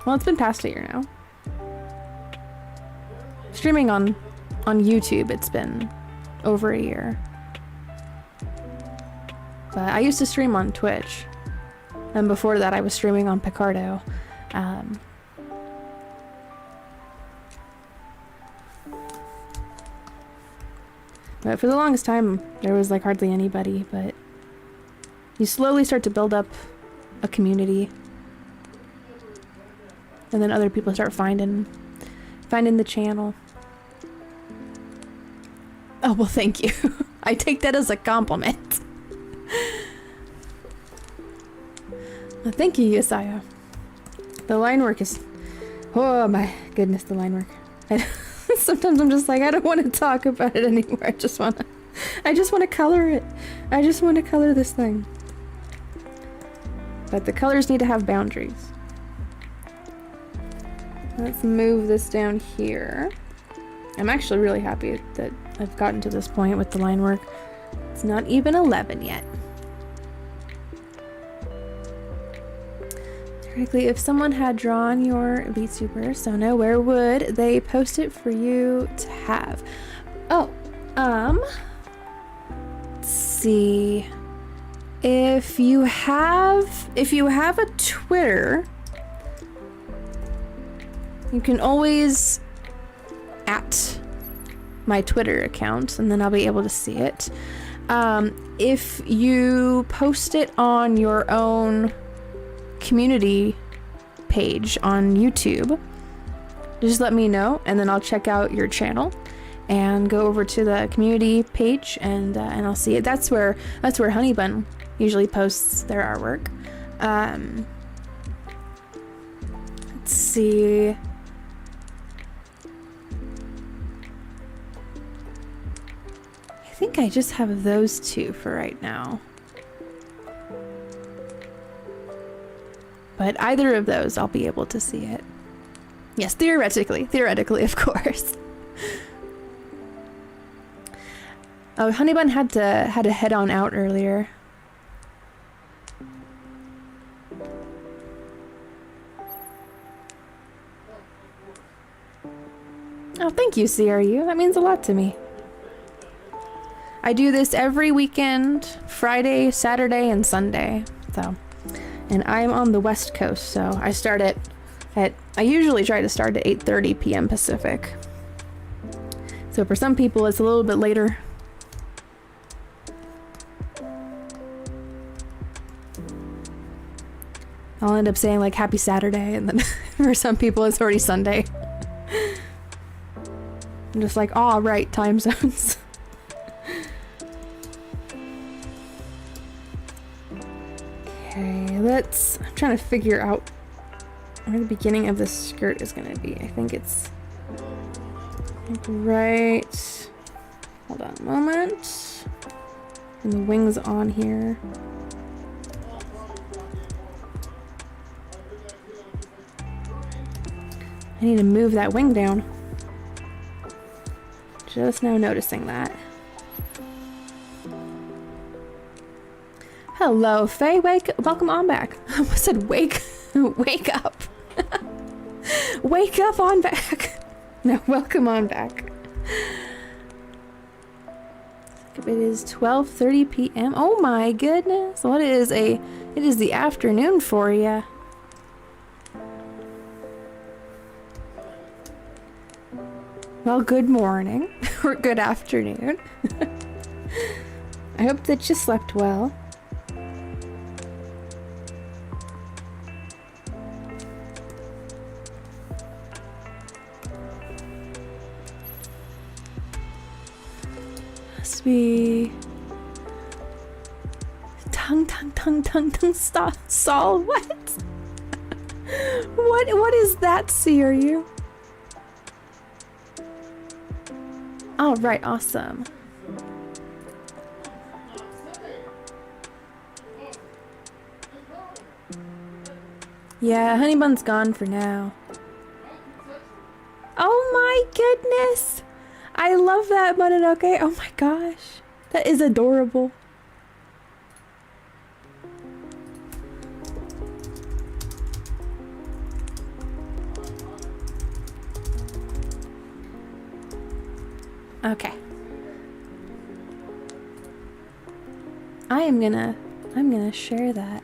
well, it's been past a year now. Streaming on YouTube, it's been over a year. But I used to stream on Twitch. And before that, I was streaming on Picardo. But for the longest time, there was like hardly anybody, but you slowly start to build up a community. And then other people start finding the channel. Oh, well, thank you. I take that as a compliment. Well, thank you, Yesaya. The line work is... Oh my goodness, the line work. Sometimes I'm just like, I don't want to talk about it anymore. I just want to color it. I just want to color this thing. But the colors need to have boundaries. Let's move this down here. I'm actually really happy that I've gotten to this point with the line work. It's not even 11 yet. Theoretically, if someone had drawn your Elite Super Sona, where would they post it for you to have? Oh, let's see. If you have a Twitter, you can always at my Twitter account, and then I'll be able to see it. If you post it on your own community page on YouTube, just let me know, and then I'll check out your channel and go over to the community page, and I'll see it. That's where Honeybun usually posts their artwork. Let's see. I think I just have those two for right now. But either of those, I'll be able to see it. Yes, theoretically, of course. Oh, Honeybun had to head on out earlier. Oh, thank you, CRU. That means a lot to me. I do this every weekend, Friday, Saturday, and Sunday. So, and I'm on the West Coast, so I start I usually try to start at 8:30 p.m. Pacific. So for some people, it's a little bit later. I'll end up saying like happy Saturday, and then for some people it's already Sunday. I'm just like, oh, right, time zones. Okay, I'm trying to figure out where the beginning of the skirt is gonna be. I think it's like right, hold on a moment. And the wing's on here. I need to move that wing down. Just now noticing that. Hello, Faye. Welcome on back. I almost said wake up. Wake up on back. No, welcome on back. It is 12:30 p.m. Oh my goodness. What is it is the afternoon for you. Well, good morning or good afternoon. I hope that you slept well. Must be tongue, Saul. What? What is that, Seru? All right, awesome. Yeah, Honeybun's gone for now. Oh my goodness! I love that, Mononoke. Oh my gosh. That is adorable. Okay. I'm gonna share that.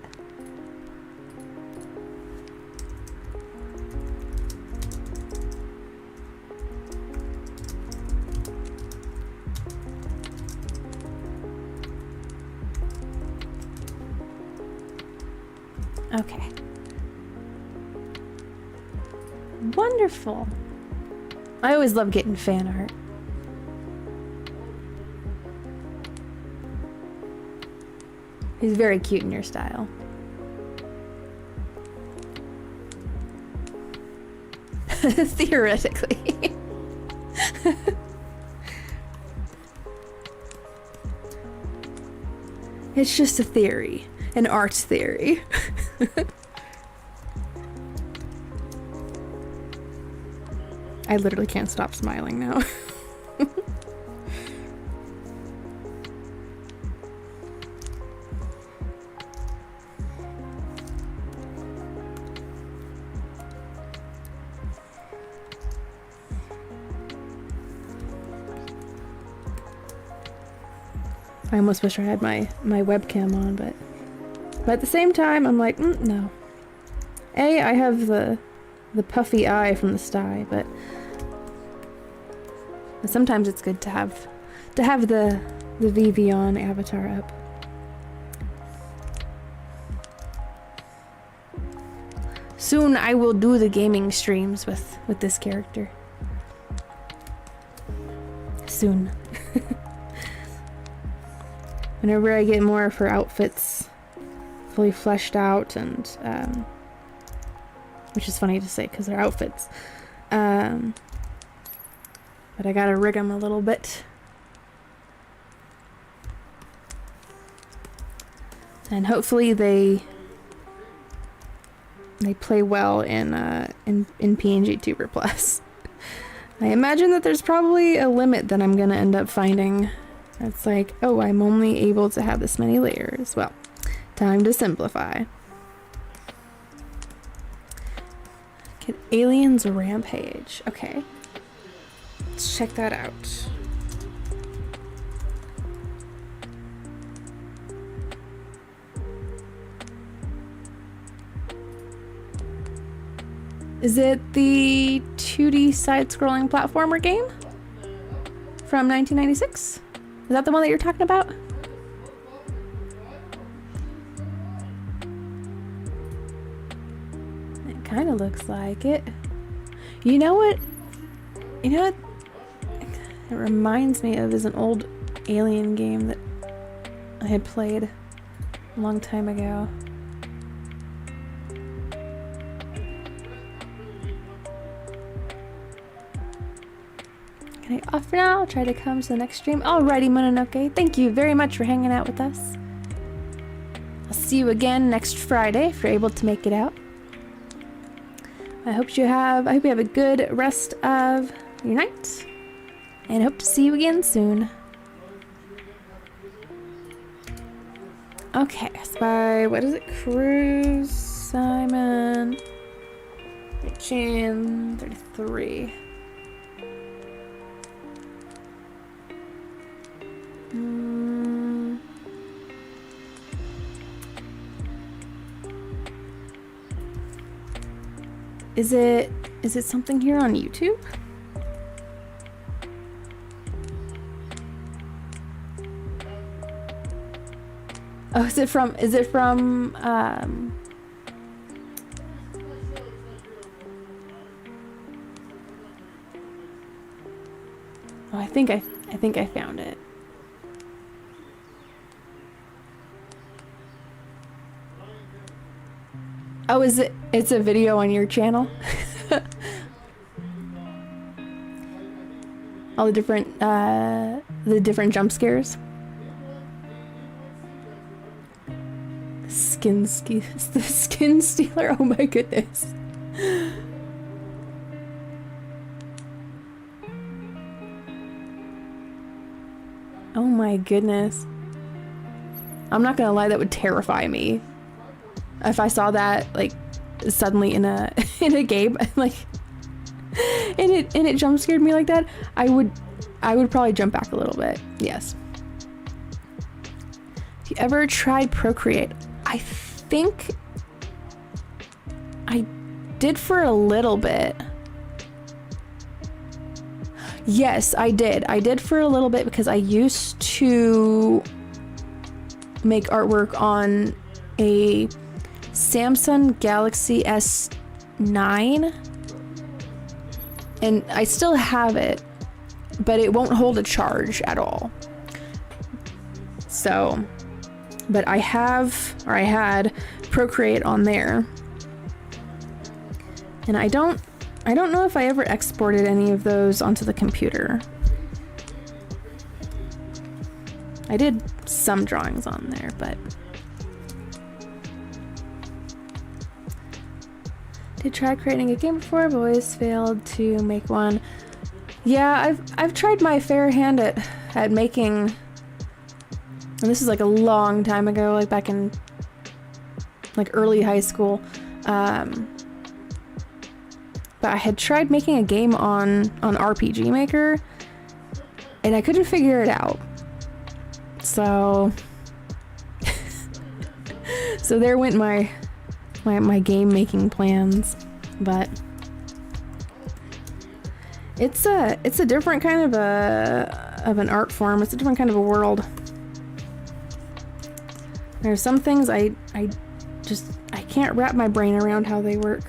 Okay. Wonderful. I always love getting fan art. He's very cute in your style. Theoretically. It's just a theory. An art theory. I literally can't stop smiling now. I almost wish I had my webcam on, but at the same time, I'm like, no. I have the puffy eye from the sty, but sometimes it's good to have the VV on avatar up. Soon I will do the gaming streams with this character. Soon. Whenever I get more of her outfits fully fleshed out and which is funny to say because they're outfits. But I gotta rig them a little bit. And hopefully they play well in PNG Tuber Plus. I imagine that there's probably a limit that I'm gonna end up finding. It's like, oh, I'm only able to have this many layers. Well, time to simplify. Can aliens rampage? Okay. Let's check that out. Is it the 2D side-scrolling platformer game from 1996? Is that the one that you're talking about? It kind of looks like it. You know what? You know what? It reminds me of is an old Alien game that I had played a long time ago. Okay, off for now. I'll try to come to the next stream. Alrighty, Mononoke. Thank you very much for hanging out with us. I'll see you again next Friday if you're able to make it out. I hope you have a good rest of your night. And hope to see you again soon. Okay, it's by, what is it? Cruz, Simon, Chin, 33. Is it something here on YouTube? Oh, is it from Oh, I think I found it. Oh, it's a video on your channel? All the different jump scares. The skin stealer. Oh my goodness. Oh my goodness. I'm not gonna lie, that would terrify me. If I saw that like suddenly in a game, like and it jump scared me like that, I would probably jump back a little bit. Yes. Have you ever tried Procreate? I think I did for a little bit. Yes, I did. I did for a little bit because I used to make artwork on a Samsung Galaxy S9, and I still have it, but it won't hold a charge at all. So, but I had Procreate on there, and I don't know if I ever exported any of those onto the computer. I did some drawings on there, but did try creating a game before, but always failed to make one. Yeah, I've tried my fair hand at making, and this is like a long time ago, like back in like early high school. But I had tried making a game on RPG Maker, and I couldn't figure it out. So, so there went my game making plans. But it's a different kind of an art form. It's a different kind of a world. There's some things I can't wrap my brain around how they work.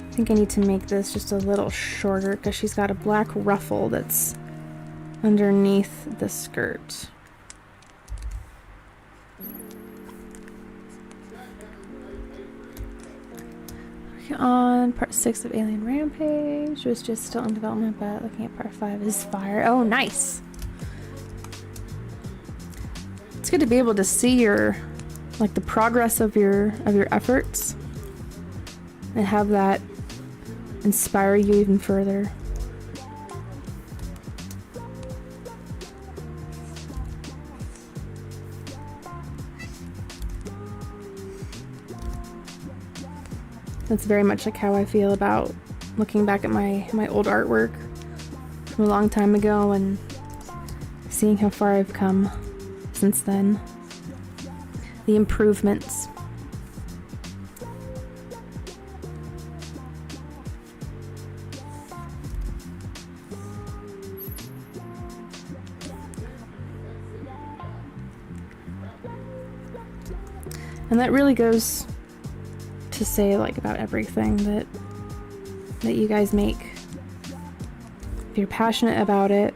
I think I need to make this just a little shorter because she's got a black ruffle that's underneath the skirt. On part 6 of Alien Rampage, was just still in development, but looking at part 5 is fire. Oh, nice! It's good to be able to see your, like, the progress of your efforts and have that inspire you even further. That's very much like how I feel about looking back at my old artwork from a long time ago and seeing how far I've come since then. The improvements. And that really goes to say, like, about everything that you guys make. If you're passionate about it,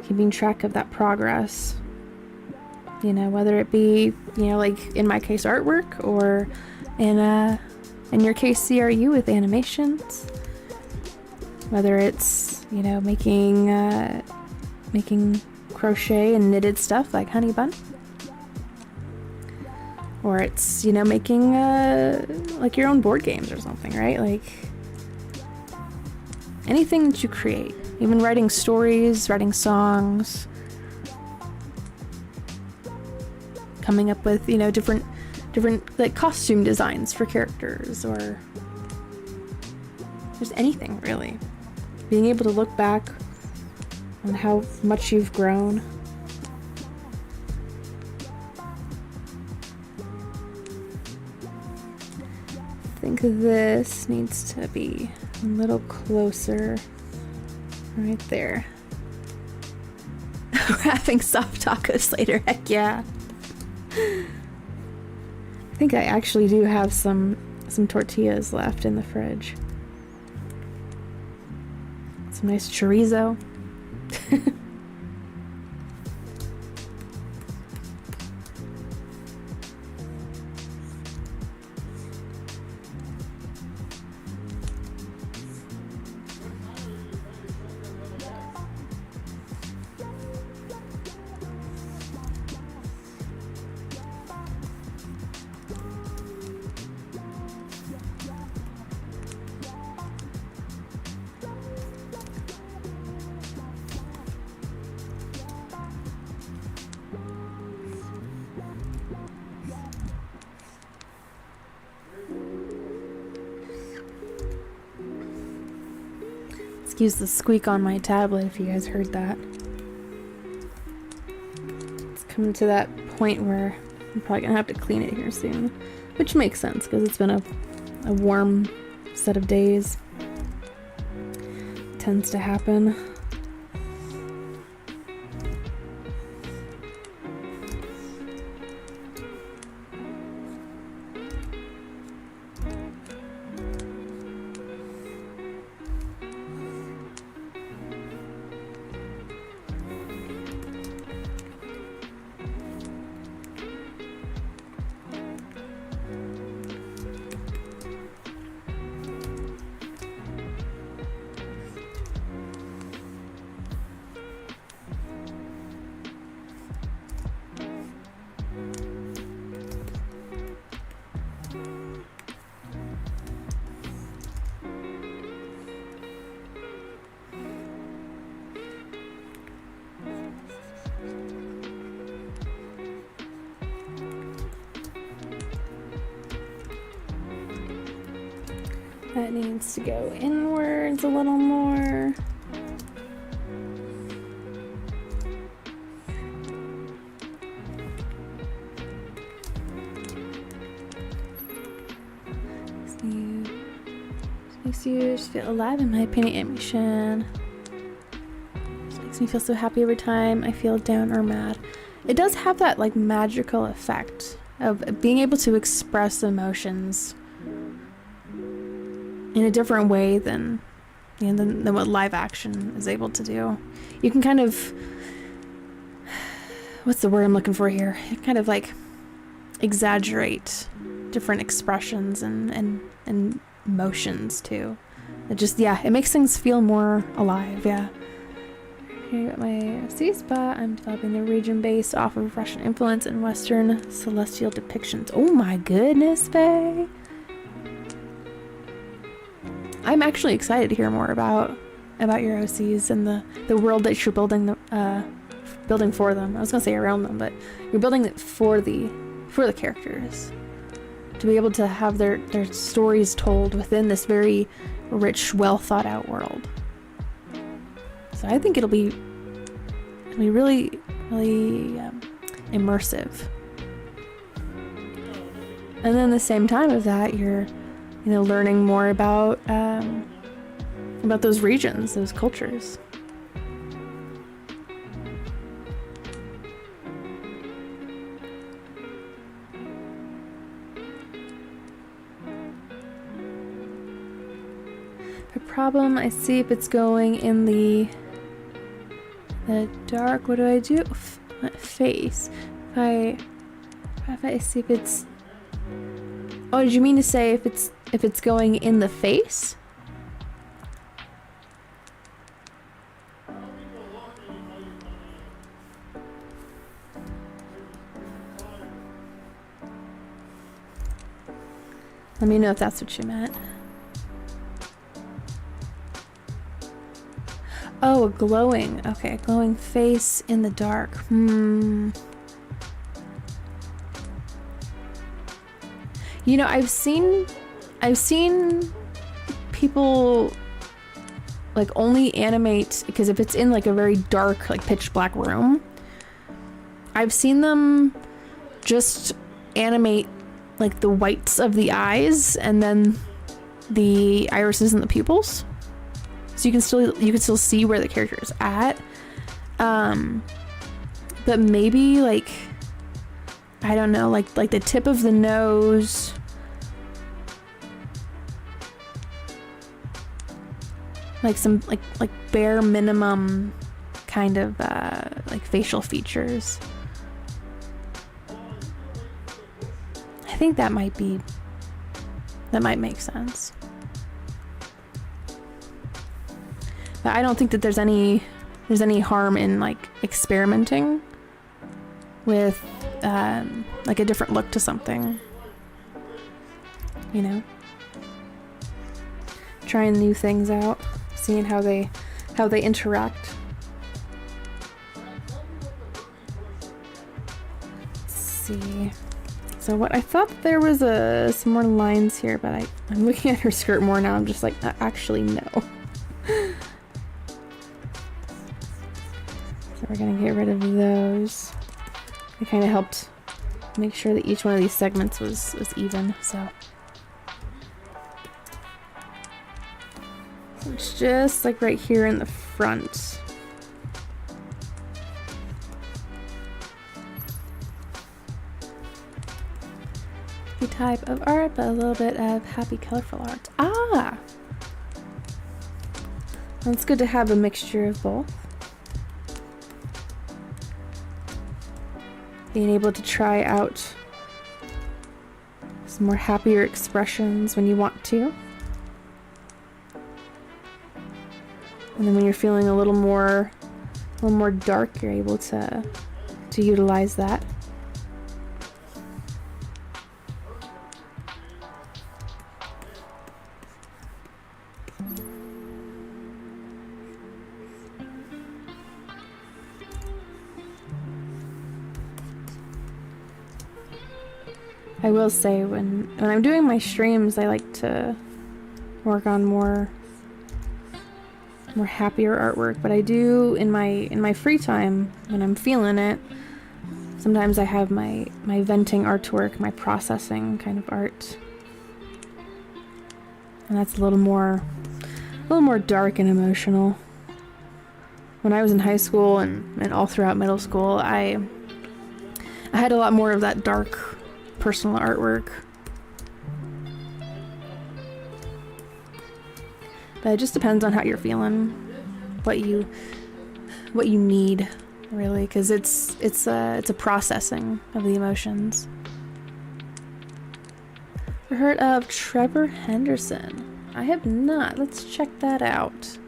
keeping track of that progress, you know, whether it be, you know, like in my case artwork, or in your case CRU with animations, whether it's, you know, making crochet and knitted stuff like Honey Bun, or it's, you know, making like your own board games or something, right? Like anything that you create, even writing stories, writing songs, coming up with, you know, different like costume designs for characters, or just anything really. Being able to look back on how much you've grown. I think this needs to be a little closer. Right there. We're having soft tacos later, heck yeah. I think I actually do have some tortillas left in the fridge. Some nice chorizo. Excuse the squeak on my tablet if you guys heard that. It's coming to that point where I'm probably gonna have to clean it here soon. Which makes sense because it's been a warm set of days. Tends to happen. That needs to go inwards a little more. Makes you just feel alive in my painting animation. Just makes me feel so happy every time I feel down or mad. It does have that like magical effect of being able to express emotions in a different way than what live action is able to do. You can kind of, what's the word I'm looking for here? You kind of like exaggerate different expressions and emotions too. It just, yeah, it makes things feel more alive, yeah. Here I got my C spot. I'm developing the region based off of Russian influence and Western celestial depictions. Oh my goodness, Faye. I'm actually excited to hear more about your OCs and the world that you're building building for them. I was gonna say around them, but you're building it for the characters to be able to have their stories told within this very rich, well thought out world. So I think it'll be really, really immersive. And then at the same time of that, you're learning more about those regions, those cultures. The problem, I see if it's going in the dark. What do I do? Face. If I see if it's. Oh, did you mean to say if it's going in the face? Let me know if that's what you meant. Oh, a glowing. Okay, glowing face in the dark. I've seen people like only animate, because if it's in like a very dark, like pitch black room, I've seen them just animate like the whites of the eyes and then the irises and the pupils. So you can still see where the character is at. But maybe like, I don't know, like the tip of the nose. Like some like bare minimum kind of like facial features. I think that might make sense. But I don't think that there's any harm in like experimenting with like a different look to something. Trying new things out, seeing how they interact. Let's see. So what I thought there was some more lines here, but I'm looking at her skirt more now. I'm just like, actually no. we're gonna get rid of those. It kind of helped make sure that each one of these segments was even, so. It's just like right here in the front. The type of art, but a little bit of happy, colorful art. Ah! Well, it's good to have a mixture of both. Being able to try out some more happier expressions when you want to. And then when you're feeling a little more dark, you're able to utilize that. I will say when I'm doing my streams, I like to work on more happier artwork, but I do in my free time when I'm feeling it. Sometimes I have my venting artwork, my processing kind of art, and that's a little more dark and emotional. When I was in high school and all throughout middle school, I had a lot more of that dark personal artwork. But it just depends on how you're feeling, what you need, really, because it's a processing of the emotions. Ever heard of Trevor Henderson? I have not. Let's check that out.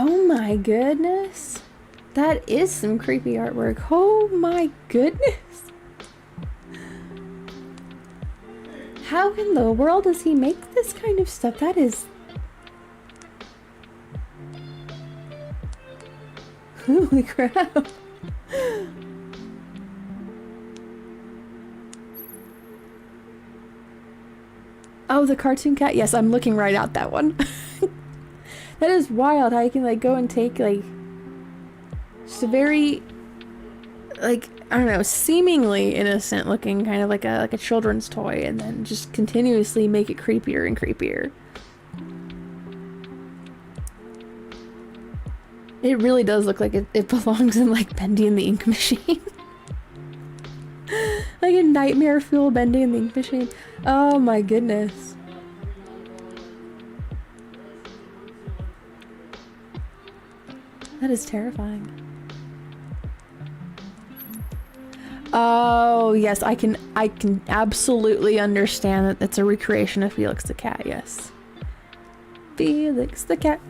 Oh my goodness. That is some creepy artwork. Oh my goodness. How in the world does he make this kind of stuff? That is... Holy crap. Oh, the cartoon cat? Yes, I'm looking right at that one. That is wild how you can like go and take like just a very like, I don't know, seemingly innocent looking kind of like a children's toy and then just continuously make it creepier and creepier. It really does look like it belongs in like Bendy and the Ink Machine. Like a nightmare fuel Bendy and the Ink Machine. Oh my goodness. That is terrifying. Oh, yes, I can absolutely understand that it's a recreation of Felix the cat, yes. Felix the cat.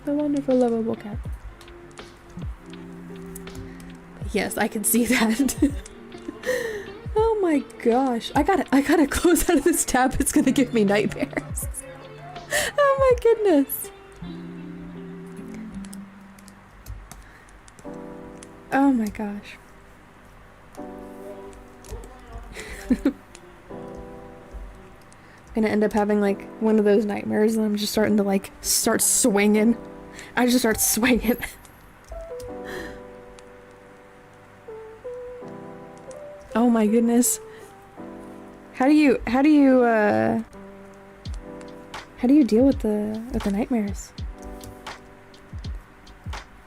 The wonderful, lovable cat. Yes, I can see that. Oh my gosh. I gotta close out of this tab. It's gonna give me nightmares. Oh my goodness. Oh my gosh. Gonna end up having like one of those nightmares and I'm just starting to like start swinging. I just start swinging. Oh my goodness. How do you deal with the nightmares?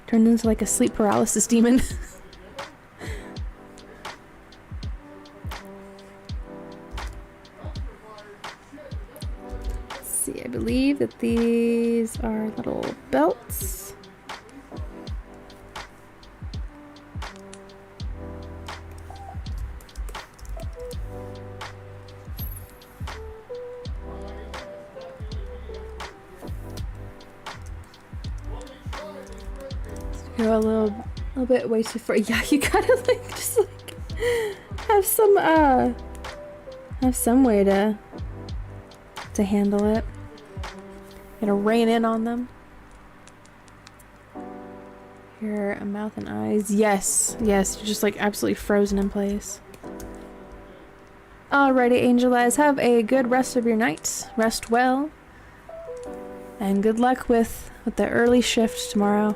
Turned into like a sleep paralysis demon. Let's see, I believe that these are little belts. Go a little bit way too far. Yeah, you gotta like just like have some way to handle it. Gotta rein in on them. Your mouth and eyes. Yes, yes, you're just like absolutely frozen in place. Alrighty, Angel Eyes, have a good rest of your night. Rest well. And good luck with the early shift tomorrow.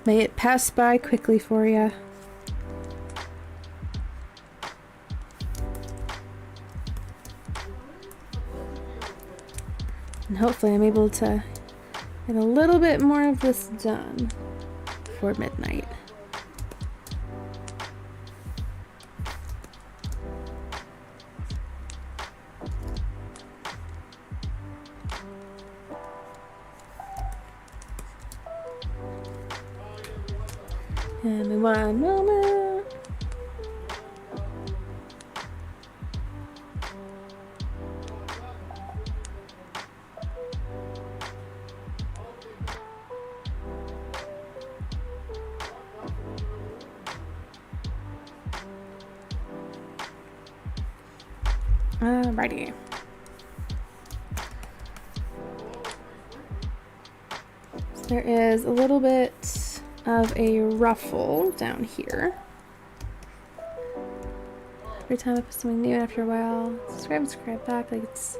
May it pass by quickly for you. And hopefully I'm able to get a little bit more of this done before midnight. And in one moment. Alrighty. So there is a little bit of a ruffle down here. Every time I put something new after a while, subscribe back, like it's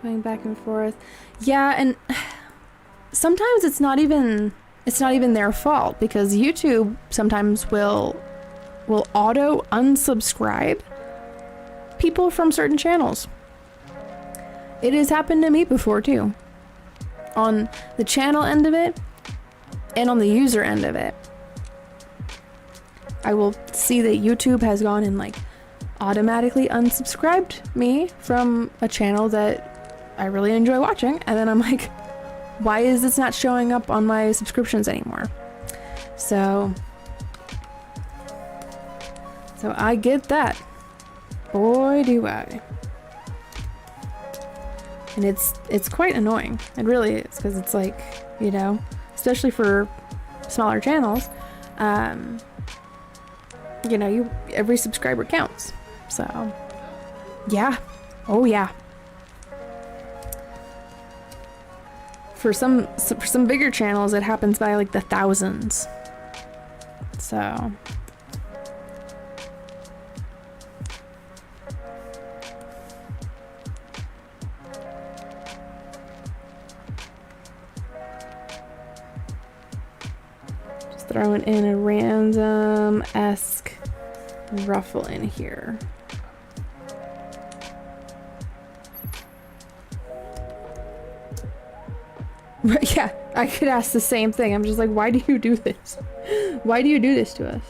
going back and forth. Yeah, and sometimes it's not even their fault, because YouTube sometimes will auto unsubscribe people from certain channels. It has happened to me before too. On the channel end of it, and on the user end of it, I will see that YouTube has gone and like automatically unsubscribed me from a channel that I really enjoy watching, and then I'm like, why is this not showing up on my subscriptions anymore? So I get that. Boy, do I. And it's quite annoying. It really is, because it's like, you know, especially for smaller channels, you know, every subscriber counts. So, yeah. Oh, yeah. For some bigger channels, it happens by like the thousands. So. Throwing in a random-esque ruffle in here. Yeah, I could ask the same thing. I'm just like, why do you do this? Why do you do this to us?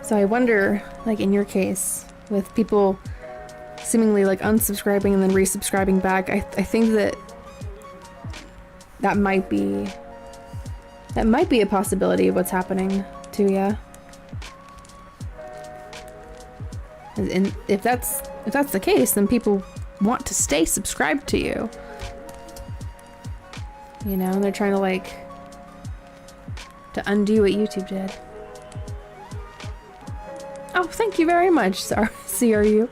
So I wonder, like in your case, with people seemingly like unsubscribing and then resubscribing back, I think that might be a possibility of what's happening to you. And if that's the case, then people want to stay subscribed to you. You know, and they're trying to undo what YouTube did. Oh, thank you very much, CRU.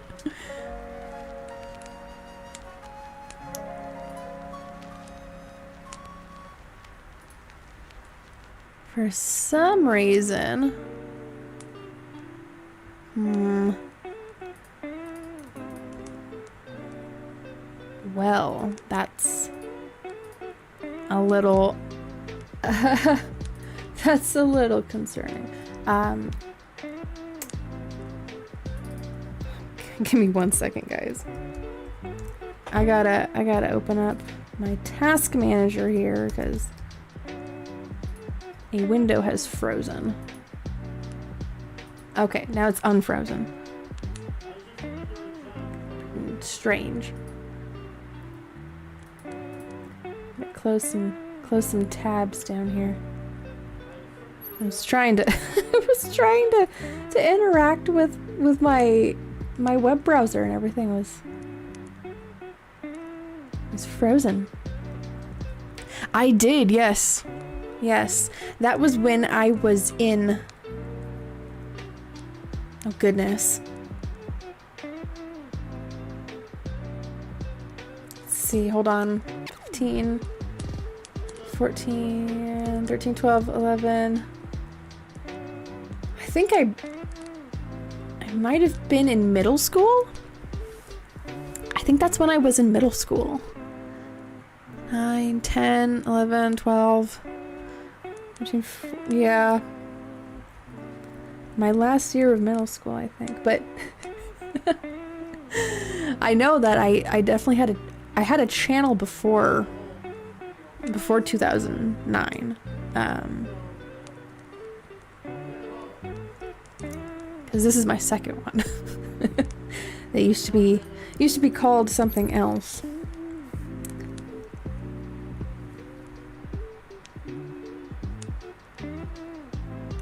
For some reason... Well, that's a little... that's a little concerning. Give me 1 second, guys. I gotta open up my task manager here because a window has frozen. Okay, now it's unfrozen. Strange. Close some tabs down here. I was trying to interact with my web browser, and everything was frozen. I did, yes. Yes, that was when I was in... Oh goodness. Let's see, hold on. 15, 14, 13, 12, 11. I think I might have been in middle school. I think that's when I was in middle school. 9, 10, 11, 12, 13, yeah. My last year of middle school, I think. But I know that I definitely had a channel before 2009. Because this is my second one. They used to be called something else.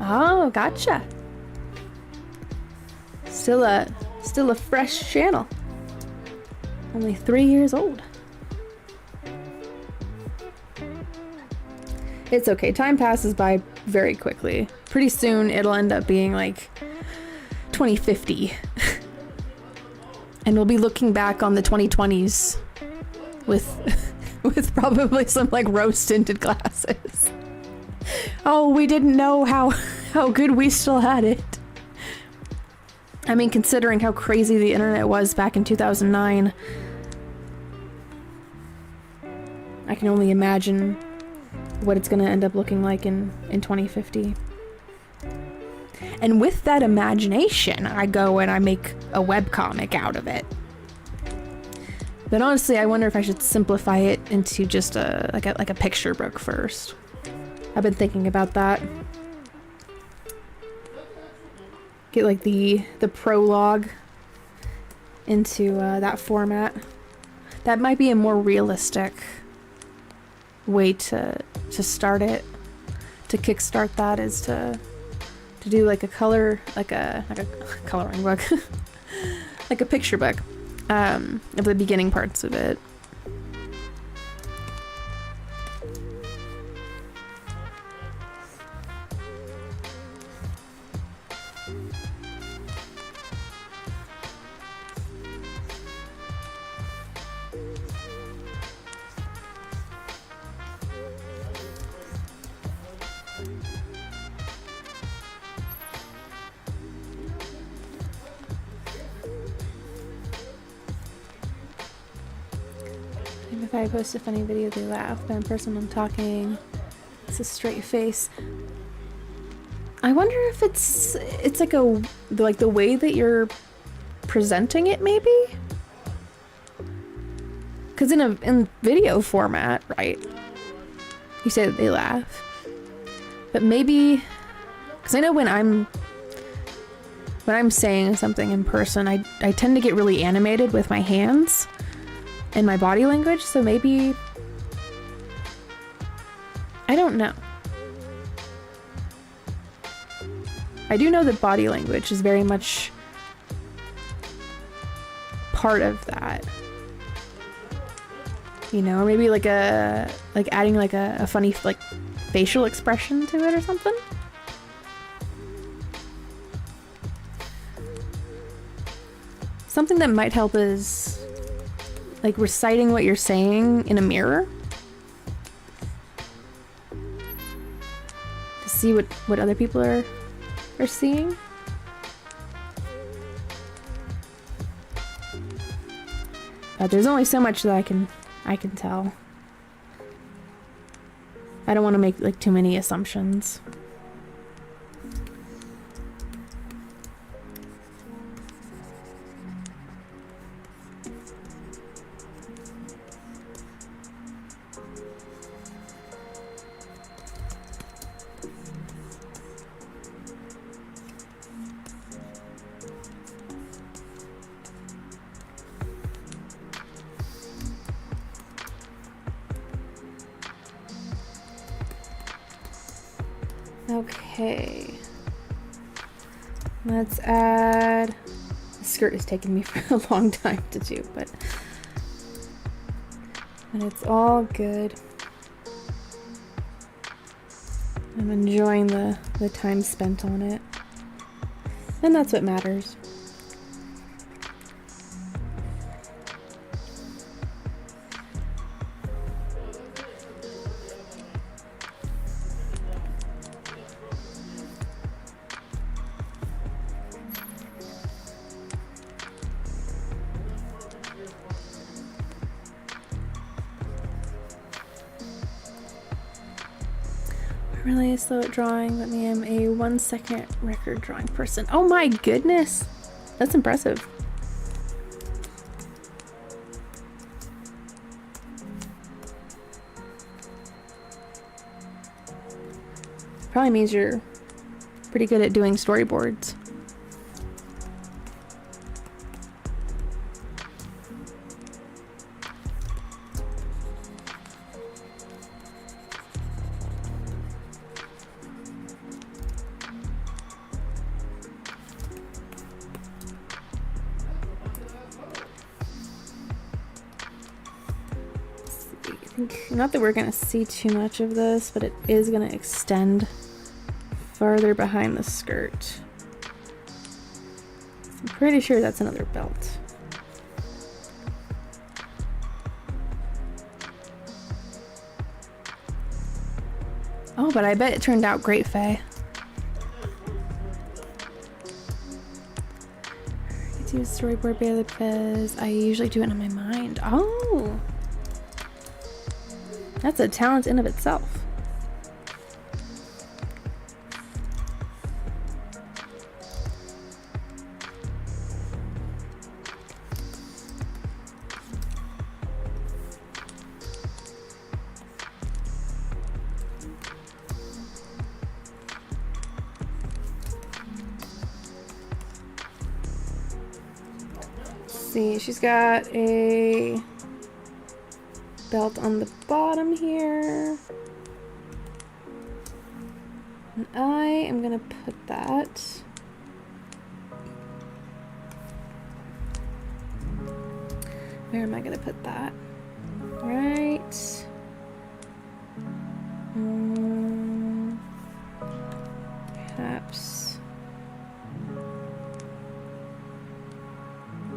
Oh, gotcha. Still a fresh channel. Only 3 years old. It's okay. Time passes by very quickly. Pretty soon it'll end up being like 2050. And we'll be looking back on the 2020s with probably some like rose tinted glasses. Oh, we didn't know how good we still had it. I mean, considering how crazy the internet was back in 2009, I can only imagine what it's gonna end up looking like in 2050. And with that imagination, I go and I make a webcomic out of it. But honestly, I wonder if I should simplify it into just like a picture book first. I've been thinking about that. Get like the prologue into that format. That might be a more realistic way to start it. To kickstart that is to do like a coloring book, like a picture book of the beginning parts of it. If I post a funny video, they laugh, but in person I'm talking, it's a straight face. I wonder if it's like the way that you're presenting it, maybe? Because in video format, right? You say that they laugh, but maybe because I know when I'm saying something in person, I tend to get really animated with my hands and my body language, so maybe, I don't know. I do know that body language is very much part of that. You know, or maybe like adding like a funny like facial expression to it or something. Something that might help is like reciting what you're saying in a mirror to see what other people are seeing. But there's only so much that I can tell. I don't want to make like too many assumptions. Okay, let's add, the skirt is taking me for a long time to do, but it's all good. I'm enjoying the time spent on it. And that's what matters. Really slow at drawing, but I am a 1 second record drawing person. Oh my goodness! That's impressive. Probably means you're pretty good at doing storyboards. Not that we're gonna see too much of this, but it is gonna extend farther behind the skirt. I'm pretty sure that's another belt. Oh, but I bet it turned out great, Faye. I get to use storyboard because I usually do it in my mind. Oh! That's a talent in of itself. Let's see, she's got a belt on the bottom here. And I am gonna put that where am I gonna put that? Right. Perhaps.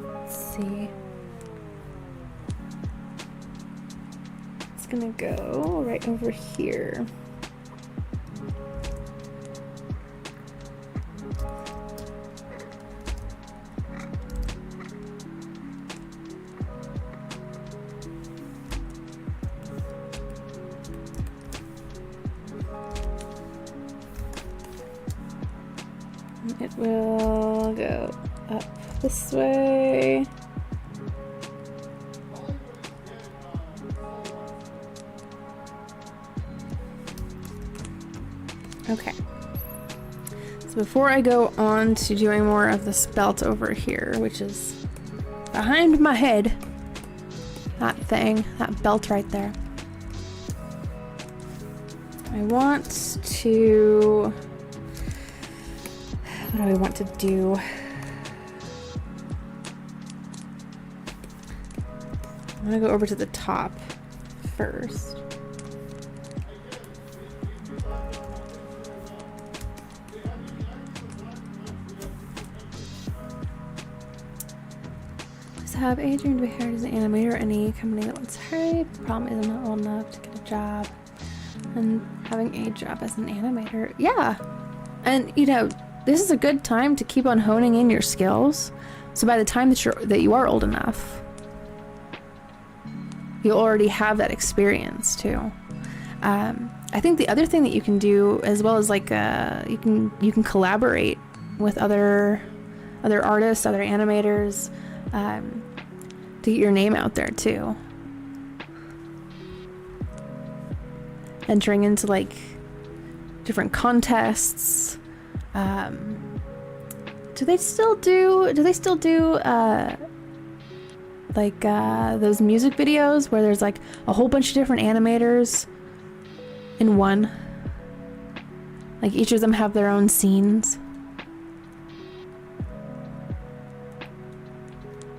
Let's see. It's gonna go right over here. It will go up this way. Okay. So before I go on to doing more of this belt over here, which is behind my head, that thing, that belt right there, I want to... What do I want to do? I'm gonna go over to the top first. Does have a dream to be hired as an animator or any company that wants to hire. The problem is I'm not old enough to get a job. And having a job as an animator, yeah. And you know, this is a good time to keep on honing in your skills. So by the time that you are old enough, you'll already have that experience too. I think the other thing that you can do, as well as like you can collaborate with other artists, other animators, to get your name out there too. Entering into like different contests. Do they still do like those music videos where there's like a whole bunch of different animators in one? Like each of them have their own scenes.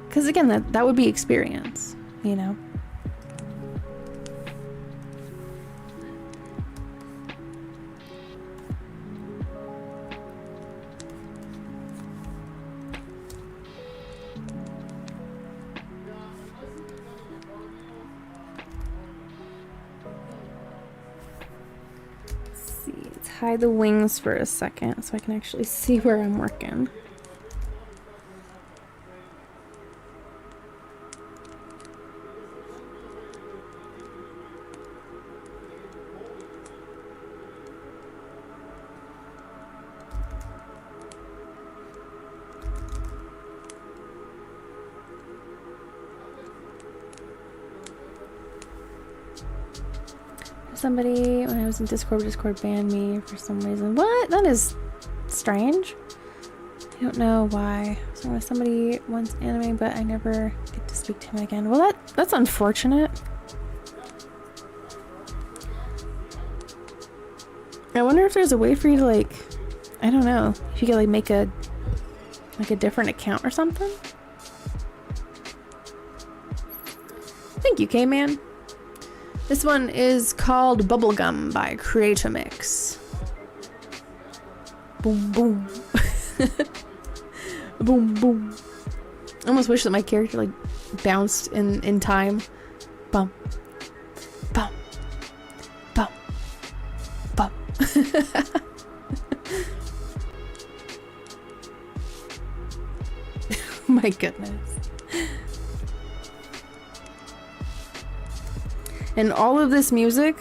Because again, that would be experience, you know? hide the wings for a second so I can actually see where I'm working. Somebody, when I was in Discord banned me for some reason. What? That is strange. I don't know why. So somebody wants anime, but I never get to speak to him again. Well, that's unfortunate. I wonder if there's a way for you to, like, I don't know, if you could like make a different account or something. Thank you, K-Man. This one is called Bubblegum by Creatomix. Boom, boom. Boom, boom. I almost wish that my character like bounced in time. Bum. Bum. Bum. Bum. My goodness. And all of this music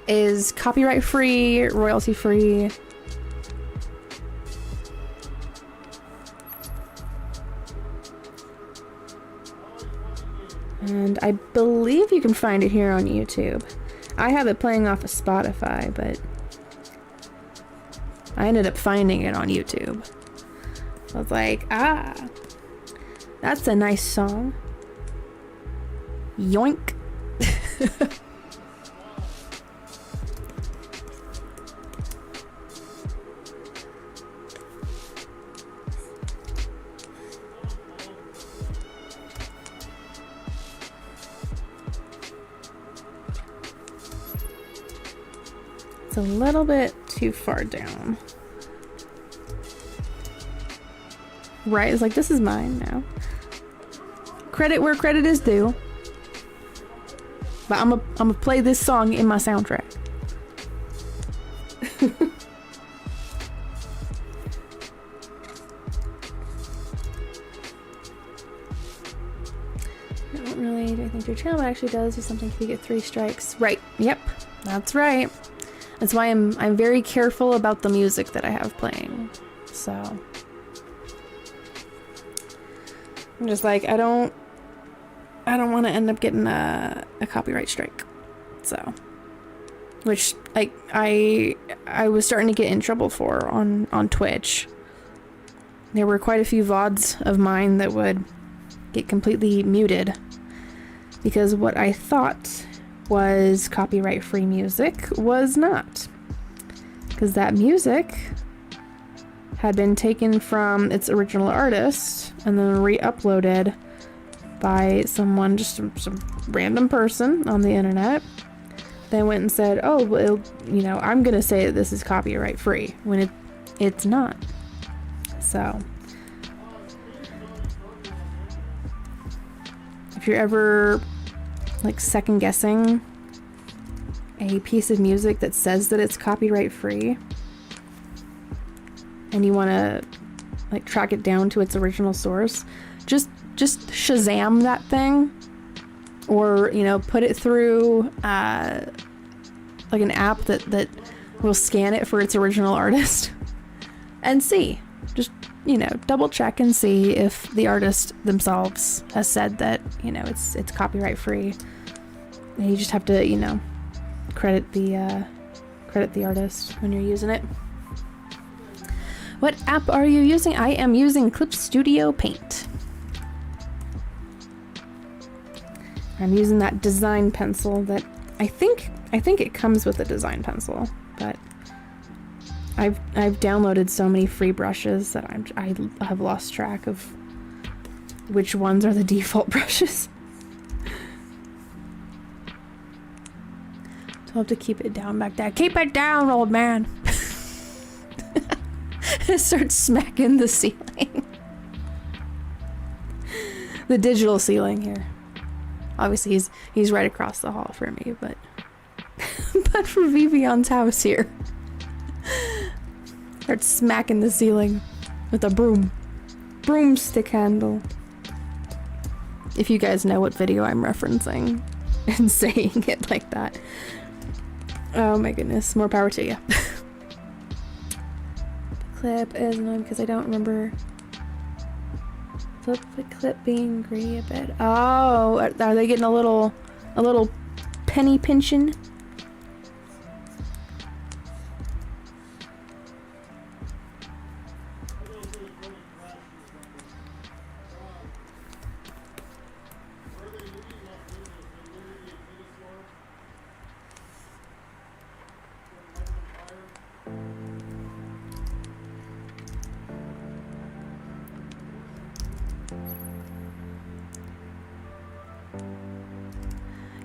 is copyright free, royalty free. And I believe you can find it here on YouTube. I have it playing off of Spotify, but I ended up finding it on YouTube. I was like, ah, that's a nice song. Yoink. It's a little bit too far down. Right, it's like, this is mine now. Credit where credit is due. But I'm gonna play this song in my soundtrack. I don't really do I think your channel actually does something if you get 3 strikes. Right. Yep. That's right. That's why I'm very careful about the music that I have playing. So I'm just like, I don't want to end up getting a copyright strike. So, which like I was starting to get in trouble for on Twitch. There were quite a few VODs of mine that would get completely muted because what I thought was copyright free music was not. Because that music had been taken from its original artist and then re-uploaded by someone, just some random person on the internet. They went and said, oh, well, you know, I'm gonna say that this is copyright free when it's not. So if you're ever like second guessing a piece of music that says that it's copyright free and you want to like track it down to its original source, just Shazam that thing, or you know, put it through like an app that will scan it for its original artist and see, just, you know, double check and see if the artist themselves has said that, you know, it's copyright free. And you just have to, you know, credit the artist when you're using it. What app are you using? I am using Clip Studio Paint. I'm using that design pencil that I think it comes with a design pencil, but I've downloaded so many free brushes that I have lost track of which ones are the default brushes. So I'll have to keep it down back there. Keep it down, old man. Start smacking the ceiling. The digital ceiling here. Obviously he's right across the hall from me, but but for Vivion's house here. Start smacking the ceiling with a broomstick handle. If you guys know what video I'm referencing and saying it like that. Oh my goodness, more power to you. The clip is annoying because I don't remember the clip being gray a bit. Oh, are they getting a little penny pinching?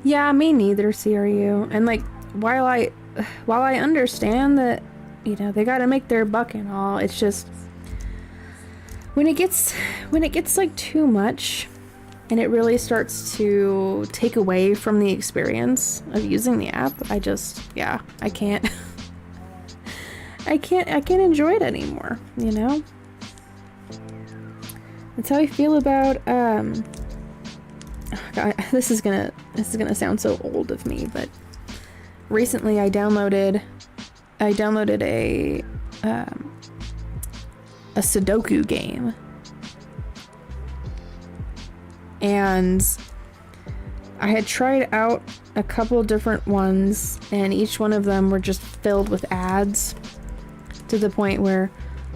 Yeah, me neither, Siriu. And like, while I understand that, you know, they gotta make their buck and all, it's just when it gets like too much and it really starts to take away from the experience of using the app, I can't I can't enjoy it anymore, you know? That's how I feel about God, this is gonna sound so old of me, but recently I downloaded a Sudoku game, and I had tried out a couple different ones, and each one of them were just filled with ads to the point where,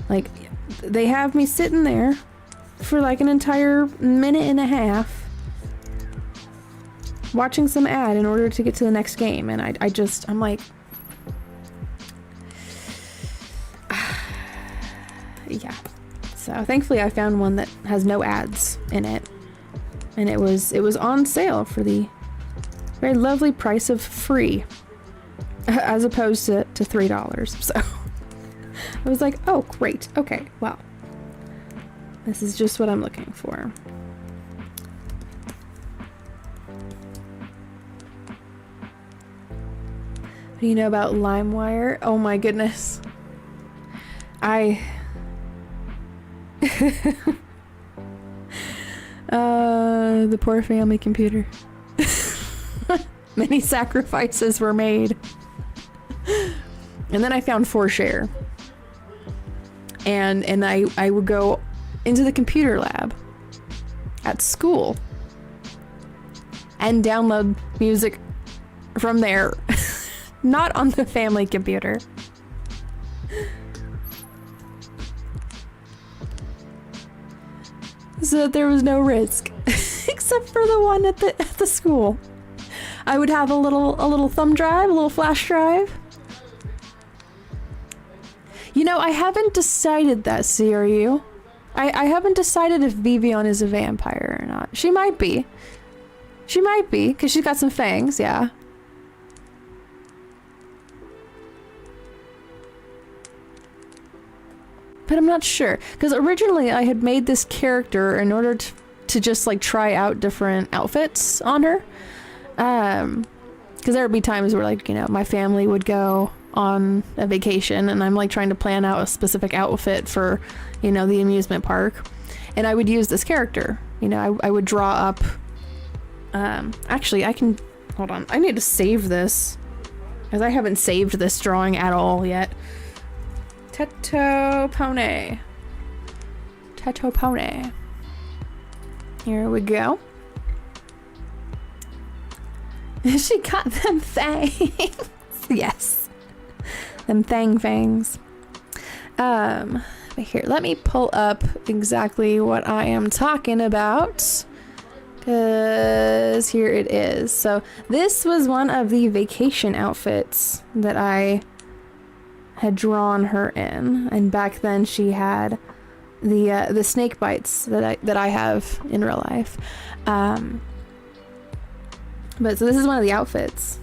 like, they have me sitting there for like an entire minute and a half watching some ad in order to get to the next game, and I'm like, yeah. So thankfully I found one that has no ads in it, and it was on sale for the very lovely price of free, as opposed to $3. So I was like, oh great, okay, well, this is just what I'm looking for. Do you know about LimeWire? Oh my goodness. The poor family computer. Many sacrifices were made. And then I found 4Share. And I would go into the computer lab at school and download music from there. Not on the family computer. So that there was no risk. Except for the one at the school. I would have a little thumb drive, a little flash drive. You know, I haven't decided that, Siriu. I haven't decided if Vivian is a vampire or not. She might be. She might be, because she's got some fangs, yeah. But I'm not sure, because originally I had made this character in order to just like try out different outfits on her. Because there would be times where, like, you know, my family would go on a vacation and I'm like trying to plan out a specific outfit for, you know, the amusement park, and I would use this character. You know, I would draw up, actually I can, hold on, I need to save this because I haven't saved this drawing at all yet. Teto Pony. Teto Pony. Here we go. She got them fangs. Yes. Them fangs. But here, let me pull up exactly what I am talking about. Because here it is. So this was one of the vacation outfits that I had drawn her in, and back then she had the snake bites that I have in real life. But so this is one of the outfits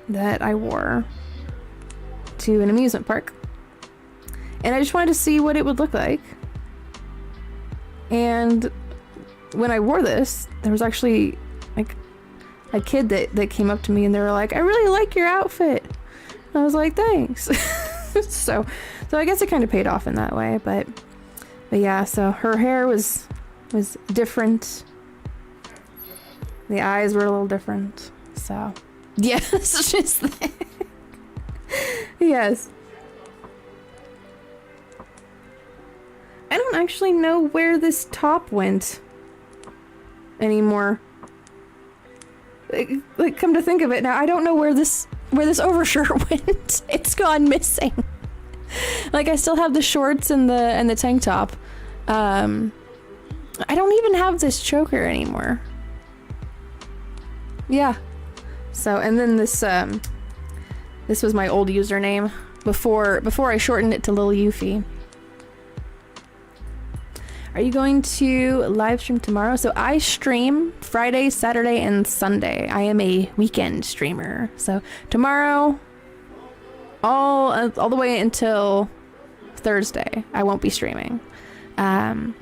that I wore to an amusement park, and I just wanted to see what it would look like. And when I wore this, there was actually like a kid that came up to me and they were like, "I really like your outfit." I was like, thanks. So I guess it kind of paid off in that way, but yeah, so her hair was different. The eyes were a little different, so yes, just yes. I don't actually know where this top went anymore. Like, come to think of it now, I don't know where this overshirt went. It's gone missing. Like, I still have the shorts and the tank top. I don't even have this choker anymore. Yeah. So, and then this was my old username before I shortened it to Lil Euphie. Are you going to live stream tomorrow? So I stream Friday, Saturday, and Sunday. I am a weekend streamer. So tomorrow, all the way until Thursday, I won't be streaming. And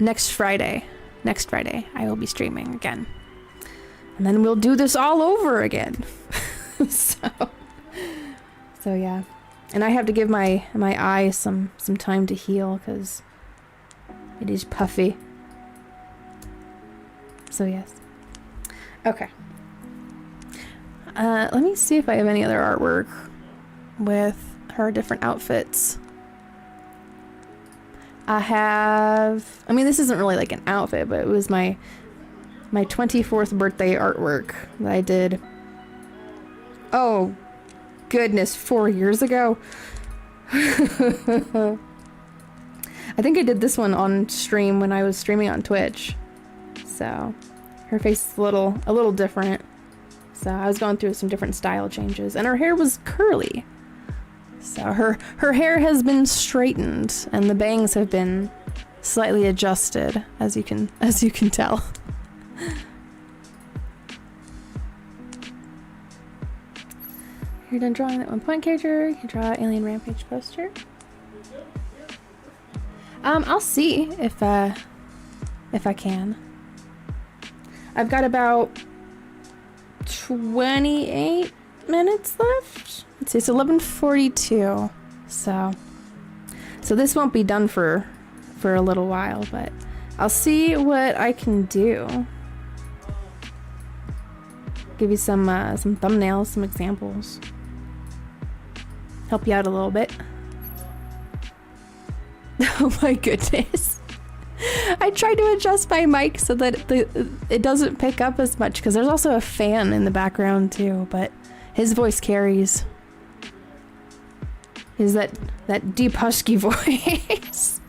next Friday, I will be streaming again. And then we'll do this all over again. So yeah. And I have to give my eye some time to heal because it is puffy. So yes. Okay. Let me see if I have any other artwork with her different outfits. I mean, this isn't really like an outfit, but it was my 24th birthday artwork that I did. Oh, goodness, 4 years ago. I think I did this one on stream when I was streaming on Twitch. So, her face is a little different. So I was going through some different style changes, and her hair was curly. So her hair has been straightened, and the bangs have been slightly adjusted, as you can tell. You're done drawing that 1 point character. You can draw Alien Rampage poster. I'll see if I can. I've got about 28 minutes left. Let's see, it's 11:42. So this won't be done for a little while, but I'll see what I can do. Give you some thumbnails, some examples. Help you out a little bit. Oh my goodness. I tried to adjust my mic so that it doesn't pick up as much, because there's also a fan in the background too, but his voice carries. Is that deep husky voice.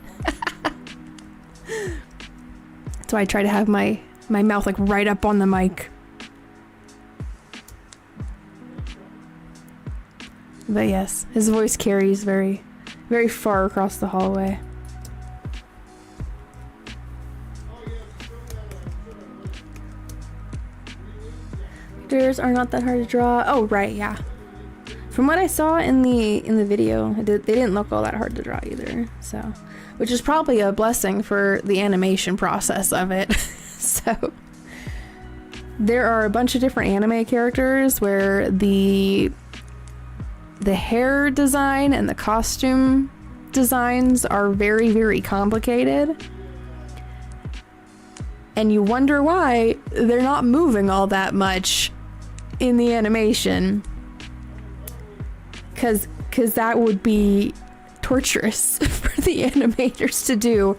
So I try to have my mouth like right up on the mic. But yes, his voice carries very, very far across the hallway. Characters are not that hard to draw. Oh, right, yeah. From what I saw in the video, they didn't look all that hard to draw either. So, which is probably a blessing for the animation process of it. So, there are a bunch of different anime characters where the hair design and the costume designs are very, very complicated. And you wonder why they're not moving all that much in the animation. Cause that would be torturous for the animators to do.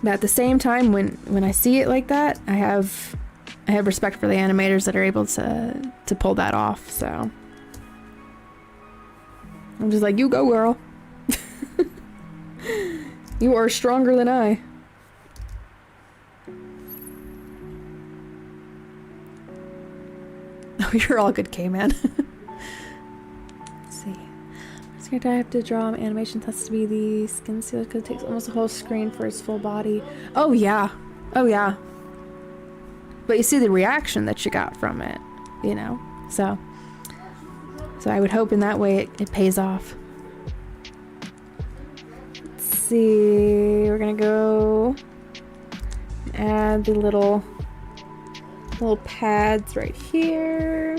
But at the same time, when I see it like that, I have respect for the animators that are able to pull that off, so. I'm just like, you go, girl. You are stronger than I. Oh, you're all good, K-Man. Let's see. This character I have to draw animations has to be the skin seal because it takes almost a whole screen for his full body. Oh, yeah. Oh, yeah. But you see the reaction that you got from it, you know? So I would hope in that way it pays off. Let's see. We're gonna go add the little Little pads right here.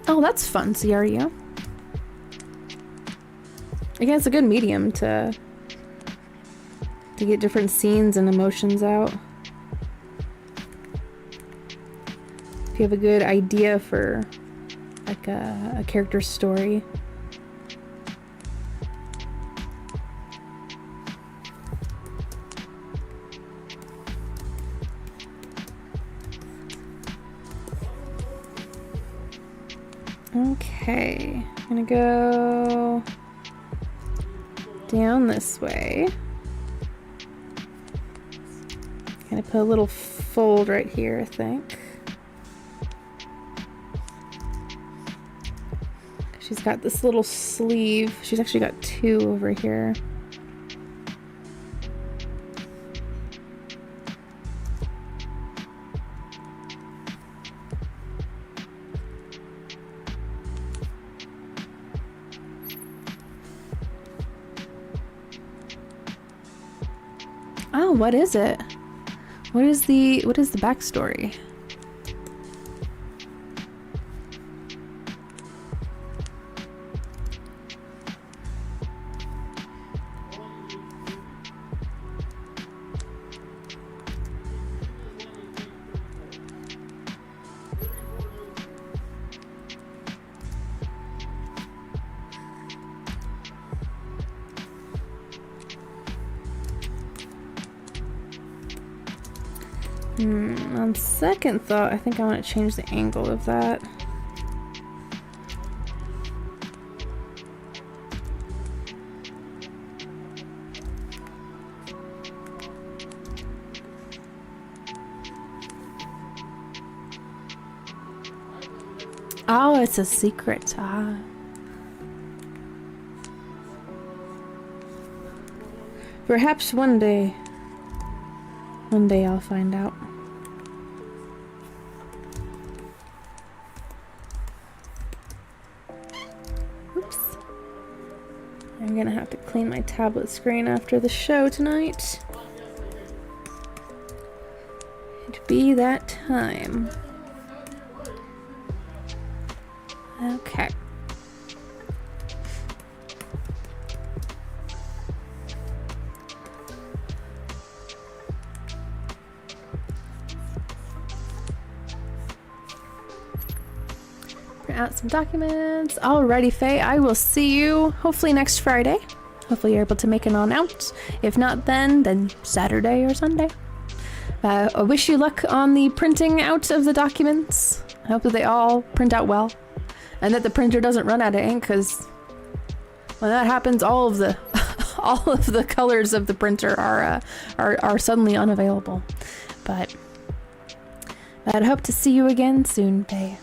Oh, that's fun, CRU. Again, it's a good medium to get different scenes and emotions out. If you have a good idea for like a character's story. Okay, I'm gonna go down this way. Gonna put a little fold right here, I think. She's got this little sleeve. She's actually got two over here. Oh, what is it? What is the backstory? On second thought, I think I want to change the angle of that. Oh, it's a secret. Ah. Perhaps one day I'll find out. Oops. I'm gonna have to clean my tablet screen after the show tonight. It'd be that time. Okay. Print out some documents. Alrighty, Faye. I will see you hopefully next Friday. Hopefully you're able to make it on out. If not, then Saturday or Sunday. I wish you luck on the printing out of the documents. I hope that they all print out well. And that the printer doesn't run out of ink, because when that happens, all of the all of the colors of the printer are suddenly unavailable. But I'd hope to see you again soon, Faye.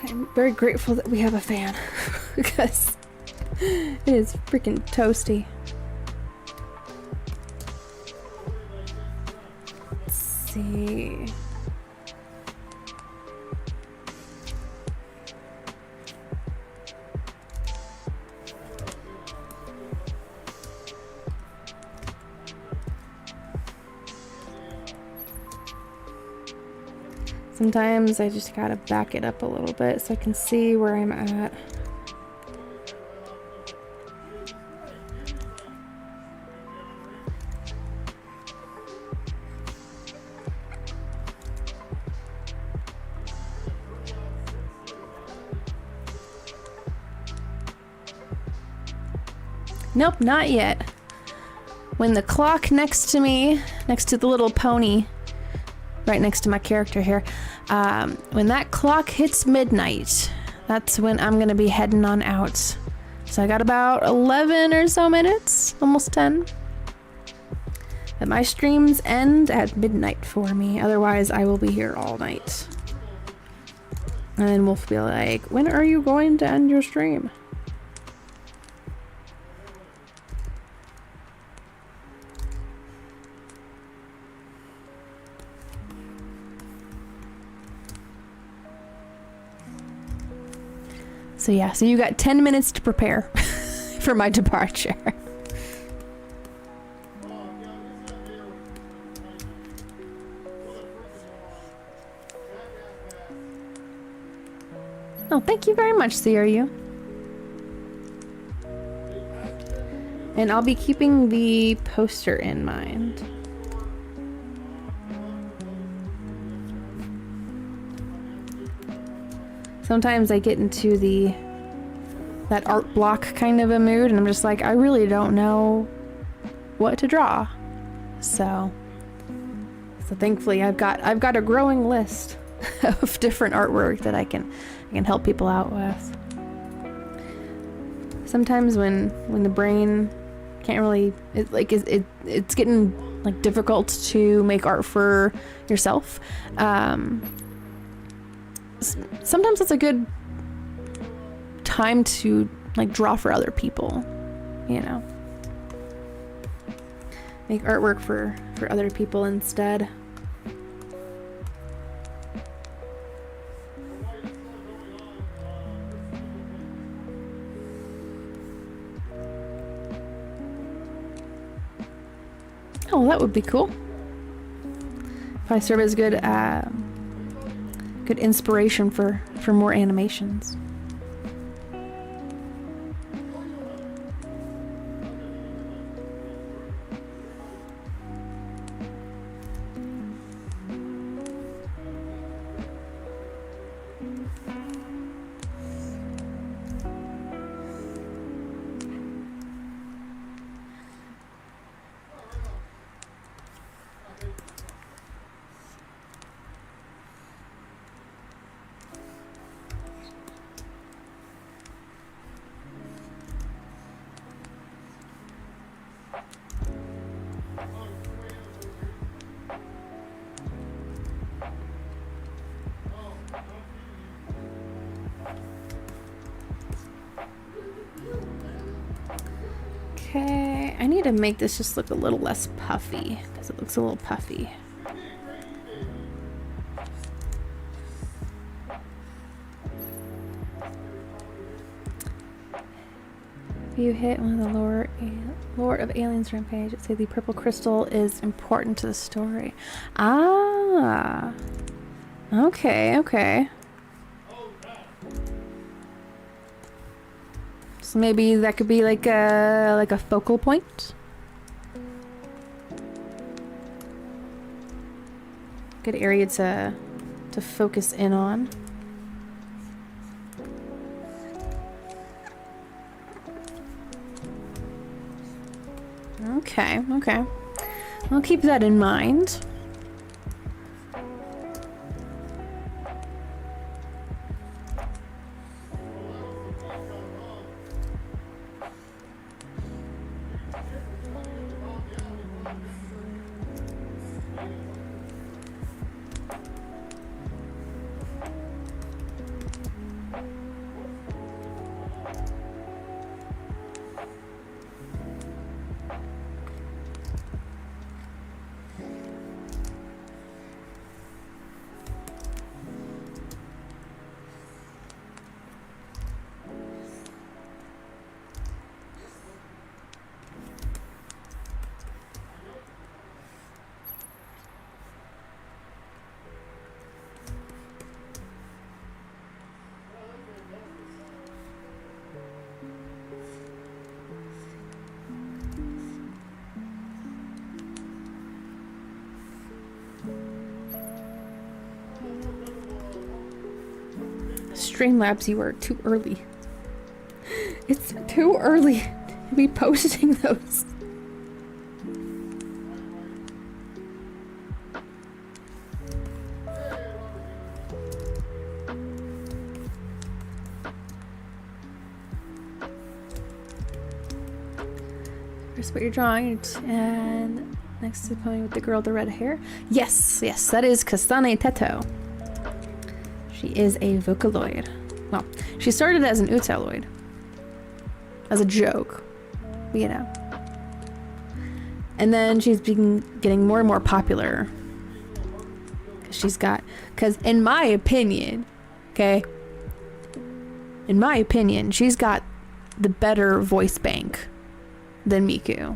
I'm very grateful that we have a fan because it is freaking toasty. Let's see. Sometimes I just gotta back it up a little bit so I can see where I'm at. Nope, not yet. When the clock next to me, next to the little pony, right next to my character here, When that clock hits midnight, that's when I'm gonna be heading on out. So I got about 11 or so minutes, almost 10. But my streams end at midnight for me, otherwise I will be here all night. And then we'll be like, when are you going to end your stream? So yeah, so you got 10 minutes to prepare for my departure. Oh, thank you very much, CRU. And I'll be keeping the poster in mind. Sometimes I get into that art block kind of a mood, and I'm just like, I really don't know what to draw. So thankfully I've got a growing list of different artwork that I can help people out with. Sometimes when the brain can't really, it's getting like difficult to make art for yourself. Sometimes it's a good time to like draw for other people, you know, make artwork for other people instead. Oh, that would be cool if I serve as good good inspiration for more animations. Okay, I need to make this just look a little less puffy because it looks a little puffy. If you hit one of the Lord of Aliens rampage, it say the purple crystal is important to the story. Ah, okay, okay. So maybe that could be like a focal point. Good area to focus in on. Okay, okay. I'll keep that in mind. Streamlabs, you are too early. It's too early to be posting those. Here's what you're drawing. And next to the pony with the girl with the red hair. Yes, yes, that is Kasane Teto. She is a Vocaloid. Well, she started as an Utaloid. As a joke. You know. And then she's been getting more and more popular. Because in my opinion, okay, in my opinion, she's got the better voice bank than Miku.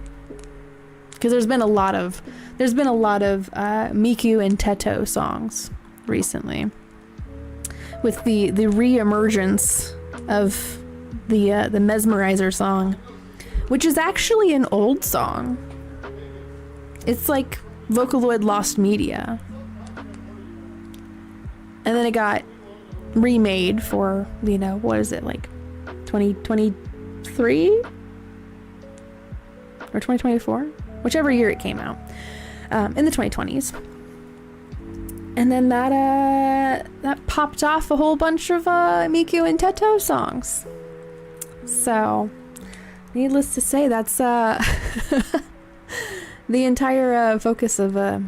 Because there's been a lot of Miku and Teto songs recently. With the re-emergence of the Mesmerizer song, which is actually an old song. It's like Vocaloid lost media. And then it got remade for, you know, what is it, like 2023? Or 2024? Whichever year it came out. In the 2020s. And then that popped off a whole bunch of Miku and Teto songs. So, needless to say, that's the entire focus of a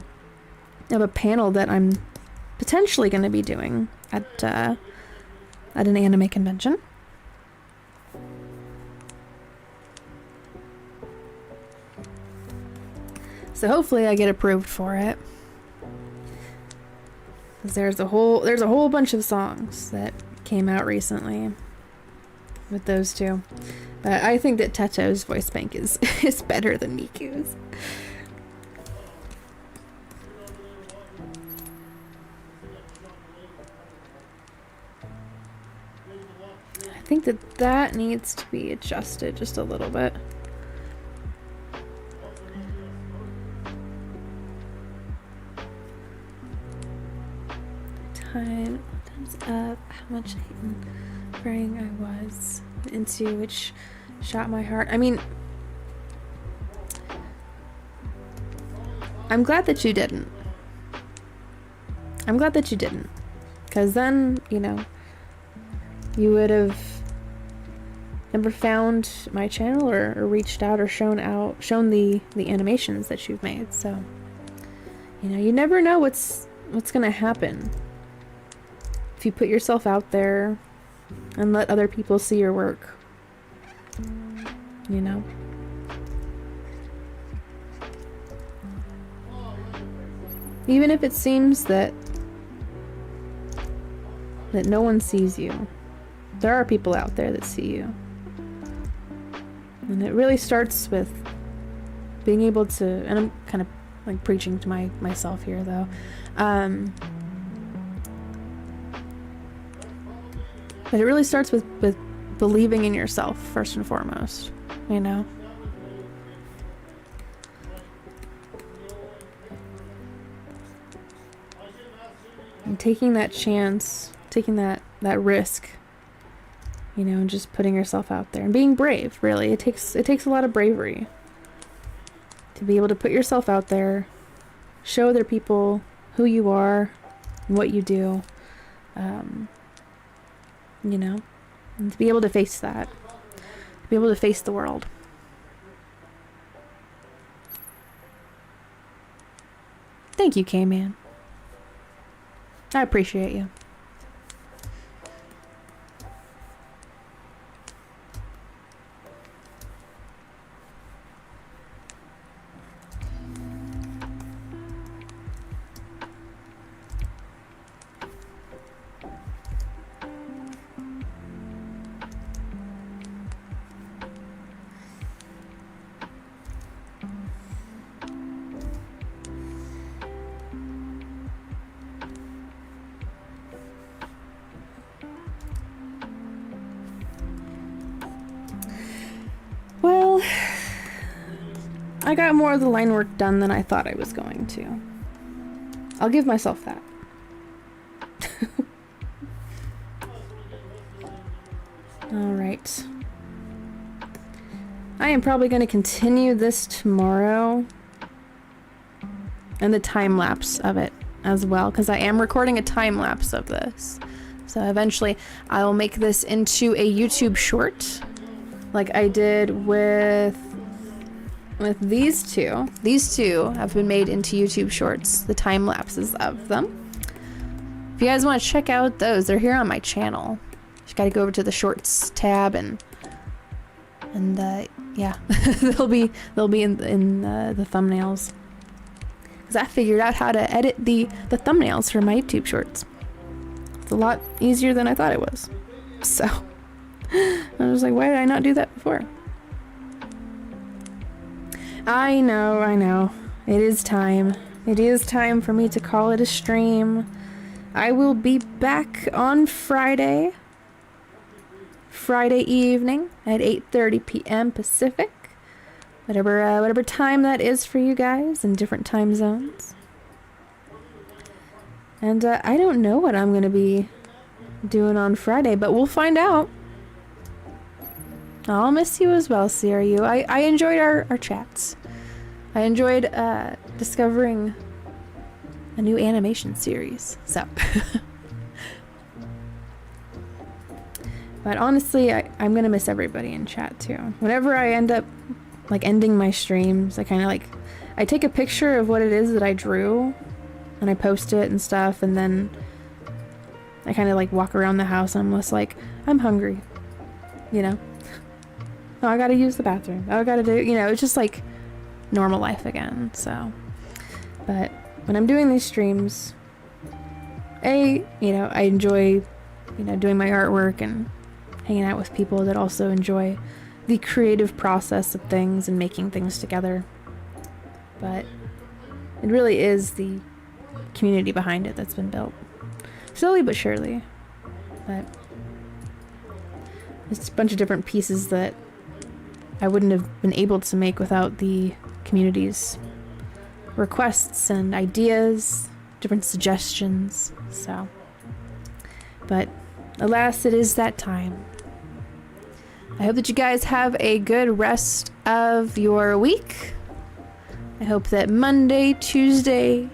panel that I'm potentially going to be doing at an anime convention. So hopefully I get approved for it. 'Cause there's a whole bunch of songs that came out recently with those two. But I think that Teto's voice bank is better than Miku's. I think that needs to be adjusted just a little bit. Time's up. How much praying I was into, which shot my heart. I mean, I'm glad that you didn't. I'm glad that you didn't, because then, you know, you would have never found my channel or reached out or shown the animations that you've made. So, you know, you never know what's gonna happen if you put yourself out there and let other people see your work. You know? Even if it seems that no one sees you, there are people out there that see you. And it really starts with being able to, and I'm kind of like preaching to myself here though, but it really starts with believing in yourself first and foremost, you know? And taking that chance, taking that risk, you know, and just putting yourself out there and being brave, really. It takes a lot of bravery to be able to put yourself out there, show other people who you are and what you do, you know, and to be able to face that, to be able to face the world. Thank you, K-Man. I appreciate you. Well, I got more of the line work done than I thought I was going to. I'll give myself that. Alright. I am probably going to continue this tomorrow. And the time lapse of it as well, because I am recording a time lapse of this. So eventually I will make this into a YouTube short, like I did with with these two. These two have been made into YouTube shorts, the time lapses of them. If you guys want to check out those, they're here on my channel. Just gotta go over to the shorts tab and yeah, they'll be in the thumbnails. Cause I figured out how to edit the thumbnails for my YouTube shorts. It's a lot easier than I thought it was. So I was like, why did I not do that before? I know. It is time. It is time for me to call it a stream. I will be back on Friday evening at 8:30 p.m. Pacific. Whatever time that is for you guys in different time zones. And I don't know what I'm going to be doing on Friday, but we'll find out. I'll miss you as well, CRU. I enjoyed our chats. I enjoyed discovering a new animation series, so. But honestly, I'm gonna miss everybody in chat too. Whenever I end up like ending my streams, I kind of like, I take a picture of what it is that I drew and I post it and stuff, and then I kind of like walk around the house and I'm just like, I'm hungry, you know? Oh, I gotta use the bathroom. Oh, I gotta do, you know, it's just like normal life again, so. But when I'm doing these streams, you know, I enjoy, you know, doing my artwork and hanging out with people that also enjoy the creative process of things and making things together. But it really is the community behind it that's been built. Slowly but surely. But it's a bunch of different pieces that I wouldn't have been able to make without the community's requests and ideas, different suggestions, so. But alas, it is that time. I hope that you guys have a good rest of your week. I hope that Monday, Tuesday,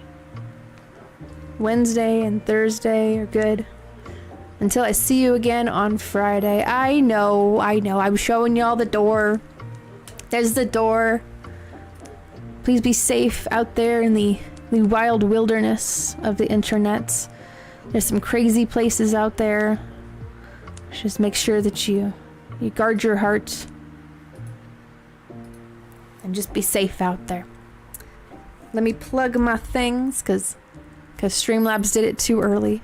Wednesday, and Thursday are good. Until I see you again on Friday. I know, I'm showing y'all the door. There's the door. Please be safe out there in the wild wilderness of the internet. There's some crazy places out there. Just make sure that you guard your heart. And just be safe out there. Let me plug my things, because Streamlabs did it too early.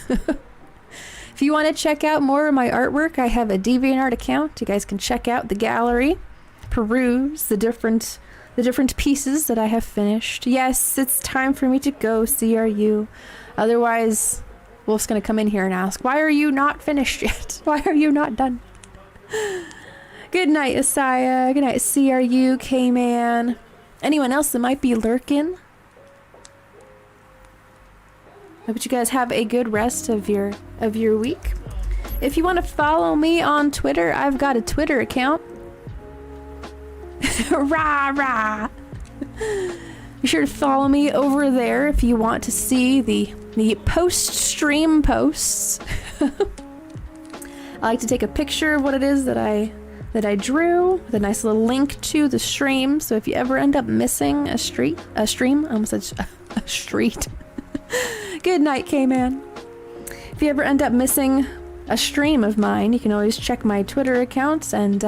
If you want to check out more of my artwork, I have a DeviantArt account. You guys can check out the gallery, peruse the different pieces that I have finished. Yes, it's time for me to go, CRU. Otherwise, Wolf's gonna come in here and ask, why are you not finished yet? Why are you not done? Good night, Asaya. Good night, CRU, K-Man. Anyone else that might be lurking? I hope you guys have a good rest of your week. If you want to follow me on Twitter, I've got a Twitter account. Rah rah. Be sure to follow me over there if you want to see the post-stream posts. I like to take a picture of what it is that I drew with a nice little link to the stream. So if you ever end up missing a stream, I almost said a street. Good night, K-Man. If you ever end up missing a stream of mine, you can always check my Twitter accounts, and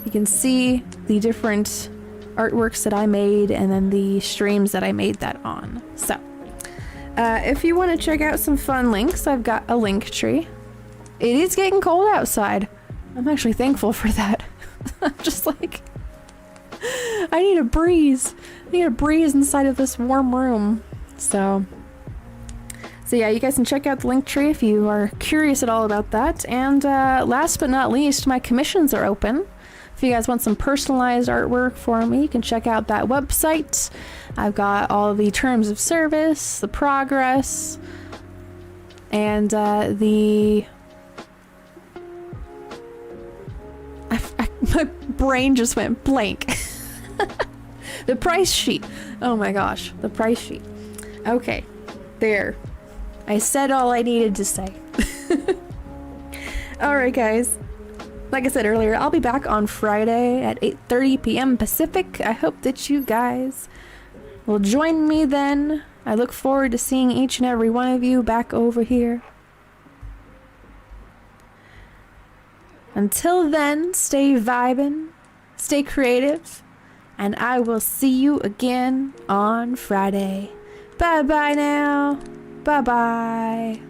you can see the different artworks that I made and then the streams that I made that on. So if you want to check out some fun links, I've got a link tree. It is getting cold outside. I'm actually thankful for that. I'm just like, I need a breeze. I need a breeze inside of this warm room. So yeah, you guys can check out the link tree if you are curious at all about that. And last but not least, my commissions are open. If you guys want some personalized artwork for me, you can check out that website. I've got all the terms of service, the progress, and my brain just went blank. The price sheet. Oh my gosh, the price sheet. Okay, there. I said all I needed to say. Alright guys, Like I said earlier, I'll be back on Friday at 8:30 p.m. Pacific. I hope that you guys will join me then. I look forward to seeing each and every one of you back over here. Until then, stay vibin', stay creative, and I will see you again on Friday. Bye-bye now. Bye-bye.